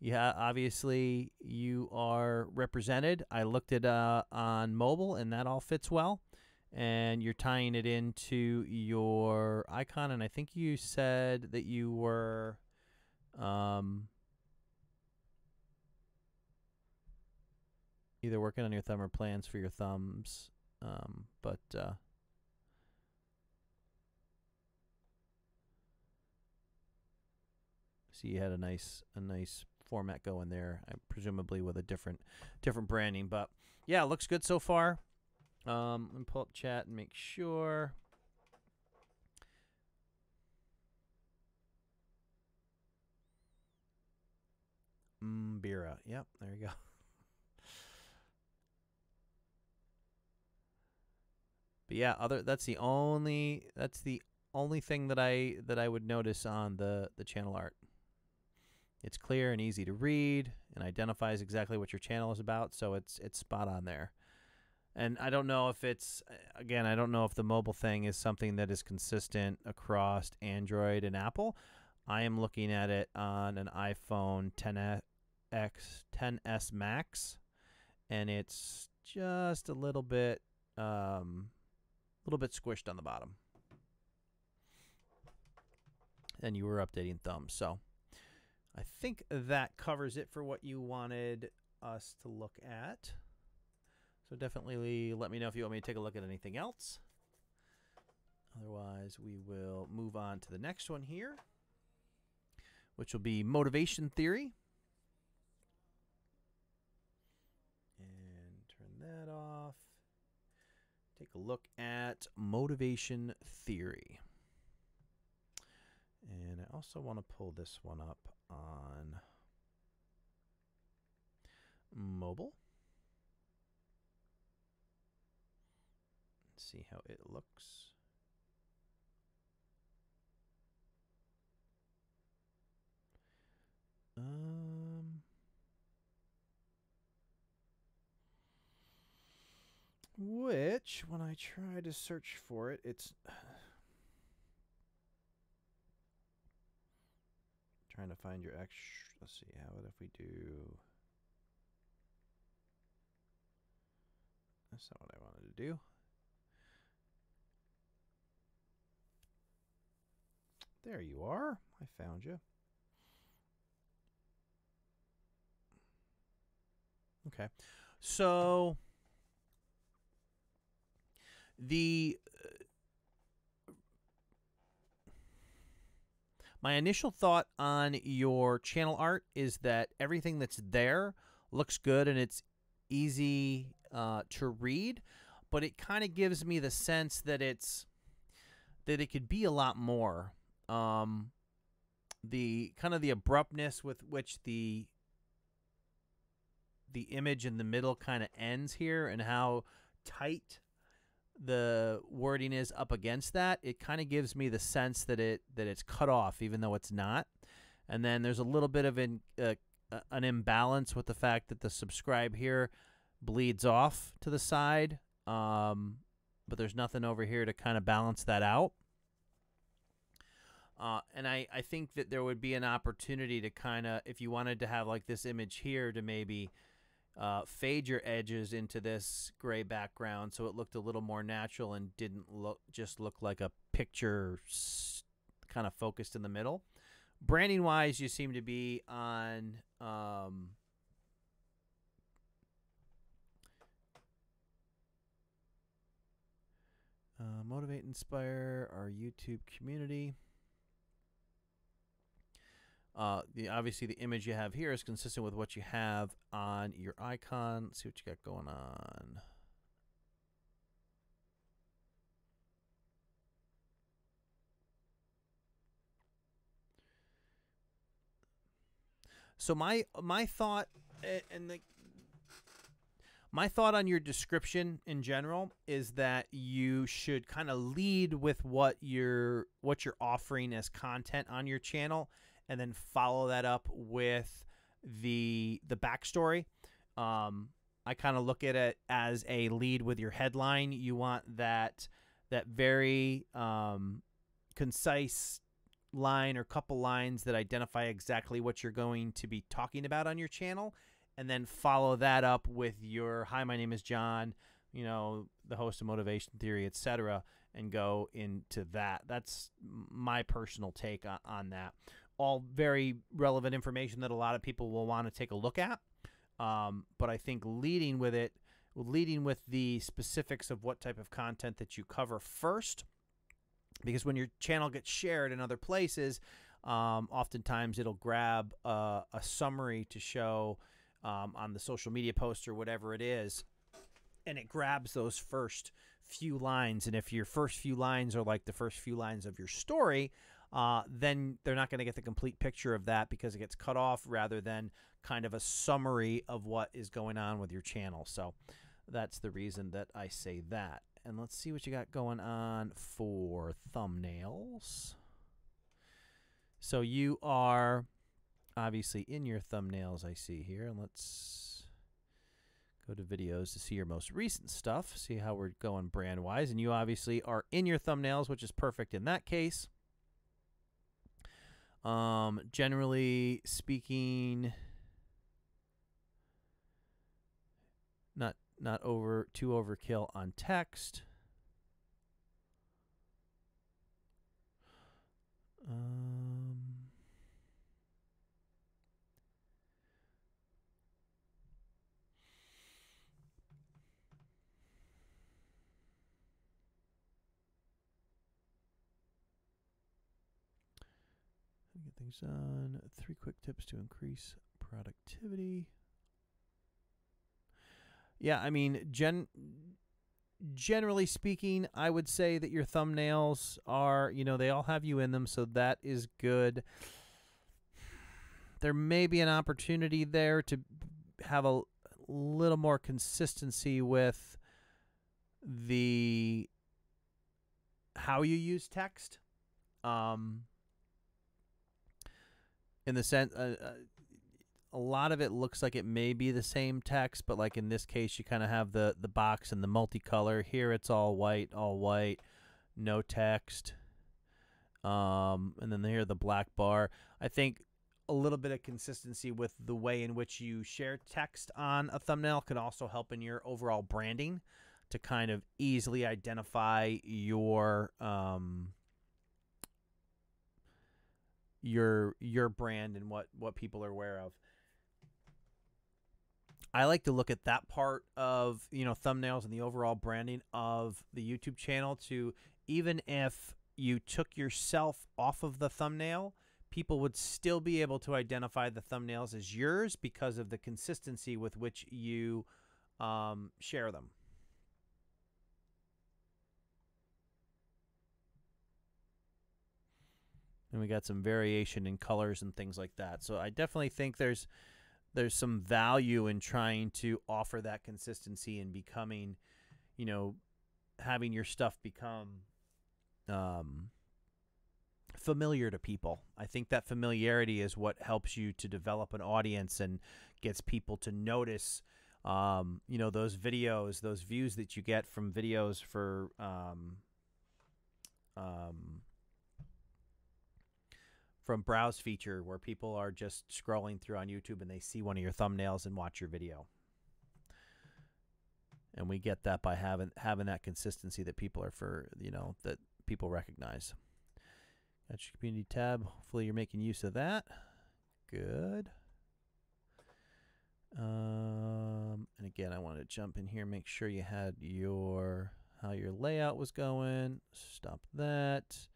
Yeah, obviously you are represented. I looked at on mobile, and that all fits well. And you're tying it into your icon, and I think you said that you were either working on your thumb or plans for your thumbs, but see, you had a nice format going there, presumably with a different branding. But yeah, it looks good so far. Let me pull up chat and make sure. Mbira. Yep, there you go. But yeah, that's the only thing that I would notice on the channel art. It's clear and easy to read and identifies exactly what your channel is about, so it's spot on there. And I don't know if it's, again, I don't know if the mobile thing is something that is consistent across Android and Apple. I am looking at it on an iPhone XS Max, and it's just a little bit squished on the bottom. And you were updating thumbs, so I think that covers it for what you wanted us to look at. So definitely let me know if you want me to take a look at anything else. Otherwise, we will move on to the next one here, which will be motivation theory. And turn that off. Take a look at motivation theory. And I also want to pull this one up on mobile. See how it looks. Which, when I try to search for it, it's trying to find your X. Let's see, how about if we do That's not what I wanted to do. There you are. I found you. Okay. So the my initial thought on your channel art is that everything that's there looks good and it's easy to read, but it kind of gives me the sense that it could be a lot more. The kind of the abruptness with which the image in the middle kind of ends here and how tight the wording is up against that, it kind of gives me the sense that it's cut off, even though it's not. And then there's a little bit of an imbalance with the fact that the subscribe here bleeds off to the side, but there's nothing over here to kind of balance that out. And I think that there would be an opportunity to kind of, if you wanted to have like this image here, to maybe fade your edges into this gray background so it looked a little more natural and didn't just look like a picture kind of focused in the middle. Branding wise, you seem to be on motivate, inspire our YouTube community. Obviously, the image you have here is consistent with what you have on your icon. Let's see what you got going on. So my thought my thought on your description in general is that you should kind of lead with what you're offering as content on your channel, and then follow that up with the backstory. I kind of look at it as a lead with your headline. You want that very concise line or couple lines that identify exactly what you're going to be talking about on your channel, and then follow that up with your "Hi, my name is John, you know, the host of Motivation Theory, etc., and go into that. That's my personal take on that. All very relevant information that a lot of people will want to take a look at. But I think leading with the specifics of what type of content that you cover first, because when your channel gets shared in other places, oftentimes it'll grab a summary to show on the social media post or whatever it is, and it grabs those first few lines. And if your first few lines are like the first few lines of your story, then they're not going to get the complete picture of that because it gets cut off rather than kind of a summary of what is going on with your channel. So that's the reason that I say that. And let's see what you got going on for thumbnails. So you are obviously in your thumbnails, I see here. And let's go to videos to see your most recent stuff, see how we're going brand-wise. And you obviously are in your thumbnails, which is perfect in that case. Generally speaking, not too overkill on text. Get things done. 3 quick tips to increase productivity. Yeah, I mean, generally speaking, I would say that your thumbnails are, they all have you in them, so that is good. There may be an opportunity there to have a little more consistency with how you use text. In the sense, a lot of it looks like it may be the same text, but like in this case, you kind of have the box and the multicolor. Here it's all white, no text. And then here the black bar. I think a little bit of consistency with the way in which you share text on a thumbnail could also help in your overall branding to kind of easily identify your brand and what people are aware of. I like to look at that part of, thumbnails and the overall branding of the YouTube channel to, even if you took yourself off of the thumbnail, people would still be able to identify the thumbnails as yours because of the consistency with which you share them. And we got some variation in colors and things like that. So I definitely think there's some value in trying to offer that consistency and becoming, having your stuff become familiar to people. I think that familiarity is what helps you to develop an audience and gets people to notice, those videos, those views that you get from videos for from browse feature, where people are just scrolling through on YouTube and they see one of your thumbnails and watch your video. And we get that by having that consistency that people are that people recognize. That's your community tab. Hopefully you're making use of that. Good. And again, I want to jump in here, make sure you had how your layout was going. Stop that.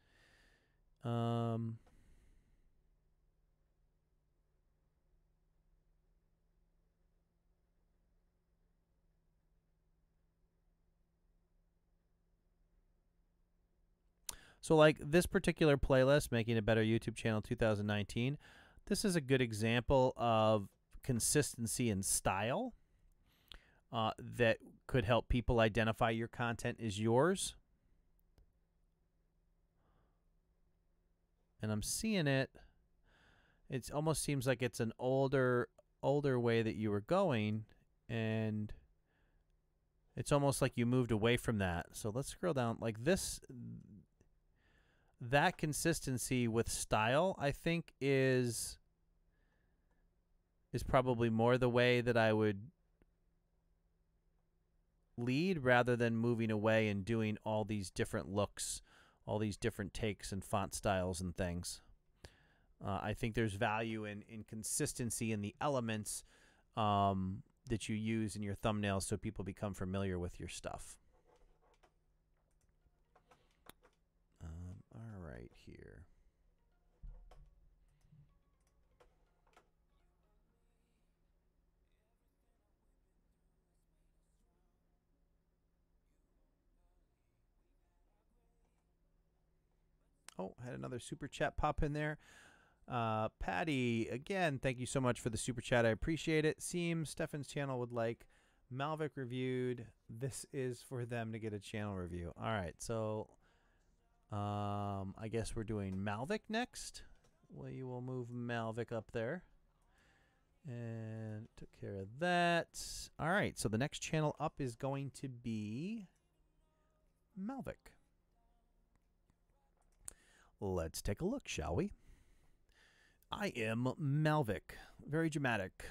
So like this particular playlist, Making a Better YouTube Channel 2019, this is a good example of consistency and style that could help people identify your content as yours. And I'm seeing it. It almost seems like it's an older way that you were going, and it's almost like you moved away from that. So let's scroll down like this. That consistency with style, I think, is probably more the way that I would lead, rather than moving away and doing all these different looks, all these different takes and font styles and things. I think there's value in consistency in the elements that you use in your thumbnails so people become familiar with your stuff. All right, here. Oh, had another super chat pop in there. Patty, again, thank you so much for the super chat. I appreciate it. Seems Stefan's channel would like Malvic reviewed. This is for them to get a channel review. All right, so I guess we're doing Malvic next. We will move Malvic up there. And took care of that. All right, so the next channel up is going to be Malvic. Let's take a look, shall we? I am Malvic. Very dramatic.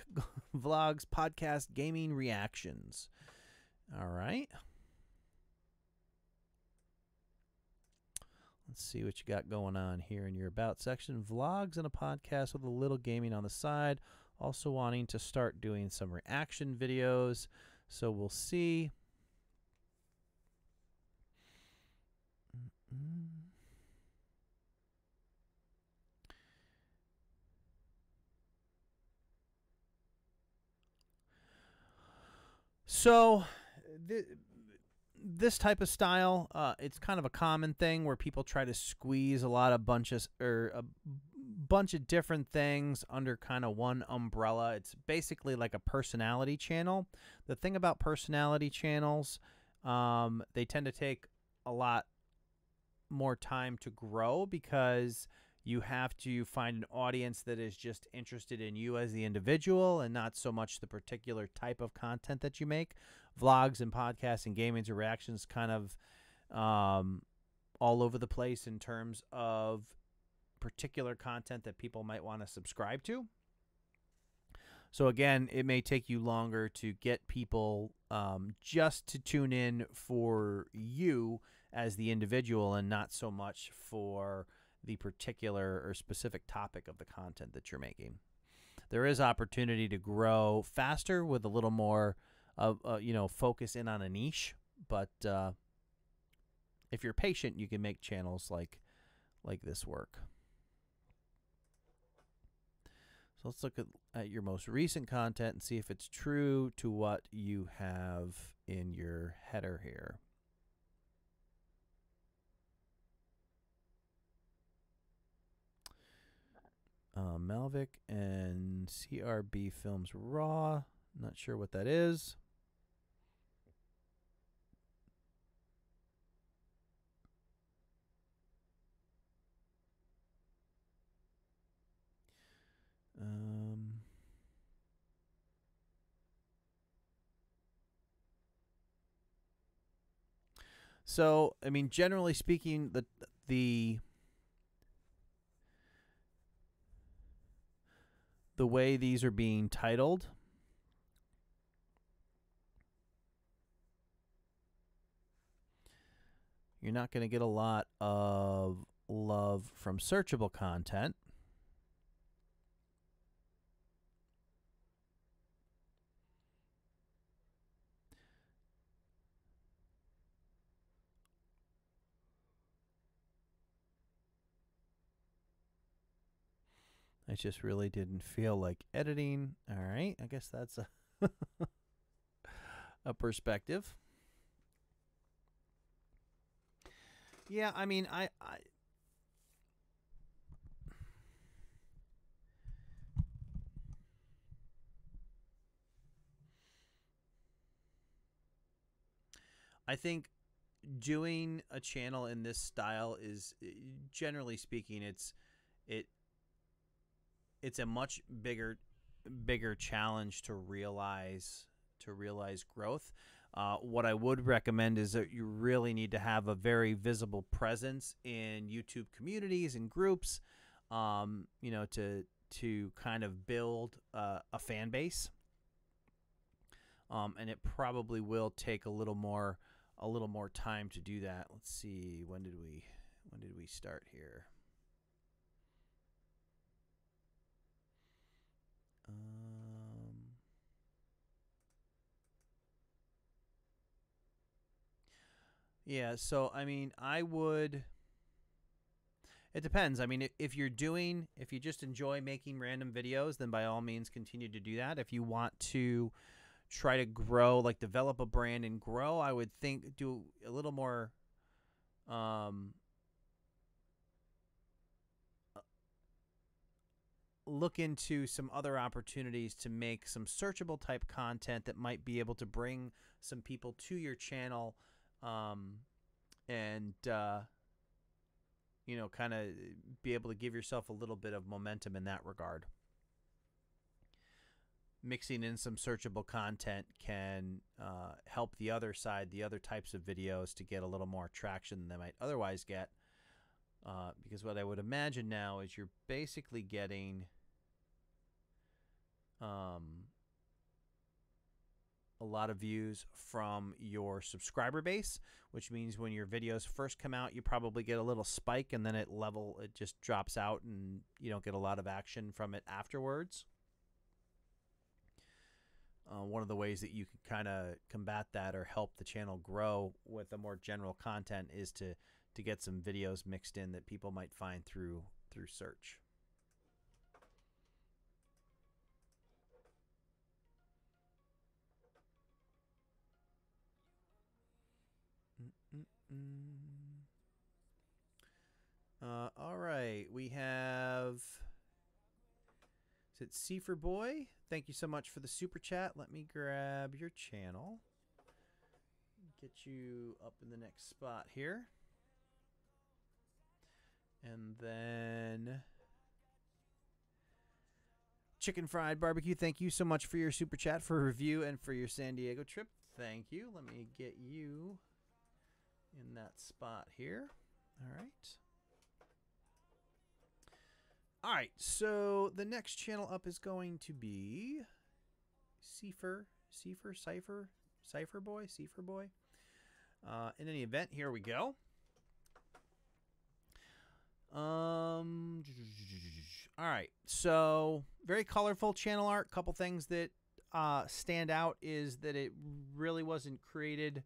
Vlogs, podcast, gaming, reactions. All right. Let's see what you got going on here in your About section. Vlogs and a podcast with a little gaming on the side. Also wanting to start doing some reaction videos. So we'll see. So this type of style, it's kind of a common thing where people try to squeeze a bunch of different things under kind of one umbrella. It's basically like a personality channel. The thing about personality channels, they tend to take a lot more time to grow because you have to find an audience that is just interested in you as the individual and not so much the particular type of content that you make. Vlogs and podcasts and gaming and reactions kind of all over the place in terms of particular content that people might want to subscribe to. So again, it may take you longer to get people just to tune in for you as the individual and not so much for the particular or specific topic of the content that you're making. There is opportunity to grow faster with a little more focus in on a niche, but if you're patient, you can make channels like this work. So let's look at your most recent content and see if it's true to what you have in your header here. Malvic and CRB Films Raw. Not sure what that is. So, I mean, generally speaking, the way these are being titled, you're not going to get a lot of love from searchable content. I just really didn't feel like editing. All right, I guess that's a perspective. Yeah, I mean, I think doing a channel in this style is, generally speaking, it's a much bigger challenge to realize growth. What I would recommend is that you really need to have a very visible presence in YouTube communities and groups, to kind of build a fan base. And it probably will take a little more time to do that. Let's see, when did we start here? Yeah, so I mean, it depends. I mean, if you just enjoy making random videos, then by all means continue to do that. If you want to try to grow, like develop a brand and grow, I would think do a little more look into some other opportunities to make some searchable type content that might be able to bring some people to your channel, and kind of be able to give yourself a little bit of momentum in that regard. Mixing in some searchable content can help the other side, the other types of videos, to get a little more traction than they might otherwise get. Because what I would imagine now is you're basically getting a lot of views from your subscriber base, which means when your videos first come out, you probably get a little spike, and then it just drops out, and you don't get a lot of action from it afterwards. One of the ways that you can kind of combat that or help the channel grow with a more general content is to get some videos mixed in that people might find through search. All right, we have, is it C for Boy? Thank you so much for the super chat. Let me grab your channel, get you up in the next spot here. And then Chicken Fried Barbecue, thank you so much for your super chat for review and for your San Diego trip. Thank you. Let me get you in that spot here. All right. All right, so the next channel up is going to be Cipher Boy. In any event, here we go. All right, so very colorful channel art. Couple things that stand out is that it really wasn't created,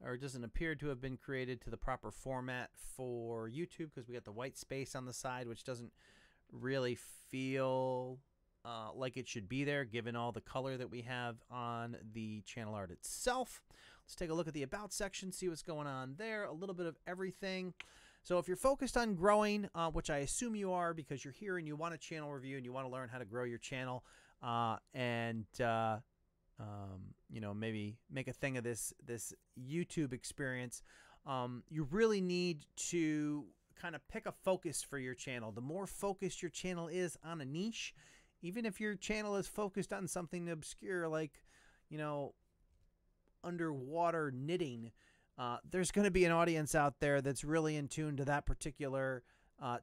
or it doesn't appear to have been created to the proper format for YouTube, because we got the white space on the side, which doesn't really feel like it should be there given all the color that we have on the channel art itself. Let's take a look at the About section, see what's going on there. A little bit of everything. So if you're focused on growing, which I assume you are because you're here and you want a channel review and you want to learn how to grow your channel, you know, maybe make a thing of this YouTube experience, you really need to kind of pick a focus for your channel. The more focused your channel is on a niche, even if your channel is focused on something obscure like, you know, underwater knitting, there's going to be an audience out there that's really in tune to that particular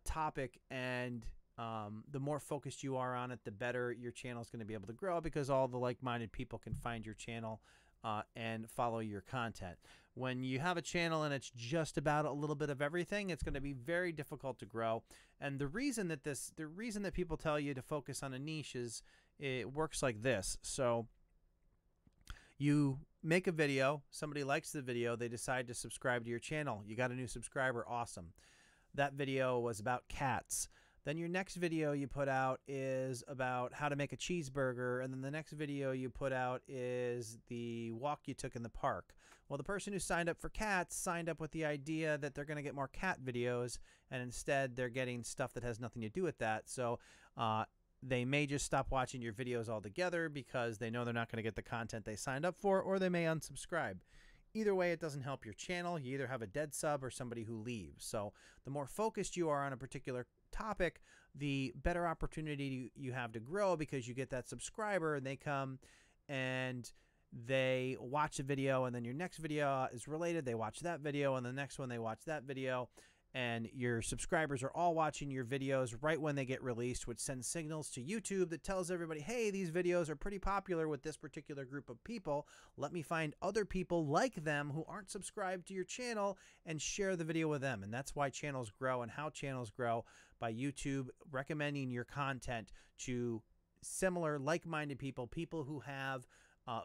topic, and the more focused you are on it, the better your channel is going to be able to grow, because all the like-minded people can find your channel and follow your content. When you have a channel and it's just about a little bit of everything, it's going to be very difficult to grow. And the reason that people tell you to focus on a niche is it works like this. So you make a video, somebody likes the video, they decide to subscribe to your channel. You got a new subscriber, awesome. That video was about cats. Then your next video you put out is about how to make a cheeseburger, and then the next video you put out is the walk you took in the park. Well, the person who signed up for cats signed up with the idea that they're going to get more cat videos, and instead they're getting stuff that has nothing to do with that. So they may just stop watching your videos altogether because they know they're not going to get the content they signed up for, or they may unsubscribe. Either way, it doesn't help your channel. You either have a dead sub or somebody who leaves. So the more focused you are on a particular topic, the better opportunity you have to grow, because you get that subscriber and they come and they watch a video, and then your next video is related. They watch that video, and the next one they watch that video, and your subscribers are all watching your videos right when they get released, which sends signals to YouTube that tells everybody, hey, these videos are pretty popular with this particular group of people. Let me find other people like them who aren't subscribed to your channel and share the video with them. And that's why channels grow, and how channels grow, by YouTube recommending your content to similar like-minded people, people who have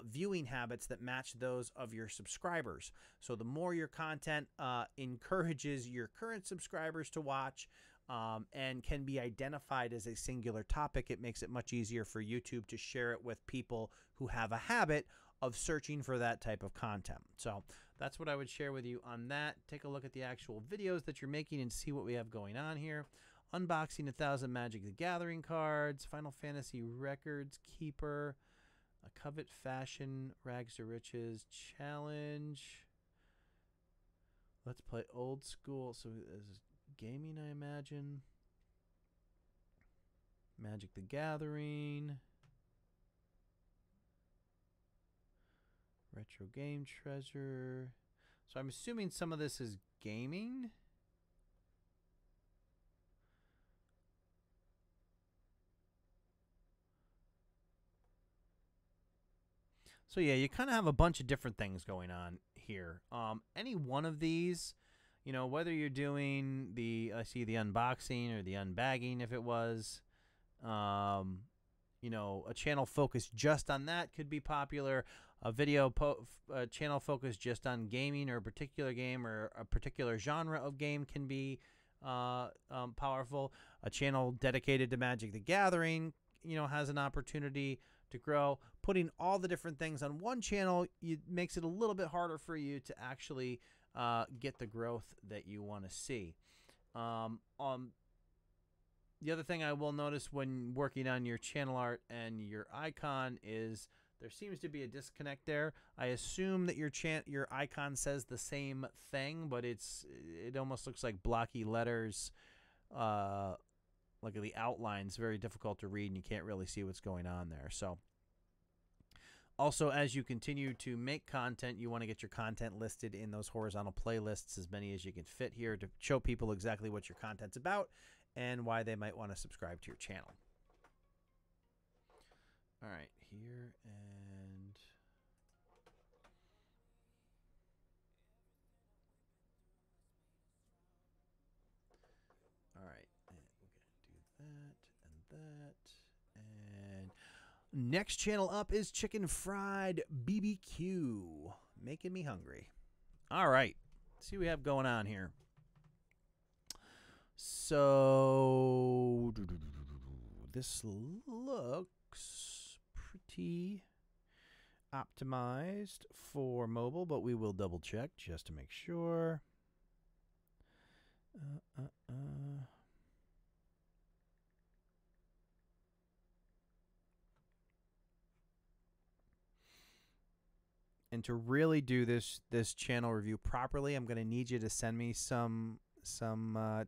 viewing habits that match those of your subscribers. So the more your content encourages your current subscribers to watch and can be identified as a singular topic, it makes it much easier for YouTube to share it with people who have a habit of searching for that type of content. So that's what I would share with you on that. Take a look at the actual videos that you're making and see what we have going on here. Unboxing 1,000 Magic the Gathering cards, Final Fantasy Records Keeper, a Covet Fashion Rags to Riches Challenge. Let's play old school. So this is gaming, I imagine. Magic the Gathering. Retro Game Treasure. So I'm assuming some of this is gaming. So yeah, you kind of have a bunch of different things going on here. Any one of these, you know, whether you're doing the, I see the unboxing or the unbagging, if it was, you know, a channel focused just on that could be popular. A video channel focused just on gaming, or a particular game or a particular genre of game, can be powerful. A channel dedicated to Magic the Gathering, you know, has an opportunity to grow. Putting all the different things on one channel makes it a little bit harder for you to actually get the growth that you want to see. The other thing I will notice when working on your channel art and your icon is there seems to be a disconnect there. I assume that your icon says the same thing, but it almost looks like blocky letters. Like the outline's very difficult to read, and you can't really see what's going on there. So also, as you continue to make content, you want to get your content listed in those horizontal playlists, as many as you can fit here, to show people exactly what your content's about and why they might want to subscribe to your channel. All right, here and all right, and we're gonna do that and that. And next channel up is Chicken Fried BBQ, making me hungry. All right, let's see what we have going on here. So this looks pretty optimized for mobile, but we will double check just to make sure. And to really do this channel review properly, I'm going to need you to send me some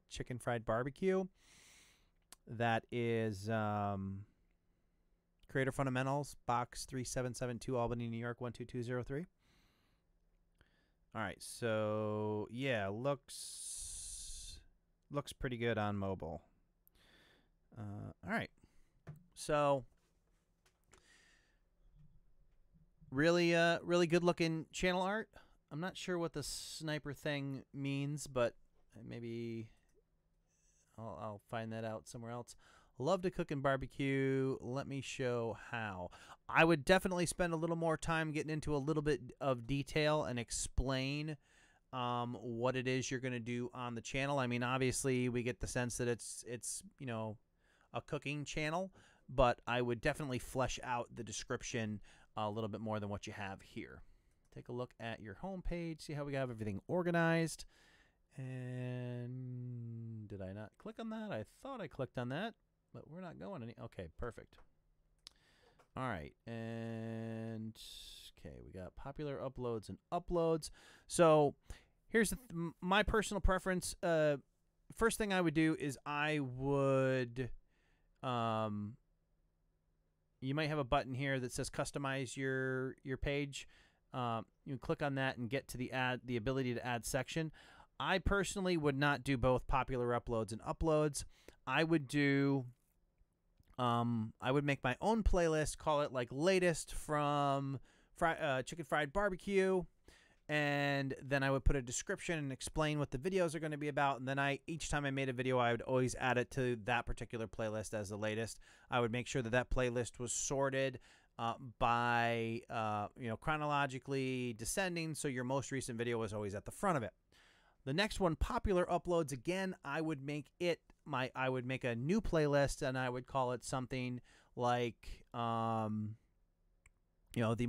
chicken fried barbecue. That is Creator Fundamentals, box 3772, Albany, New York 12203. All right, so yeah, looks pretty good on mobile. All right, so really good looking channel art. I'm not sure what the sniper thing means, but maybe I'll find that out somewhere else. Love to cook and barbecue. Let me show how. I would definitely spend a little more time getting into a little bit of detail and explain what it is you're going to do on the channel. I mean, obviously, we get the sense that it's you know, a cooking channel, but I would definitely flesh out the description a little bit more than what you have here. Take a look at your home page, see how we have everything organized. And did I not click on that? I thought I clicked on that, but we're not going any. Okay, perfect. All right, and okay, we got popular uploads and uploads. So here's my personal preference. First thing I would do is I would, you might have a button here that says customize your page. You can click on that and get to the ability to add section. I personally would not do both popular uploads and uploads. I would do, I would make my own playlist, call it like latest from Chicken Fried Barbecue, and then I would put a description and explain what the videos are going to be about. And then each time I made a video, I would always add it to that particular playlist as the latest. I would make sure that that playlist was sorted by you know, chronologically descending, so your most recent video was always at the front of it. The next one, popular uploads, again, I would make it I would make a new playlist, and I would call it something like you know, the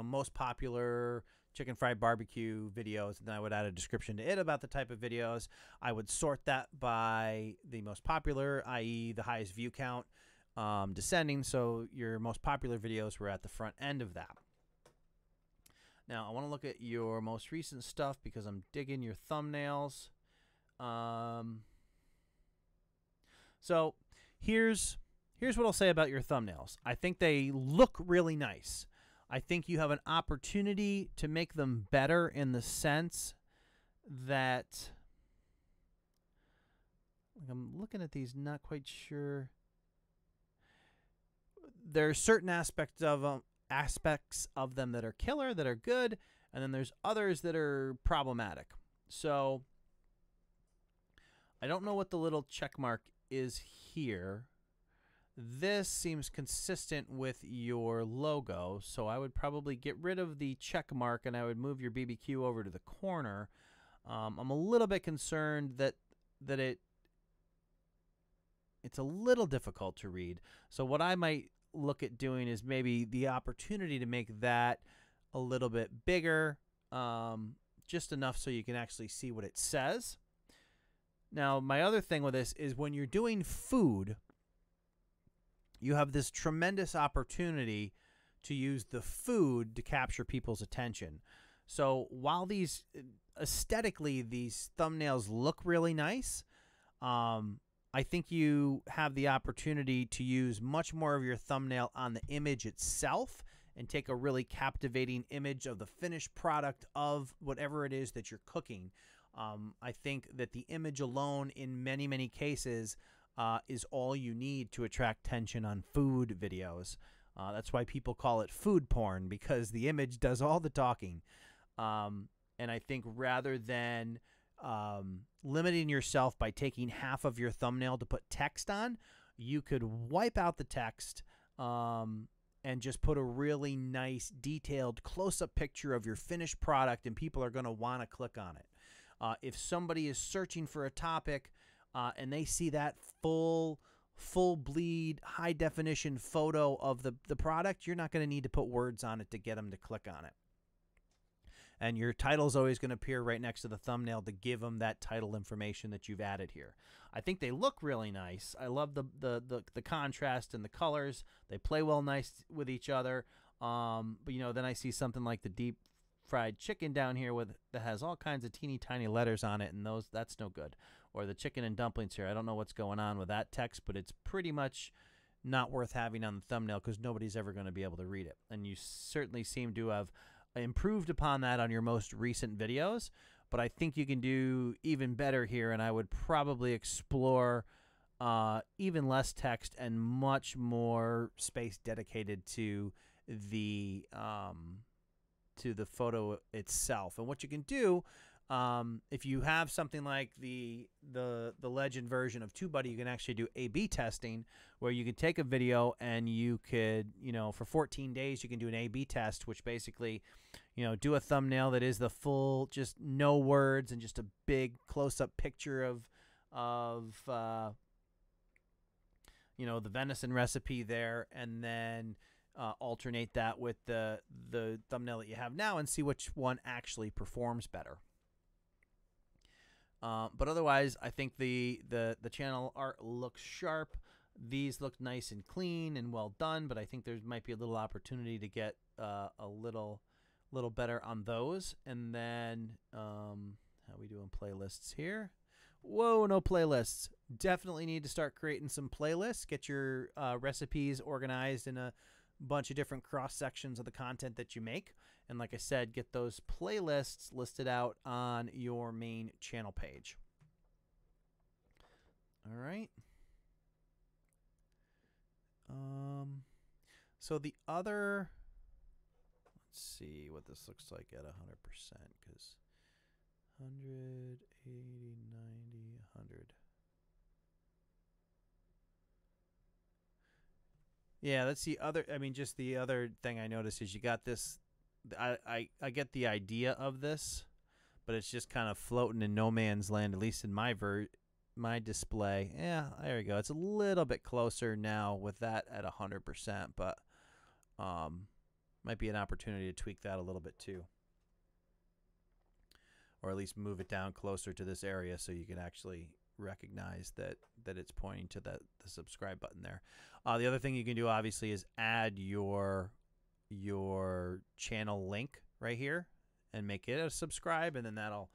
most popular chicken fried barbecue videos, and then I would add a description to it about the type of videos. I would sort that by the most popular, i.e. the highest view count, descending, so your most popular videos were at the front end of that. Now, I want to look at your most recent stuff because I'm digging your thumbnails. So here's what I'll say about your thumbnails. I think they look really nice. I think you have an opportunity to make them better in the sense that I'm looking at these, not quite sure. There are certain aspects of them that are killer, that are good, and then there's others that are problematic. So I don't know what the little check mark is here. This seems consistent with your logo, so I would probably get rid of the check mark and I would move your BBQ over to the corner. I'm a little bit concerned that it's a little difficult to read. So what I might look at doing is maybe the opportunity to make that a little bit bigger, just enough so you can actually see what it says. Now, my other thing with this is when you're doing food, you have this tremendous opportunity to use the food to capture people's attention. So while these aesthetically these thumbnails look really nice, I think you have the opportunity to use much more of your thumbnail on the image itself and take a really captivating image of the finished product of whatever it is that you're cooking. I think that the image alone in many, many cases is all you need to attract attention on food videos. That's why people call it food porn, because the image does all the talking. And I think rather than limiting yourself by taking half of your thumbnail to put text on, you could wipe out the text and just put a really nice, detailed, close-up picture of your finished product, and people are going to want to click on it. If somebody is searching for a topic and they see that full bleed, high-definition photo of the product, you're not going to need to put words on it to get them to click on it. And your title is always going to appear right next to the thumbnail to give them that title information that you've added here. I think they look really nice. I love the contrast and the colors. They play well nice with each other. But then I see something like the deep fried chicken down here that has all kinds of teeny tiny letters on it, and that's no good. Or the chicken and dumplings here. I don't know what's going on with that text, but it's pretty much not worth having on the thumbnail because nobody's ever going to be able to read it. And you certainly seem to have improved upon that on your most recent videos, but I think you can do even better here, and I would probably explore even less text and much more space dedicated to the photo itself. And what you can do, if you have something like the legend version of TubeBuddy, you can actually do A/B testing, where you can take a video and you could, for 14 days, you can do an A/B test, which basically, do a thumbnail that is the full, just no words and just a big close-up picture of the venison recipe there, and then alternate that with the thumbnail that you have now and see which one actually performs better. But otherwise, I think the channel art looks sharp. These look nice and clean and well done, but I think there might be a little opportunity to get a little better on those. And then how we doing playlists here? Whoa, no playlists. Definitely need to start creating some playlists. Get your recipes organized in a bunch of different cross sections of the content that you make, and like I said, get those playlists listed out on your main channel page. All right. So the other, let's see what this looks like at 100%, because 100, 80, 90, 100. Yeah, that's the other, just the other thing I noticed is you got this, I get the idea of this, but it's just kind of floating in no man's land, at least in my display. Yeah, there we go. It's a little bit closer now with that at 100%, but might be an opportunity to tweak that a little bit too. Or at least move it down closer to this area so you can actually recognize that it's pointing to the subscribe button there. The other thing you can do obviously is add your channel link right here and make it a subscribe, and then that'll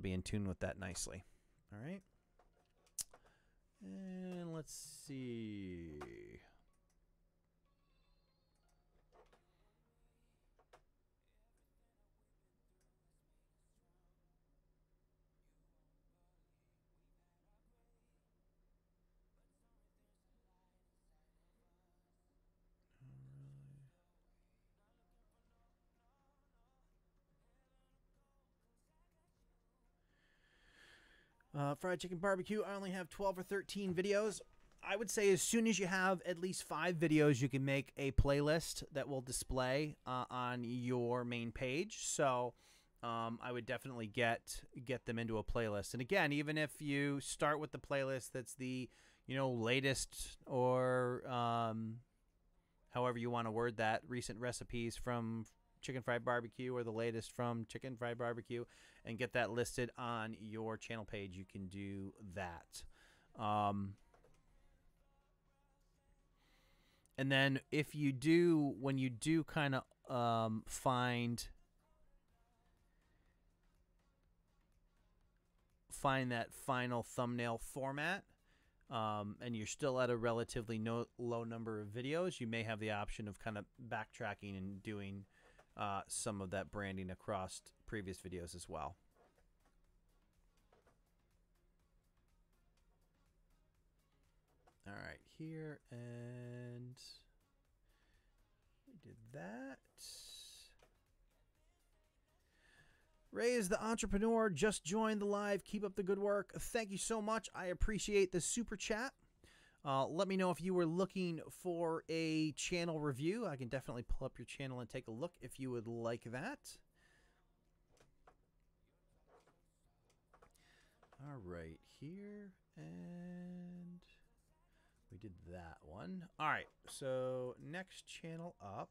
be in tune with that nicely. All right. And let's see. Fried chicken barbecue, I only have 12 or 13 videos. I would say as soon as you have at least 5 videos, you can make a playlist that will display on your main page. So I would definitely get them into a playlist. And again, even if you start with the playlist that's the latest, or however you want to word that, recent recipes from chicken fried barbecue, or the latest from chicken fried barbecue, and get that listed on your channel page, you can do that. And then if you do, when you do kind of find that final thumbnail format, and you're still at a relatively low number of videos, you may have the option of kind of backtracking and doing some of that branding across previous videos as well. right, here, and we did that. Ray is the entrepreneur. Just joined the live. Keep up the good work. Thank you so much. I appreciate the super chat. Let me know if you were looking for a channel review. I can definitely pull up your channel and take a look if you would like that. All right, here, and we did that one. All right, so next channel up.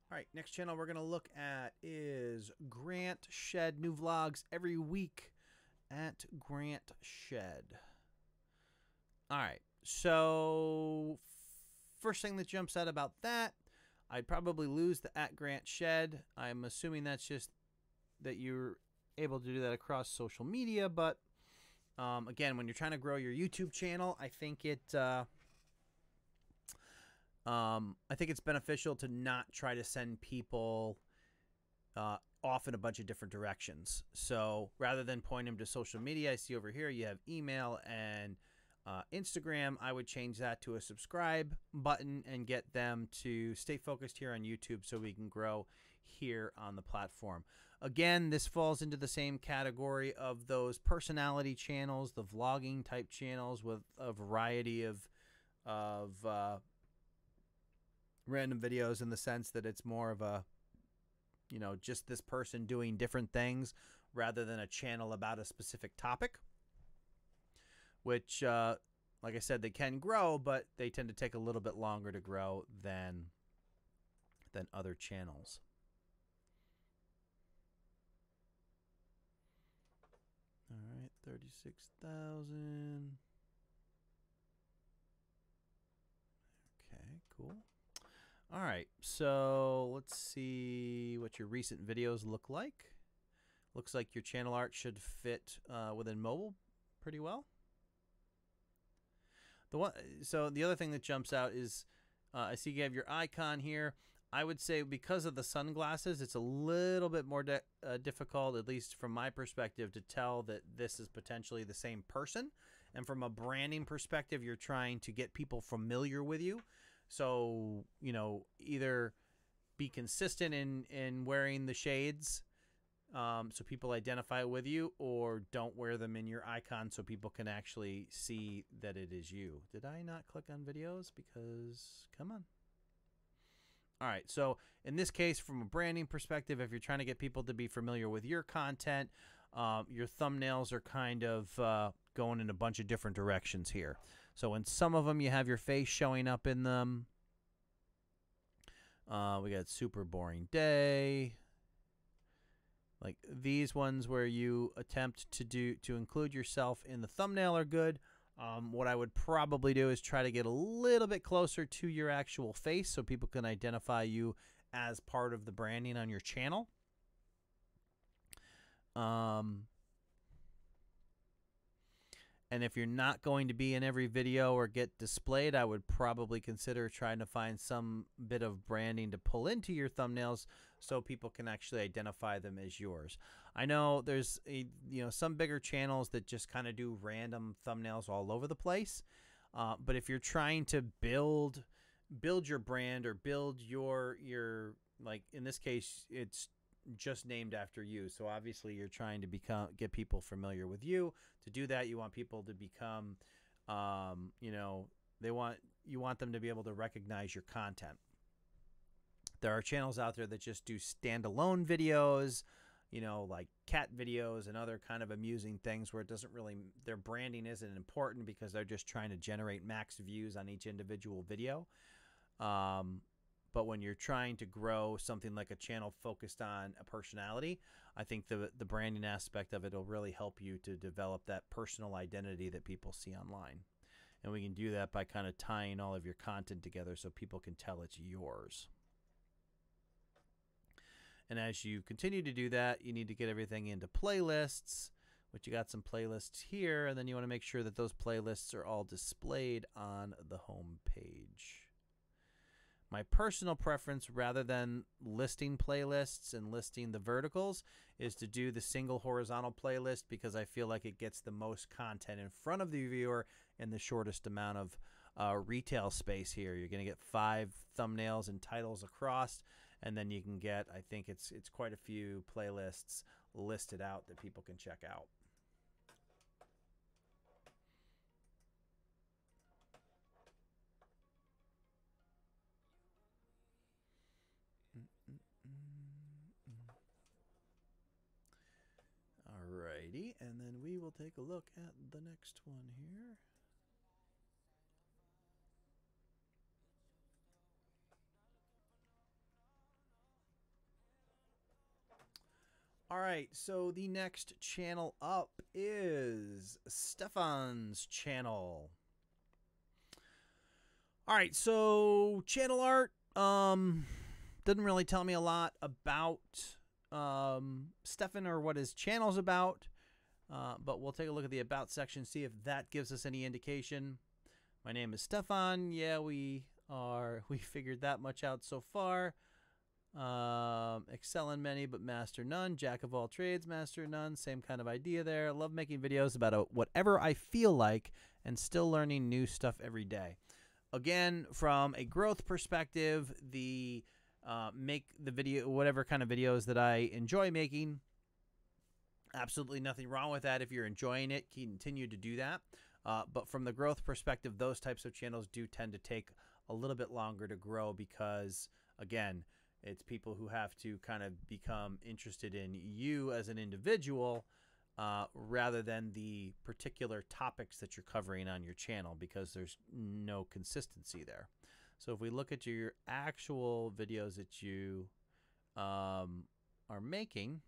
All right, next channel we're going to look at is Grant Shed. New vlogs every week at Grant Shed. All right, so first thing that jumps out about that, I'd probably lose the at Grant Shed. I'm assuming that's just that you're able to do that across social media, but again, when you're trying to grow your YouTube channel, I think it's beneficial to not try to send people off in a bunch of different directions. So rather than point them to social media, I see over here you have email and Instagram. I would change that to a subscribe button and get them to stay focused here on YouTube so we can grow here on the platform. Again, this falls into the same category of those personality channels, the vlogging type channels with a variety of random videos, in the sense that it's more of a, you know, just this person doing different things rather than a channel about a specific topic, which, like I said, they can grow, but they tend to take a little bit longer to grow than other channels. All right, 36,000. Okay, cool. All right, so let's see what your recent videos look like. Looks like your channel art should fit within mobile pretty well. So the other thing that jumps out is I see you have your icon here. I would say because of the sunglasses, it's a little bit more difficult, at least from my perspective, to tell that this is potentially the same person. And from a branding perspective, you're trying to get people familiar with you. So, you know, either be consistent in wearing the shades so people identify with you, or don't wear them in your icon so people can actually see that it is you. Did I not click on videos? Because, come on. All right, so in this case, from a branding perspective, if you're trying to get people to be familiar with your content, your thumbnails are kind of going in a bunch of different directions here. So in some of them, you have your face showing up in them. We got super boring day. Like these ones where you attempt to include yourself in the thumbnail are good. What I would probably do is try to get a little bit closer to your actual face so people can identify you as part of the branding on your channel. And if you're not going to be in every video or get displayed, I would probably consider trying to find some bit of branding to pull into your thumbnails so people can actually identify them as yours. I know there's some bigger channels that just kind of do random thumbnails all over the place. But if you're trying to build your brand or build your like in this case, it's just named after you. So obviously you're trying to get people familiar with you. To do that, you want people to become, you want them to be able to recognize your content. There are channels out there that just do standalone videos, like cat videos and other kind of amusing things where it doesn't really, their branding isn't important because they're just trying to generate max views on each individual video. But when you're trying to grow something like a channel focused on a personality, I think the branding aspect of it will really help you to develop that personal identity that people see online. And we can do that by kind of tying all of your content together so people can tell it's yours. And as you continue to do that, you need to get everything into playlists, which you got some playlists here, and then you want to make sure that those playlists are all displayed on the home page. My personal preference, rather than listing playlists and listing the verticals, is to do the single horizontal playlist, because I feel like it gets the most content in front of the viewer in the shortest amount of retail space here. You're going to get 5 thumbnails and titles across, and then you can get, I think it's quite a few playlists listed out that people can check out. Alrighty, and then we will take a look at the next one here. All right, so the next channel up is Stefan's channel. All right, so channel art didn't really tell me a lot about Stefan or what his channel's about, but we'll take a look at the About section, see if that gives us any indication. My name is Stefan. Yeah, we figured that much out so far. Excel in many but master none. Jack of all trades, master none. Same kind of idea there. Love making videos about whatever I feel like and still learning new stuff every day. Again, from a growth perspective, make the video, whatever kind of videos that I enjoy making. Absolutely nothing wrong with that. If you're enjoying it, continue to do that. But from the growth perspective, those types of channels do tend to take a little bit longer to grow because, again, it's people who have to kind of become interested in you as an individual rather than the particular topics that you're covering on your channel, because there's no consistency there. So if we look at your actual videos that you are making,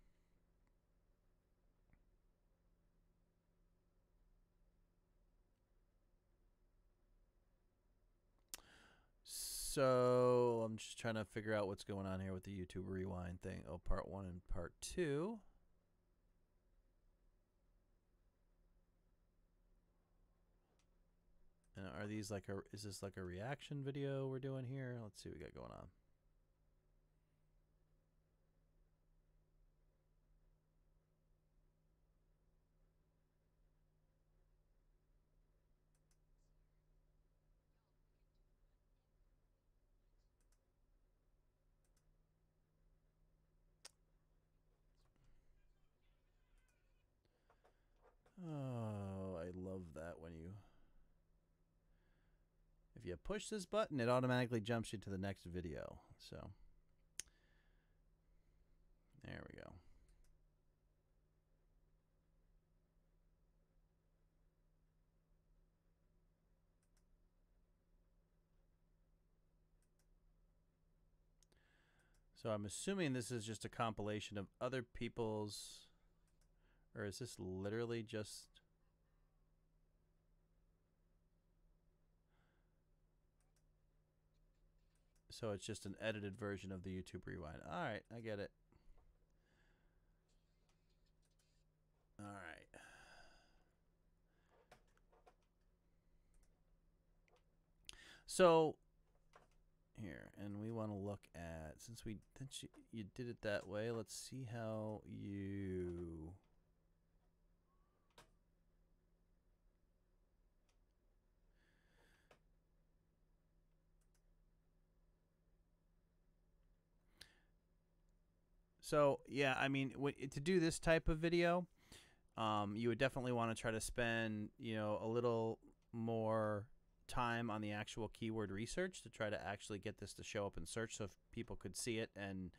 so I'm just trying to figure out what's going on here with the YouTube rewind thing. Oh, part 1 and part 2. And are these like is this like a reaction video we're doing here? Let's see what we got going on. Oh, I love that when if you push this button, it automatically jumps you to the next video. So there we go. So I'm assuming this is just a compilation of other people's, or is this literally just... So it's just an edited version of the YouTube Rewind. All right, I get it. All right. So here, and we want to look at, since you did it that way, let's see how you... So, yeah, I mean, to do this type of video, you would definitely want to try to spend, a little more time on the actual keyword research to try to actually get this to show up in search so if people could see it and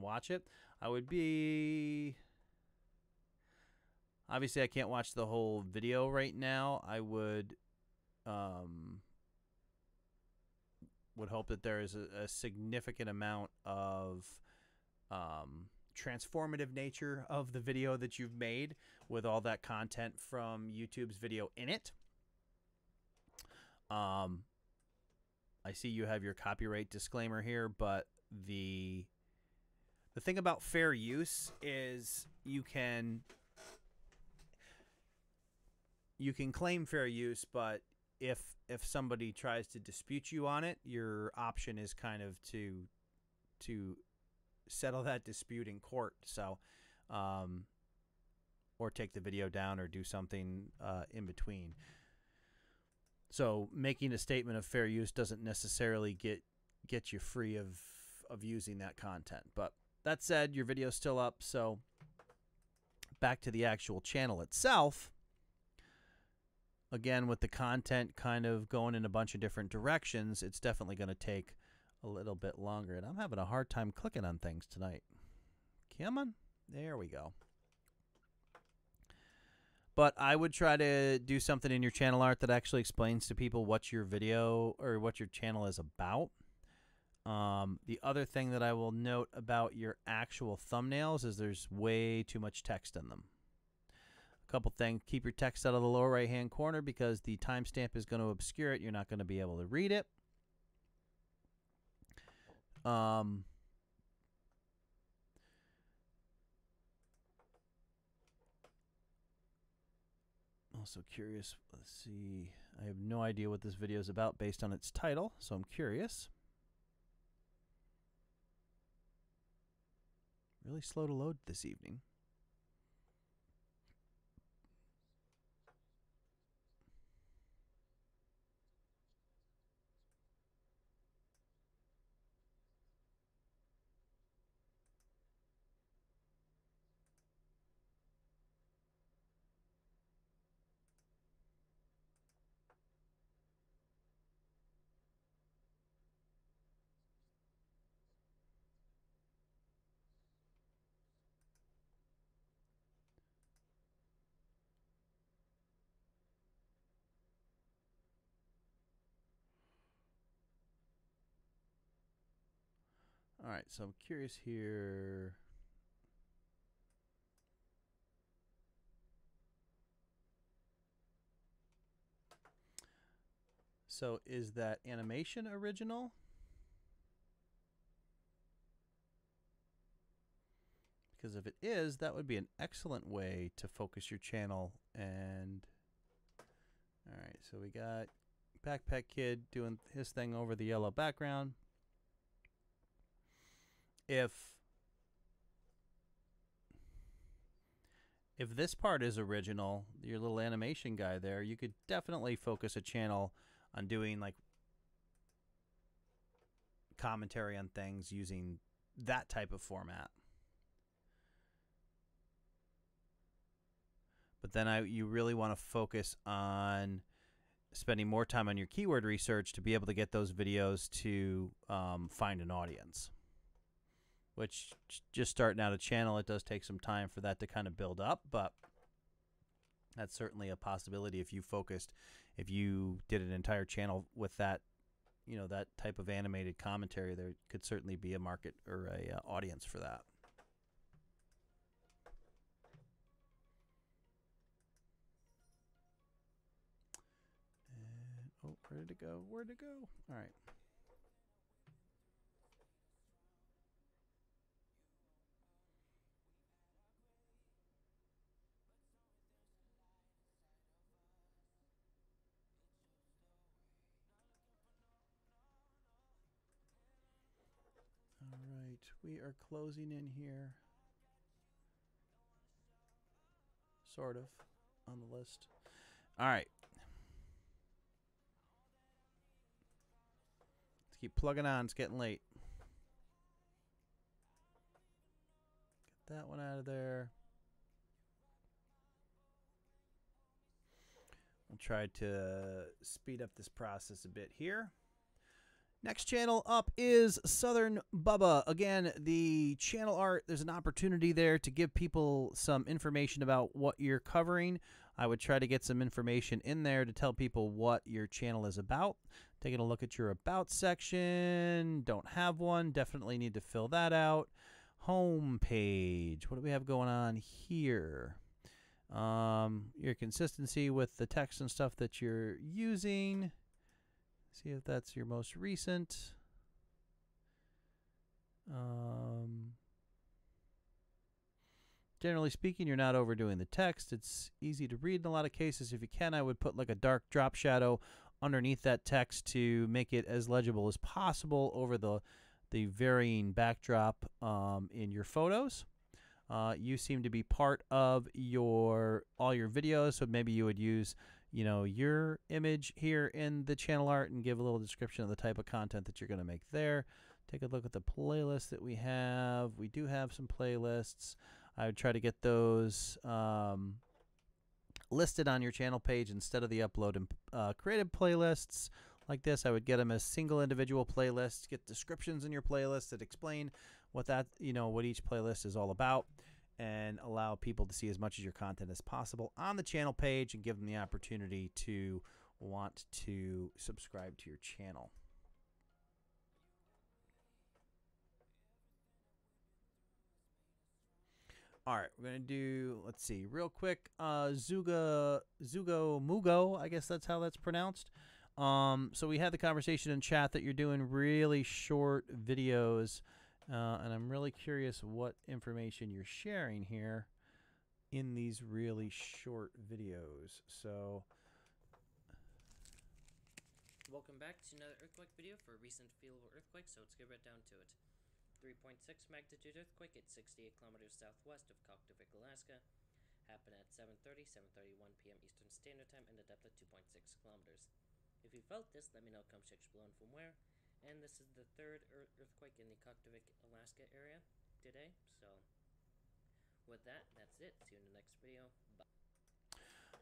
watch it. I would be... Obviously, I can't watch the whole video right now. I would hope that there is a significant amount of transformative nature of the video that you've made with all that content from YouTube's video in it. I see you have your copyright disclaimer here, but the thing about fair use is you can claim fair use, but if somebody tries to dispute you on it, your option is kind of to settle that dispute in court. So, or take the video down or do something in between. So making a statement of fair use doesn't necessarily get you free of using that content. But that said, your video's still up. So back to the actual channel itself. Again, with the content kind of going in a bunch of different directions, it's definitely going to take a little bit longer. And I'm having a hard time clicking on things tonight. Come on. There we go. But I would try to do something in your channel art that actually explains to people what your video or what your channel is about. The other thing that I will note about your actual thumbnails is there's way too much text in them. A couple things: keep your text out of the lower right hand corner because the timestamp is going to obscure it. You're not going to be able to read it. Also curious. Let's see. I have no idea what this video is about based on its title, so I'm curious. Really slow to load this evening. All right, so I'm curious here. So is that animation original? Because if it is, that would be an excellent way to focus your channel. And all right, so we got Backpack Kid doing his thing over the yellow background. If this part is original, your little animation guy there, you could definitely focus a channel on doing like commentary on things using that type of format. But then you really want to focus on spending more time on your keyword research to be able to get those videos to find an audience. Which, just starting out a channel, it does take some time for that to kind of build up, but that's certainly a possibility if you did an entire channel with that, you know, that type of animated commentary. There could certainly be a market or a audience for that. And, oh, where'd it go? Where'd it go? All right. All right, we are closing in here. Sort of, on the list. All right. Let's keep plugging on. It's getting late. Get that one out of there. We'll try to speed up this process a bit here. Next channel up is Southern Bubba. Again, the channel art, there's an opportunity there to give people some information about what you're covering. I would try to get some information in there to tell people what your channel is about. Taking a look at your About section. Don't have one. Definitely need to fill that out. Home page. What do we have going on here? Your consistency with the text and stuff that you're using. See if that's your most recent. Generally speaking, you're not overdoing the text. It's easy to read in a lot of cases. If you can, I would put like a dark drop shadow underneath that text to make it as legible as possible over the varying backdrop in your photos. You seem to be part of all your videos, so maybe you would use, you know, your image here in the channel art and give a little description of the type of content that you're going to make there. Take a look at the playlist that we have. We do have some playlists. I would try to get those listed on your channel page instead of the upload and created playlists like this. I would get them as single individual playlists, get descriptions in your playlist that explain what each playlist is all about, and allow people to see as much of your content as possible on the channel page and give them the opportunity to want to subscribe to your channel. All right, we're going to do, let's see, real quick, Zugo Mugo, I guess that's how that's pronounced. So we had the conversation in chat that you're doing really short videos, and I'm really curious what information you're sharing here in these really short videos. So, welcome back to another earthquake video for a recent feelable earthquake, so let's get right down to it. 3.6 magnitude earthquake at 68 kilometers southwest of Kaktovik, Alaska. Happened at 7:31 p.m. Eastern Standard Time and a depth of 2.6 kilometers. If you felt this, let me know comment section below and from where. And this is the third earthquake in the Kaktovik, Alaska area today. So with that, that's it. See you in the next video. Bye.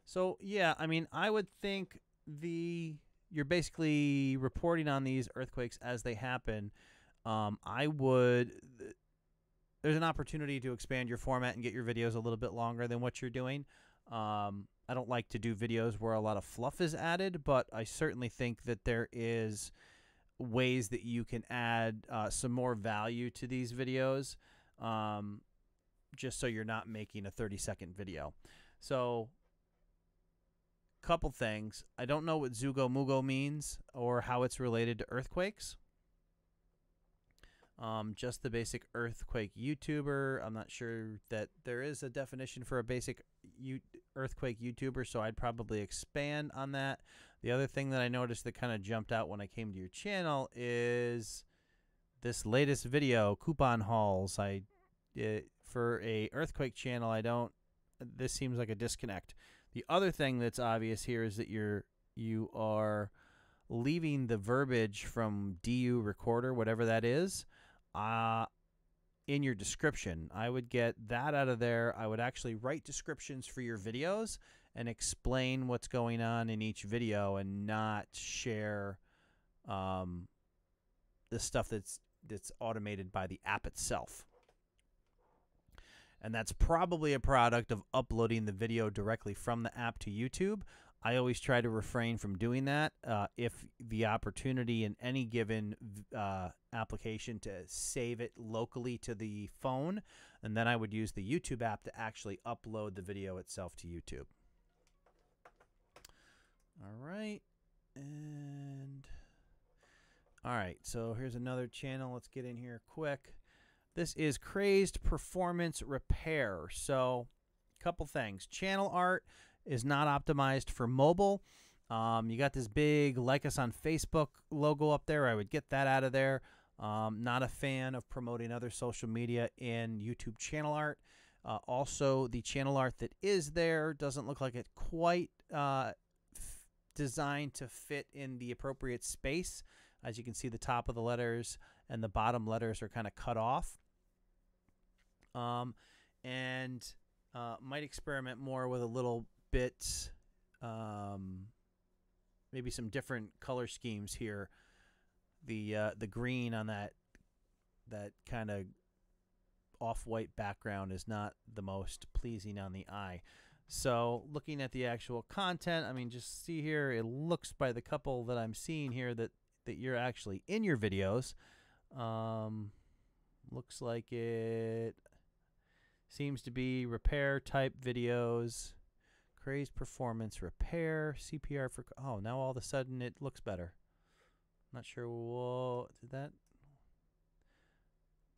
So yeah, I mean, I would think you're basically reporting on these earthquakes as they happen. There's an opportunity to expand your format and get your videos a little bit longer than what you're doing. I don't like to do videos where a lot of fluff is added, but I certainly think that there is ways that you can add some more value to these videos, just so you're not making a 30-second video. So, couple things. I don't know what Zugo Mugo means or how it's related to earthquakes. Just the basic earthquake YouTuber. I'm not sure that there is a definition for a basic earthquake YouTuber, so I'd probably expand on that. The other thing that I noticed that kind of jumped out when I came to your channel is this latest video, coupon hauls. For a earthquake channel, this seems like a disconnect. The other thing that's obvious here is that you are leaving the verbiage from DU recorder, whatever that is, in your description. I would get that out of there. I would actually write descriptions for your videos and explain what's going on in each video and not share the stuff that's automated by the app itself. And that's probably a product of uploading the video directly from the app to YouTube. I always try to refrain from doing that. If the opportunity in any given application to save it locally to the phone, and then I would use the YouTube app to actually upload the video itself to YouTube. All right. All right, so here's another channel. Let's get in here quick. This is Crazed Performance Repair. So, a couple things. Channel art is not optimized for mobile. You got this big like us on Facebook logo up there. I would get that out of there. Not a fan of promoting other social media in YouTube channel art. Also, the channel art that is there doesn't look like it quite designed to fit in the appropriate space. As you can see, the top of the letters and the bottom letters are kind of cut off. Might experiment more with a little bit, maybe some different color schemes here. The green on that kind of off-white background is not the most pleasing on the eye. So looking at the actual content, I mean, just see here, it looks by the couple that I'm seeing here that you're actually in your videos. Looks like it seems to be repair type videos. Crazed Performance Repair, CPR for... Oh, now all of a sudden it looks better. Not sure what...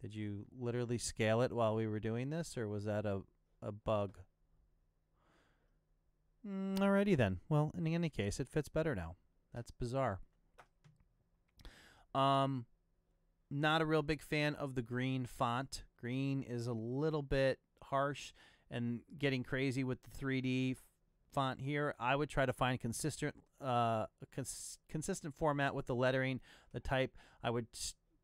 Did you literally scale it while we were doing this, or was that a bug? Alrighty then. Well, in any case, it fits better now. That's bizarre. Not a real big fan of the green font. Green is a little bit harsh and getting crazy with the 3D font here. I would try to find consistent format with the lettering, the type. I would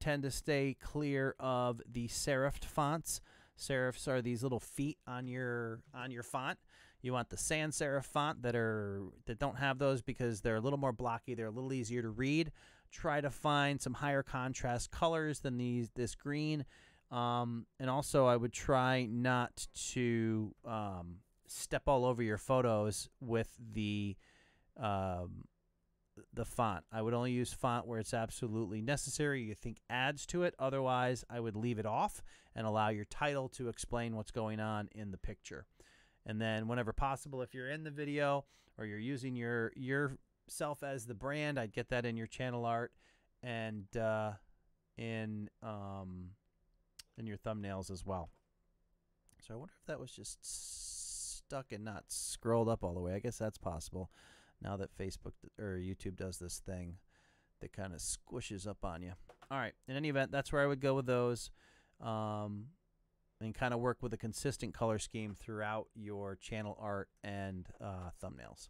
tend to stay clear of the serifed fonts. Serifs are these little feet on your font. You want the sans serif font that don't have those because they're a little more blocky. They're a little easier to read. Try to find some higher contrast colors than this green. And also I would try not to step all over your photos with the font. I would only use font where it's absolutely necessary, you think adds to it. Otherwise, I would leave it off and allow your title to explain what's going on in the picture. And then whenever possible, if you're in the video or you're using yourself as the brand, I'd get that in your channel art and in your thumbnails as well. So I wonder if that was just stuck and not scrolled up all the way. I guess that's possible now that Facebook or YouTube does this thing that kind of squishes up on you. All right. In any event, that's where I would go with those. And kind of work with a consistent color scheme throughout your channel art and thumbnails.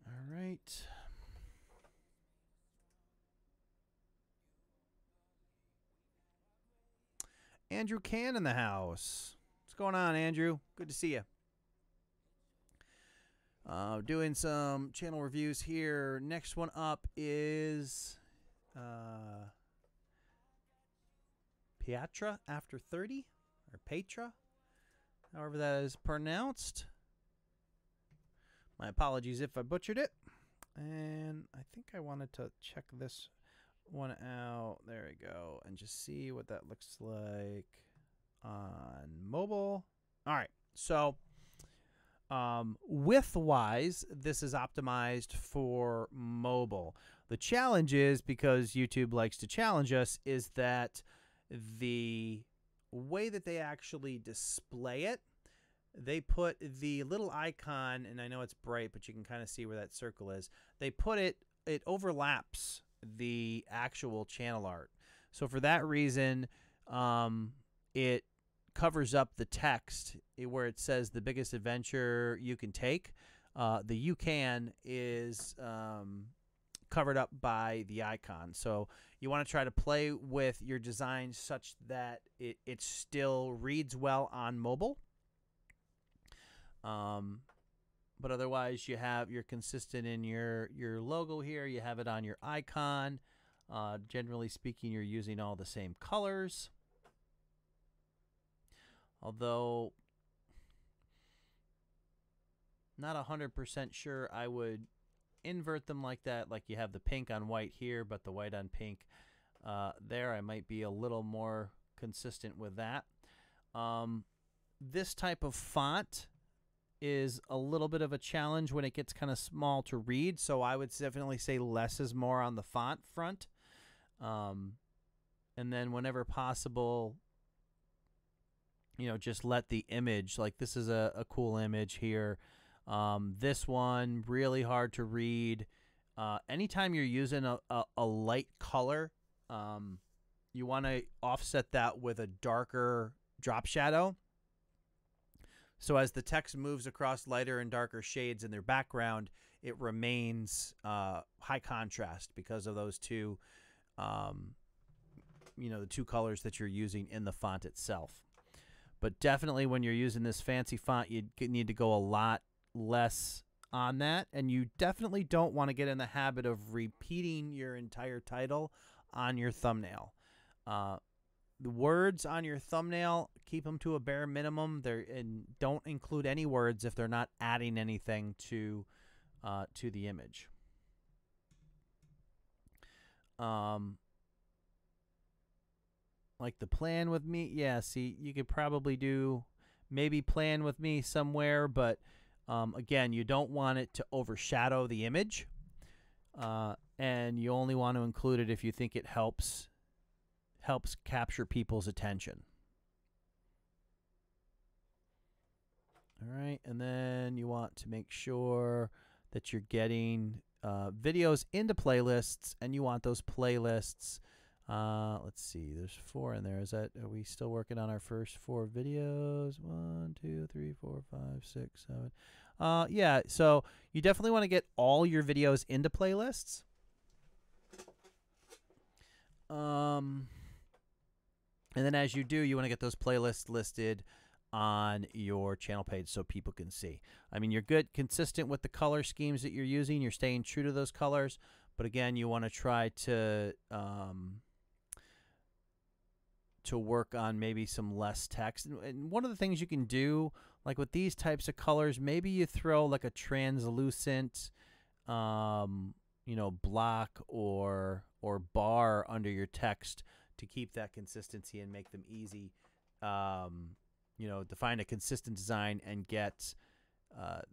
All right. Andrew Can in the house. What's going on, Andrew? Good to see you. Doing some channel reviews here. Next one up is Piatra After 30, or Petra, however that is pronounced. My apologies if I butchered it. And I think I wanted to check this one out. There we go. And just see what that looks like on mobile. All right. So width-wise, this is optimized for mobile. The challenge is, because YouTube likes to challenge us, is that the way that they actually display it, they put the little icon, and I know it's bright, but you can kind of see where that circle is. They put it overlaps the actual channel art. So for that reason, it covers up the text where it says the biggest adventure you can take. The you can is covered up by the icon. So you want to try to play with your design such that it still reads well on mobile. But otherwise you're consistent in your logo here. You have it on your icon. Generally speaking, you're using all the same colors. Although not 100% sure I would invert them like that. Like you have the pink on white here, but the white on pink there. I might be a little more consistent with that. This type of font is a little bit of a challenge when it gets kind of small to read. So I would definitely say less is more on the font front. And then whenever possible, you know, just let the image, like this is a cool image here. This one, really hard to read. Anytime you're using a light color, you want to offset that with a darker drop shadow. So as the text moves across lighter and darker shades in their background, it remains high contrast because of those two, you know, the two colors that you're using in the font itself. But definitely when you're using this fancy font, you need to go a lot less on that. And you definitely don't want to get in the habit of repeating your entire title on your thumbnail. The words on your thumbnail, keep them to a bare minimum. And don't include any words if they're not adding anything to the image. Like the plan with me, yeah, see, you could probably do maybe plan with me somewhere, but again, you don't want it to overshadow the image, and you only want to include it if you think it helps capture people's attention. All right, and then you want to make sure that you're getting videos into playlists, and you want those playlists. Let's see, there's 4 in there. Are we still working on our first 4 videos? 1, 2, 3, 4, 5, 6, 7. Yeah, so you definitely want to get all your videos into playlists. And then as you do, you want to get those playlists listed on your channel page so people can see. I mean, you're consistent with the color schemes that you're using. You're staying true to those colors. But again, you want to try to work on maybe some less text. And one of the things you can do, like with these types of colors, maybe you throw like a translucent, block or bar under your text to keep that consistency and make them easy, to find a consistent design and get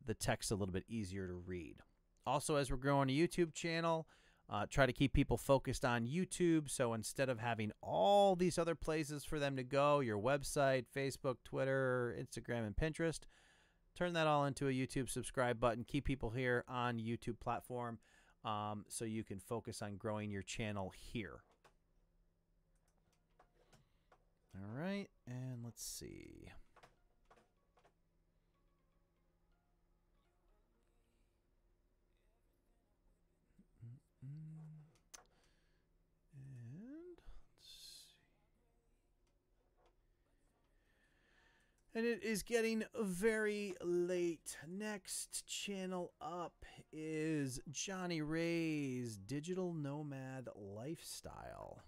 the text a little bit easier to read. Also, as we're growing a YouTube channel, try to keep people focused on YouTube. So instead of having all these other places for them to go, your website, Facebook, Twitter, Instagram, and Pinterest, turn that all into a YouTube subscribe button. Keep people here on YouTube platform so you can focus on growing your channel here. All right, and let's see. And it is getting very late. Next channel up is Johnny Ray's Digital Nomad Lifestyle.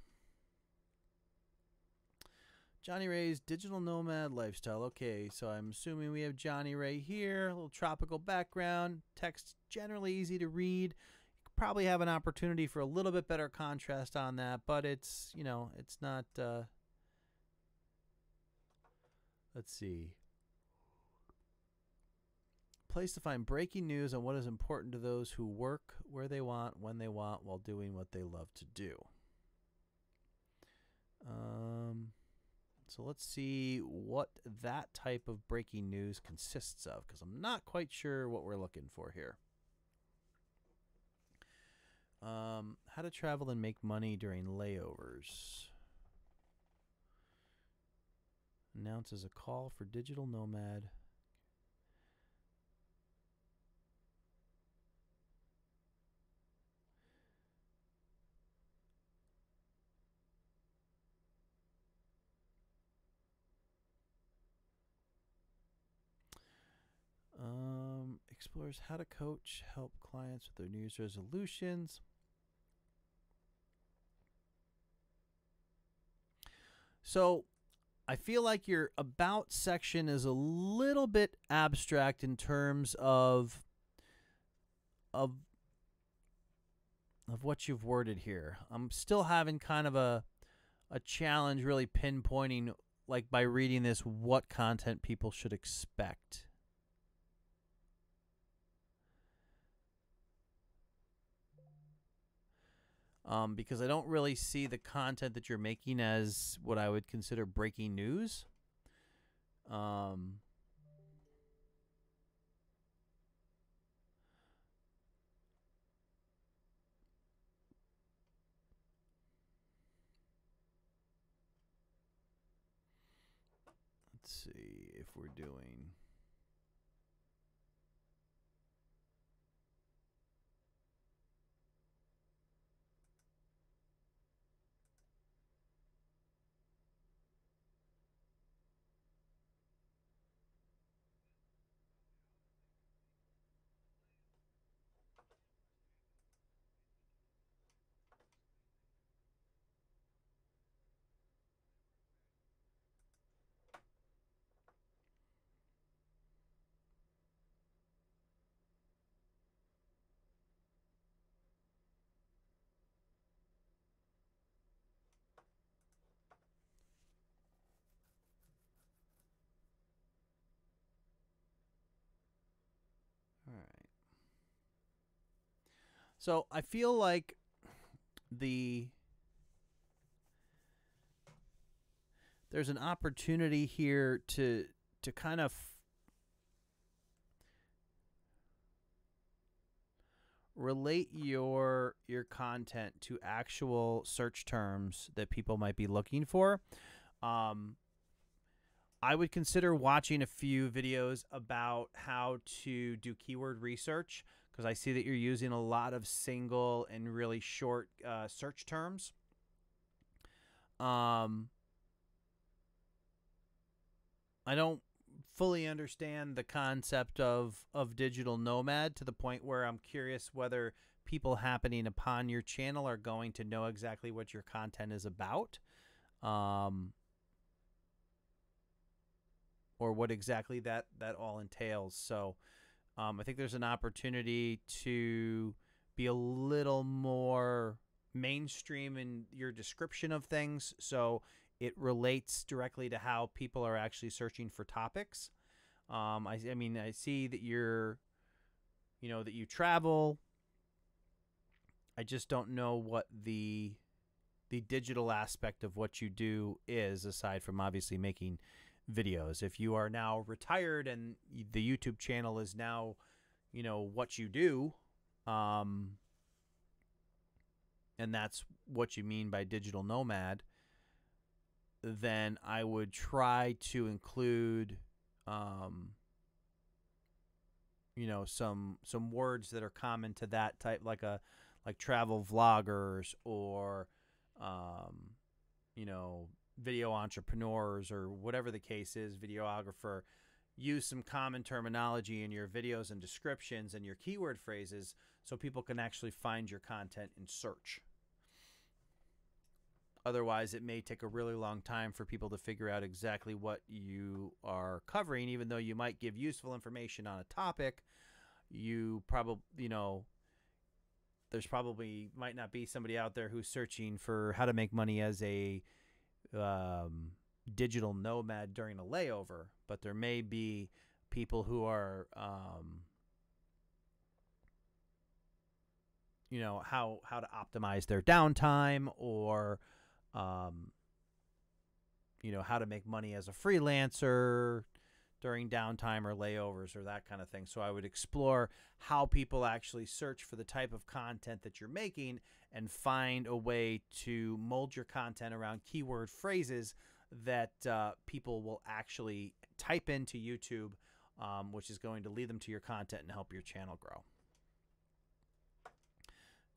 Johnny Ray's Digital Nomad Lifestyle. Okay, so I'm assuming we have Johnny Ray here. A little tropical background. Text generally easy to read. You could probably have an opportunity for a little bit better contrast on that, but it's, it's not... Let's see. Place to find breaking news on what is important to those who work where they want, when they want, while doing what they love to do. So let's see what that type of breaking news consists of, because I'm not quite sure what we're looking for here. How to travel and make money during layovers. Announces a call for digital nomad. Explores how to coach, help clients with their New Year's resolutions. So I feel like your about section is a little bit abstract in terms of what you've worded here. I'm still having kind of a challenge really pinpointing, like by reading this, what content people should expect. Because I don't really see the content that you're making as what I would consider breaking news. Let's see if we're doing... All right. So I feel like there's an opportunity here to kind of relate your content to actual search terms that people might be looking for. I would consider watching a few videos about how to do keyword research, because I see that you're using a lot of single and really short search terms. I don't fully understand the concept of digital nomad to the point where I'm curious whether people happening upon your channel are going to know exactly what your content is about. Or what exactly that all entails. So I think there's an opportunity to be a little more mainstream in your description of things, so it relates directly to how people are actually searching for topics. I mean, I see that that you travel. I just don't know what the digital aspect of what you do is, aside from obviously making videos. If you are now retired and the YouTube channel is now, what you do, and that's what you mean by digital nomad, then I would try to include, some words that are common to that type, like travel vloggers or, video entrepreneurs or whatever the case is, videographer. Use some common terminology in your videos and descriptions and your keyword phrases so people can actually find your content in search. Otherwise, it may take a really long time for people to figure out exactly what you are covering, even though you might give useful information on a topic. You probably, there's probably might not be somebody out there who's searching for how to make money as a digital nomad during a layover, but there may be people who are, how to optimize their downtime, or, how to make money as a freelancer during downtime or layovers or that kind of thing. So I would explore how people actually search for the type of content that you're making and find a way to mold your content around keyword phrases that people will actually type into YouTube, which is going to lead them to your content and help your channel grow.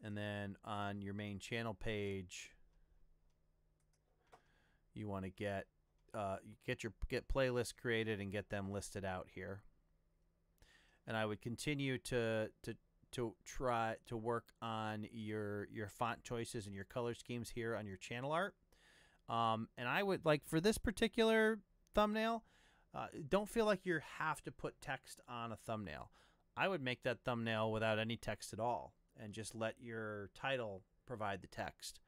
And then on your main channel page, you want to get playlists created and get them listed out here. And I would continue to try to work on your font choices and your color schemes here on your channel art. And I would, like, for this particular thumbnail, don't feel like you have to put text on a thumbnail. I would make that thumbnail without any text at all and just let your title provide the text.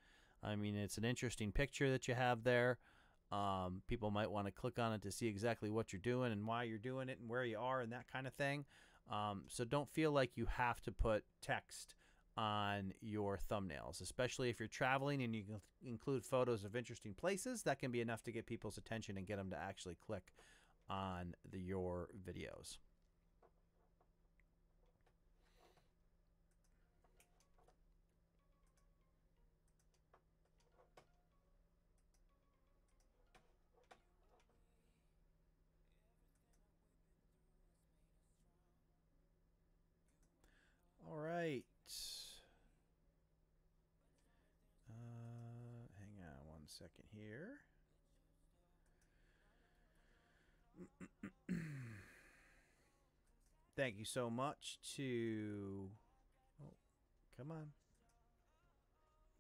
I mean, it's an interesting picture that you have there. People might want to click on it to see exactly what you're doing and why you're doing it and where you are and that kind of thing. So don't feel like you have to put text on your thumbnails, especially if you're traveling and you can include photos of interesting places. That can be enough to get people's attention and get them to actually click on your videos. All right. Hang on one second here. Thank you so much to... Oh, come on.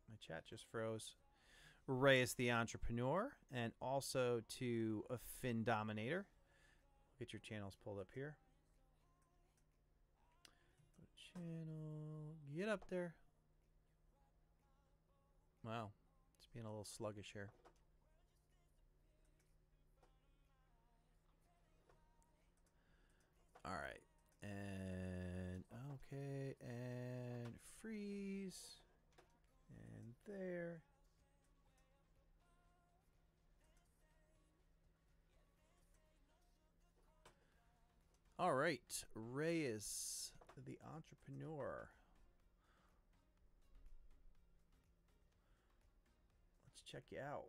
My chat just froze. Reyes the Entrepreneur, and also to a Fin Dominator. Get your channels pulled up here. Channel, get up there. Wow, it's being a little sluggish here. All right, and okay, and freeze, and there. All right, Reyes the Entrepreneur. check you out.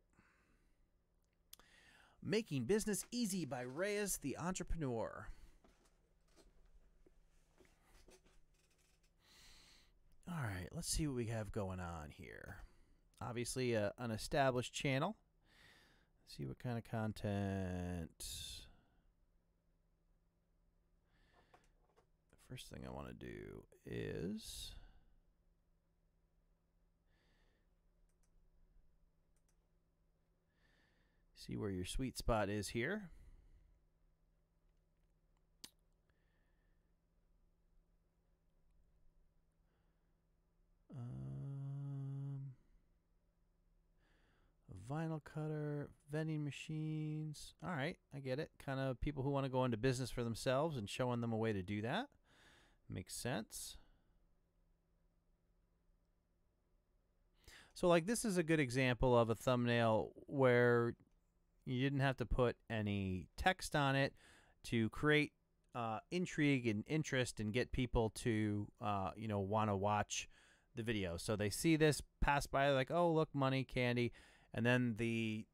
Making Business Easy by Reyes the Entrepreneur. All right, let's see what we have going on here. Obviously, an established channel. Let's see what kind of content. The first thing I want to do is see where your sweet spot is here. Vinyl cutter, vending machines. All right, I get it. Kind of people who want to go into business for themselves and showing them a way to do that. Makes sense. So like this is a good example of a thumbnail where you didn't have to put any text on it to create intrigue and interest and get people to want to watch the video. So they see this pass by, like, oh look, money, candy, and then the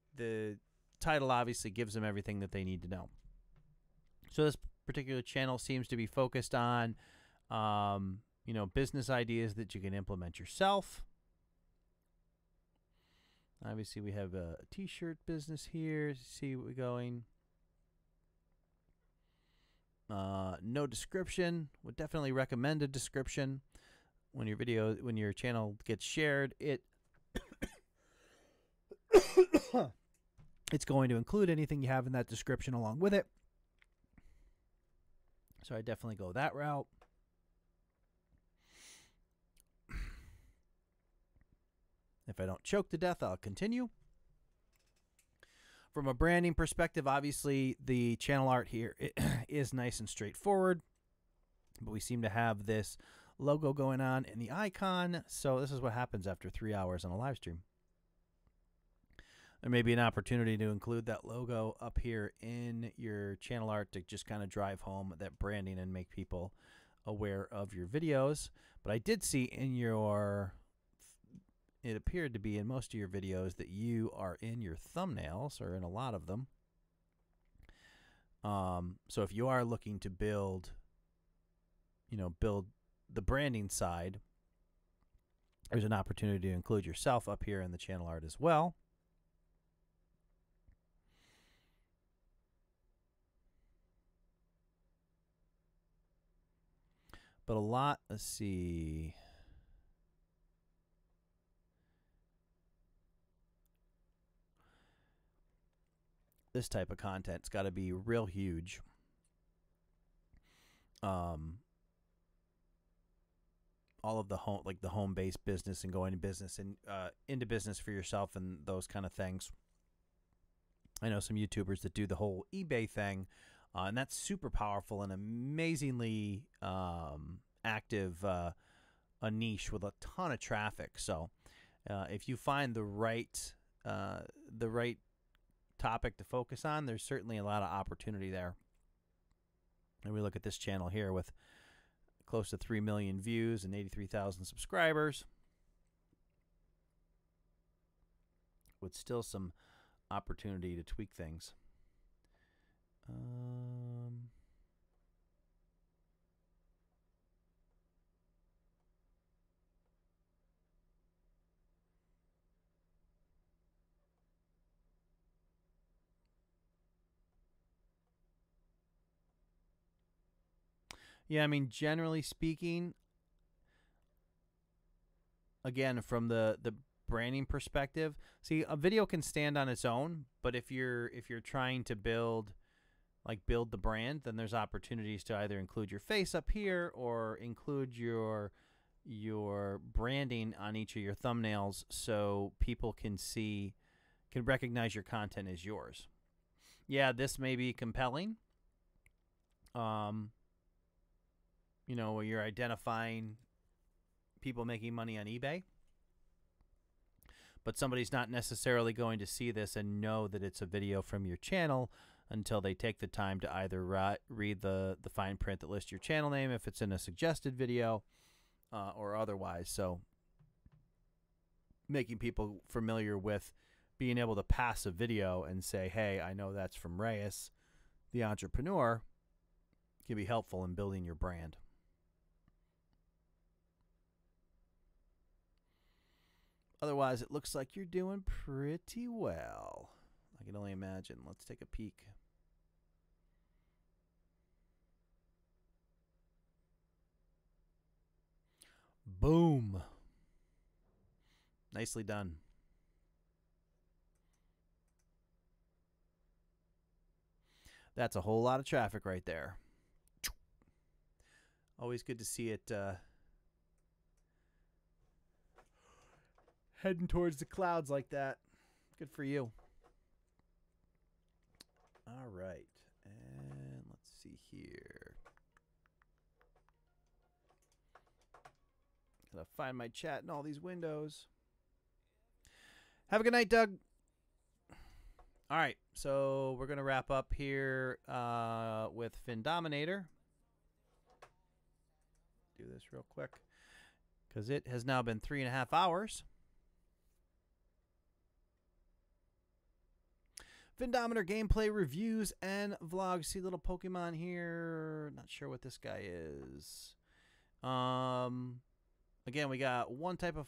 title obviously gives them everything that they need to know. So this particular channel seems to be focused on business ideas that you can implement yourself. Obviously, we have a t-shirt business here. See what we're going. No description. Would definitely recommend a description when your channel gets shared. It's going to include anything you have in that description along with it. So I definitely go that route. If I don't choke to death, I'll continue. From a branding perspective, obviously the channel art here is nice and straightforward, but we seem to have this logo going on in the icon. So this is what happens after 3 hours on a live stream. There may be an opportunity to include that logo up here in your channel art to just kind of drive home that branding and make people aware of your videos. But I did see in it appeared to be in most of your videos that you are in your thumbnails, or in a lot of them. So if you are looking to build the branding side, there's an opportunity to include yourself up here in the channel art as well. But let's see. This type of content's got to be real huge. All of the home-based business and going to business and into business for yourself and those kind of things. I know some YouTubers that do the whole eBay thing, and that's super powerful and amazingly active, a niche with a ton of traffic. So if you find the right topic to focus on, there's certainly a lot of opportunity there. And we look at this channel here with close to 3 million views and 83,000 subscribers, with still some opportunity to tweak things. Yeah, I mean, generally speaking, again, from the branding perspective, see, a video can stand on its own, but if you're trying to build the brand, then there's opportunities to either include your face up here or include your branding on each of your thumbnails, so people can recognize your content as yours. Yeah, this may be compelling. Where you're identifying people making money on eBay, but somebody's not necessarily going to see this and know that it's a video from your channel until they take the time to either read the fine print that lists your channel name if it's in a suggested video, or otherwise. So making people familiar with being able to pass a video and say, hey, I know that's from Reyes, the entrepreneur, can be helpful in building your brand. Otherwise, it looks like you're doing pretty well. I can only imagine. Let's take a peek. Boom. Nicely done. That's a whole lot of traffic right there. Always good to see it heading towards the clouds like that. Good for you. All right. And let's see here. Gotta find my chat in all these windows. Have a good night, Doug. All right. So we're going to wrap up here with Findominator. Do this real quick because it has now been 3.5 hours. Findominator gameplay reviews and vlogs. See little Pokemon here. Not sure what this guy is. Again, we got one type of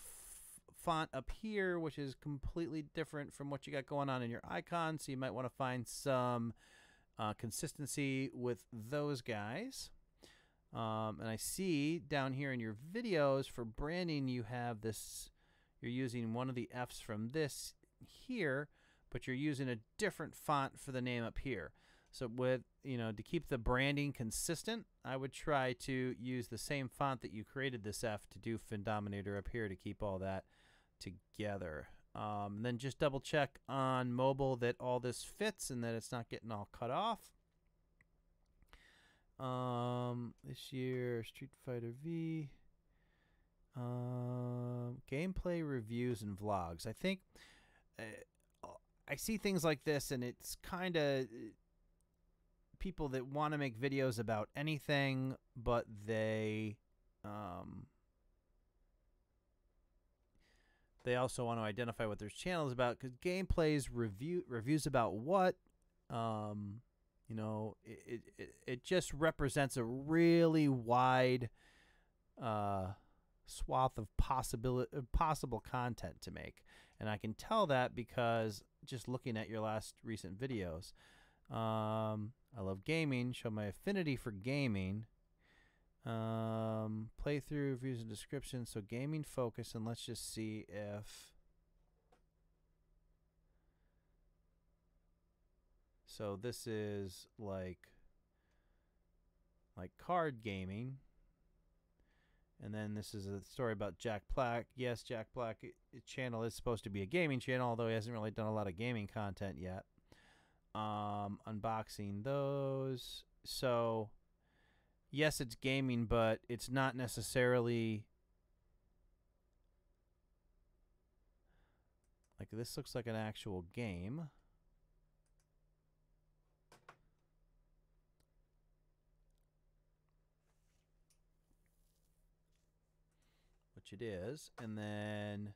font up here, which is completely different from what you got going on in your icon. So you might want to find some consistency with those guys. And I see down here in your videos for branding, you have this, you're using one of the F's from this here, but you're using a different font for the name up here. So with, to keep the branding consistent, I would try to use the same font that you created this F to do Findominator up here to keep all that together. And then just double check on mobile that all this fits and that it's not getting all cut off. This year, Street Fighter V. Gameplay reviews and vlogs. I think I see things like this, and it's kind of people that want to make videos about anything, but they also want to identify what their channel is about, because gameplays, reviews about what, it just represents a really wide swath of possible content to make. And I can tell that because just looking at your last recent videos. I love gaming, show my affinity for gaming. Playthrough, reviews, and descriptions. So gaming focus, and let's just see if... So this is like card gaming. And then this is a story about Jack Black. Yes, Jack Black channel is supposed to be a gaming channel, although he hasn't really done a lot of gaming content yet. Unboxing those. So, yes, it's gaming, but it's not necessarily... Like, this looks like an actual game. Which it is. And then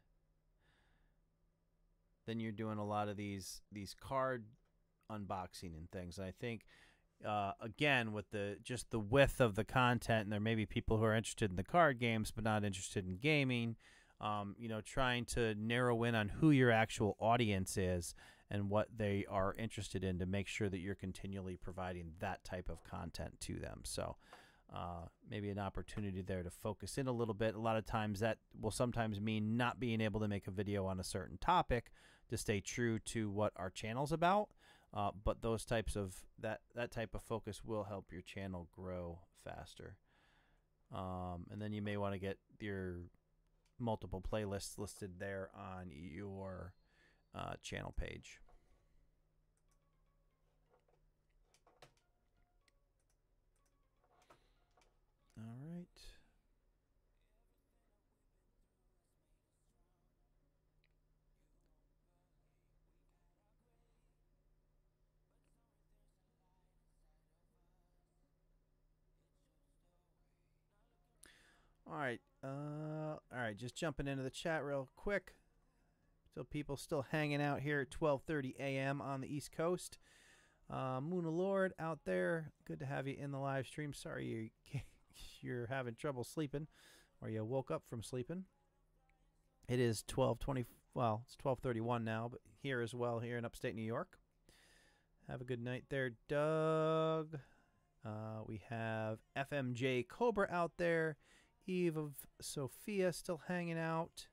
you're doing a lot of these card unboxing and things. And I think again, with just the width of the content, and there may be people who are interested in the card games but not interested in gaming, trying to narrow in on who your actual audience is and what they are interested in to make sure that you're continually providing that type of content to them. So maybe an opportunity there to focus in a little bit. A lot of times that will sometimes mean not being able to make a video on a certain topic to stay true to what our channel's about. But those types of that type of focus will help your channel grow faster. And then you may want to get your multiple playlists listed there on your channel page. All right. All right, just jumping into the chat real quick. Still people still hanging out here at 12:30 a.m. on the East Coast. Moon Lord out there, good to have you in the live stream. Sorry you're having trouble sleeping, or you woke up from sleeping. It is 12:20. Well, it's 12:31 now, but here as well, here in upstate New York. Have a good night there, Doug. We have FMJ Cobra out there. Eve of Sophia still hanging out.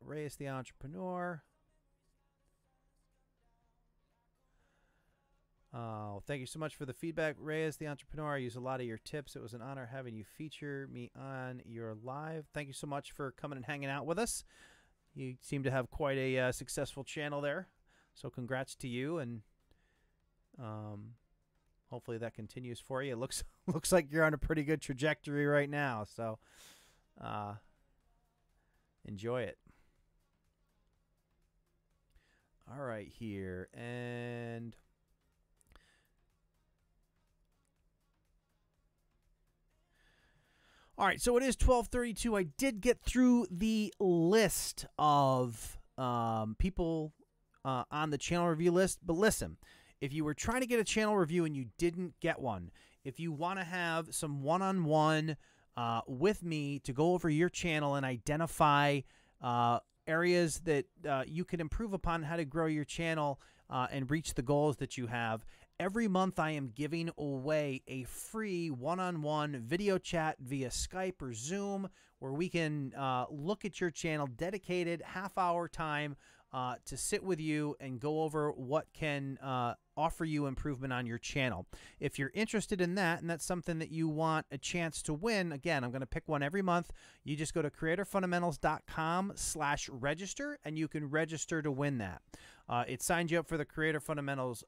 Reyes the Entrepreneur. Thank you so much for the feedback, Reyes the Entrepreneur. I use a lot of your tips. It was an honor having you feature me on your live. Thank you so much for coming and hanging out with us. You seem to have quite a successful channel there, so congrats to you, and hopefully that continues for you. It looks like you're on a pretty good trajectory right now, so enjoy it. All right, here, and all right, so it is 12:32. I did get through the list of people on the channel review list, but listen, if you were trying to get a channel review and you didn't get one, if you want to have some one-on-one with me to go over your channel and identify areas that you can improve upon, how to grow your channel and reach the goals that you have, every month I am giving away a free one-on-one video chat via Skype or Zoom where we can look at your channel, dedicated half-hour time to sit with you and go over what can offer you improvement on your channel. If you're interested in that, and that's something that you want a chance to win, again, I'm going to pick one every month. You just go to creatorfundamentals.com/register, and you can register to win that. It signs you up for the Creator Fundamentals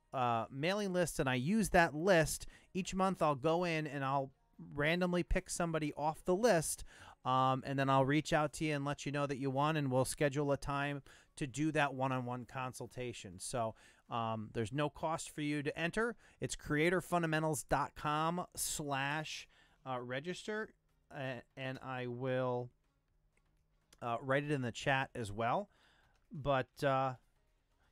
mailing list, and I use that list. Each month I'll go in and I'll randomly pick somebody off the list, and then I'll reach out to you and let you know that you won, and we'll schedule a time to do that one-on-one consultation. So there's no cost for you to enter. It's creatorfundamentals.com/register, and I will write it in the chat as well. But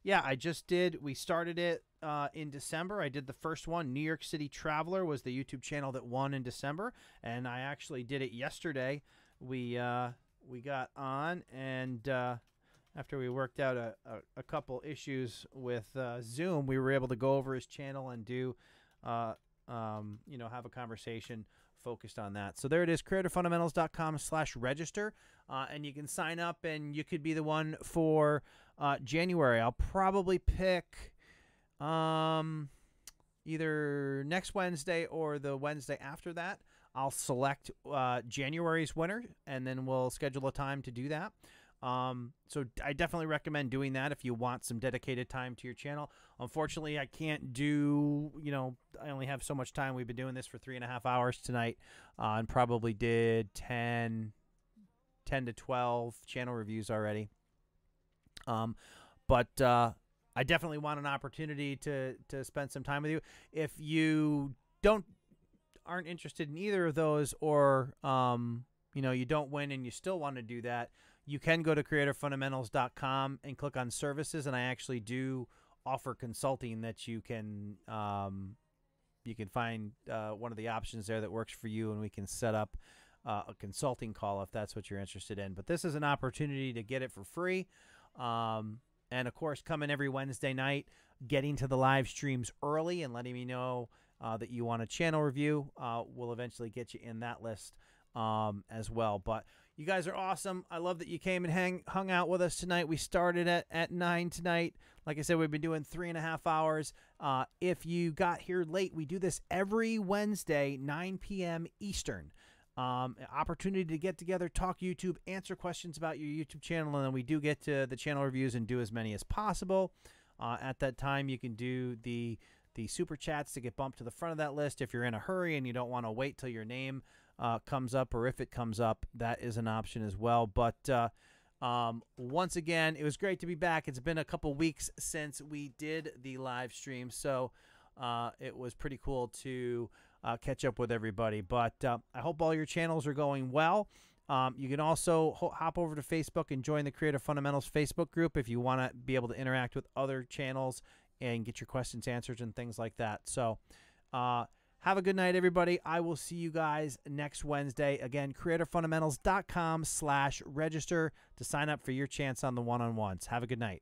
yeah, I just did. We started it in December. I did the first one. New York City Traveler was the YouTube channel that won in December, and I actually did it yesterday. We got on, and after we worked out a couple issues with Zoom, we were able to go over his channel and do, have a conversation focused on that. So there it is, creatorfundamentals.com/register, and you can sign up, and you could be the one for January. I'll probably pick either next Wednesday or the Wednesday after that. I'll select January's winner, and then we'll schedule a time to do that. So I definitely recommend doing that if you want some dedicated time to your channel. Unfortunately, I can't do, I only have so much time. We've been doing this for 3.5 hours tonight, and probably did 10 to 12 channel reviews already. But I definitely want an opportunity to spend some time with you. If you aren't interested in either of those, or you don't win and you still want to do that, you can go to creatorfundamentals.com and click on services, and I actually do offer consulting that you can find one of the options there that works for you, and we can set up a consulting call if that's what you're interested in. But this is an opportunity to get it for free. And of course, coming every Wednesday night, getting to the live streams early and letting me know that you want a channel review will eventually get you in that list as well. But you guys are awesome. I love that you came and hung out with us tonight. We started at 9 tonight. Like I said, we've been doing 3.5 hours. If you got here late, we do this every Wednesday, 9 p.m. Eastern. Opportunity to get together, talk YouTube, answer questions about your YouTube channel, and then we do get to the channel reviews and do as many as possible. At that time, you can do the super chats to get bumped to the front of that list. If you're in a hurry and you don't want to wait till your name comes up, or if it comes up, that is an option as well. But once again, it was great to be back. It's been a couple weeks since we did the live stream, so it was pretty cool to catch up with everybody. But I hope all your channels are going well. You can also hop over to Facebook and join the Creative Fundamentals Facebook group if you want to be able to interact with other channels and get your questions answered and things like that. So have a good night, everybody. I will see you guys next Wednesday. Again, creatorfundamentals.com/register to sign up for your chance on the one-on-ones. Have a good night.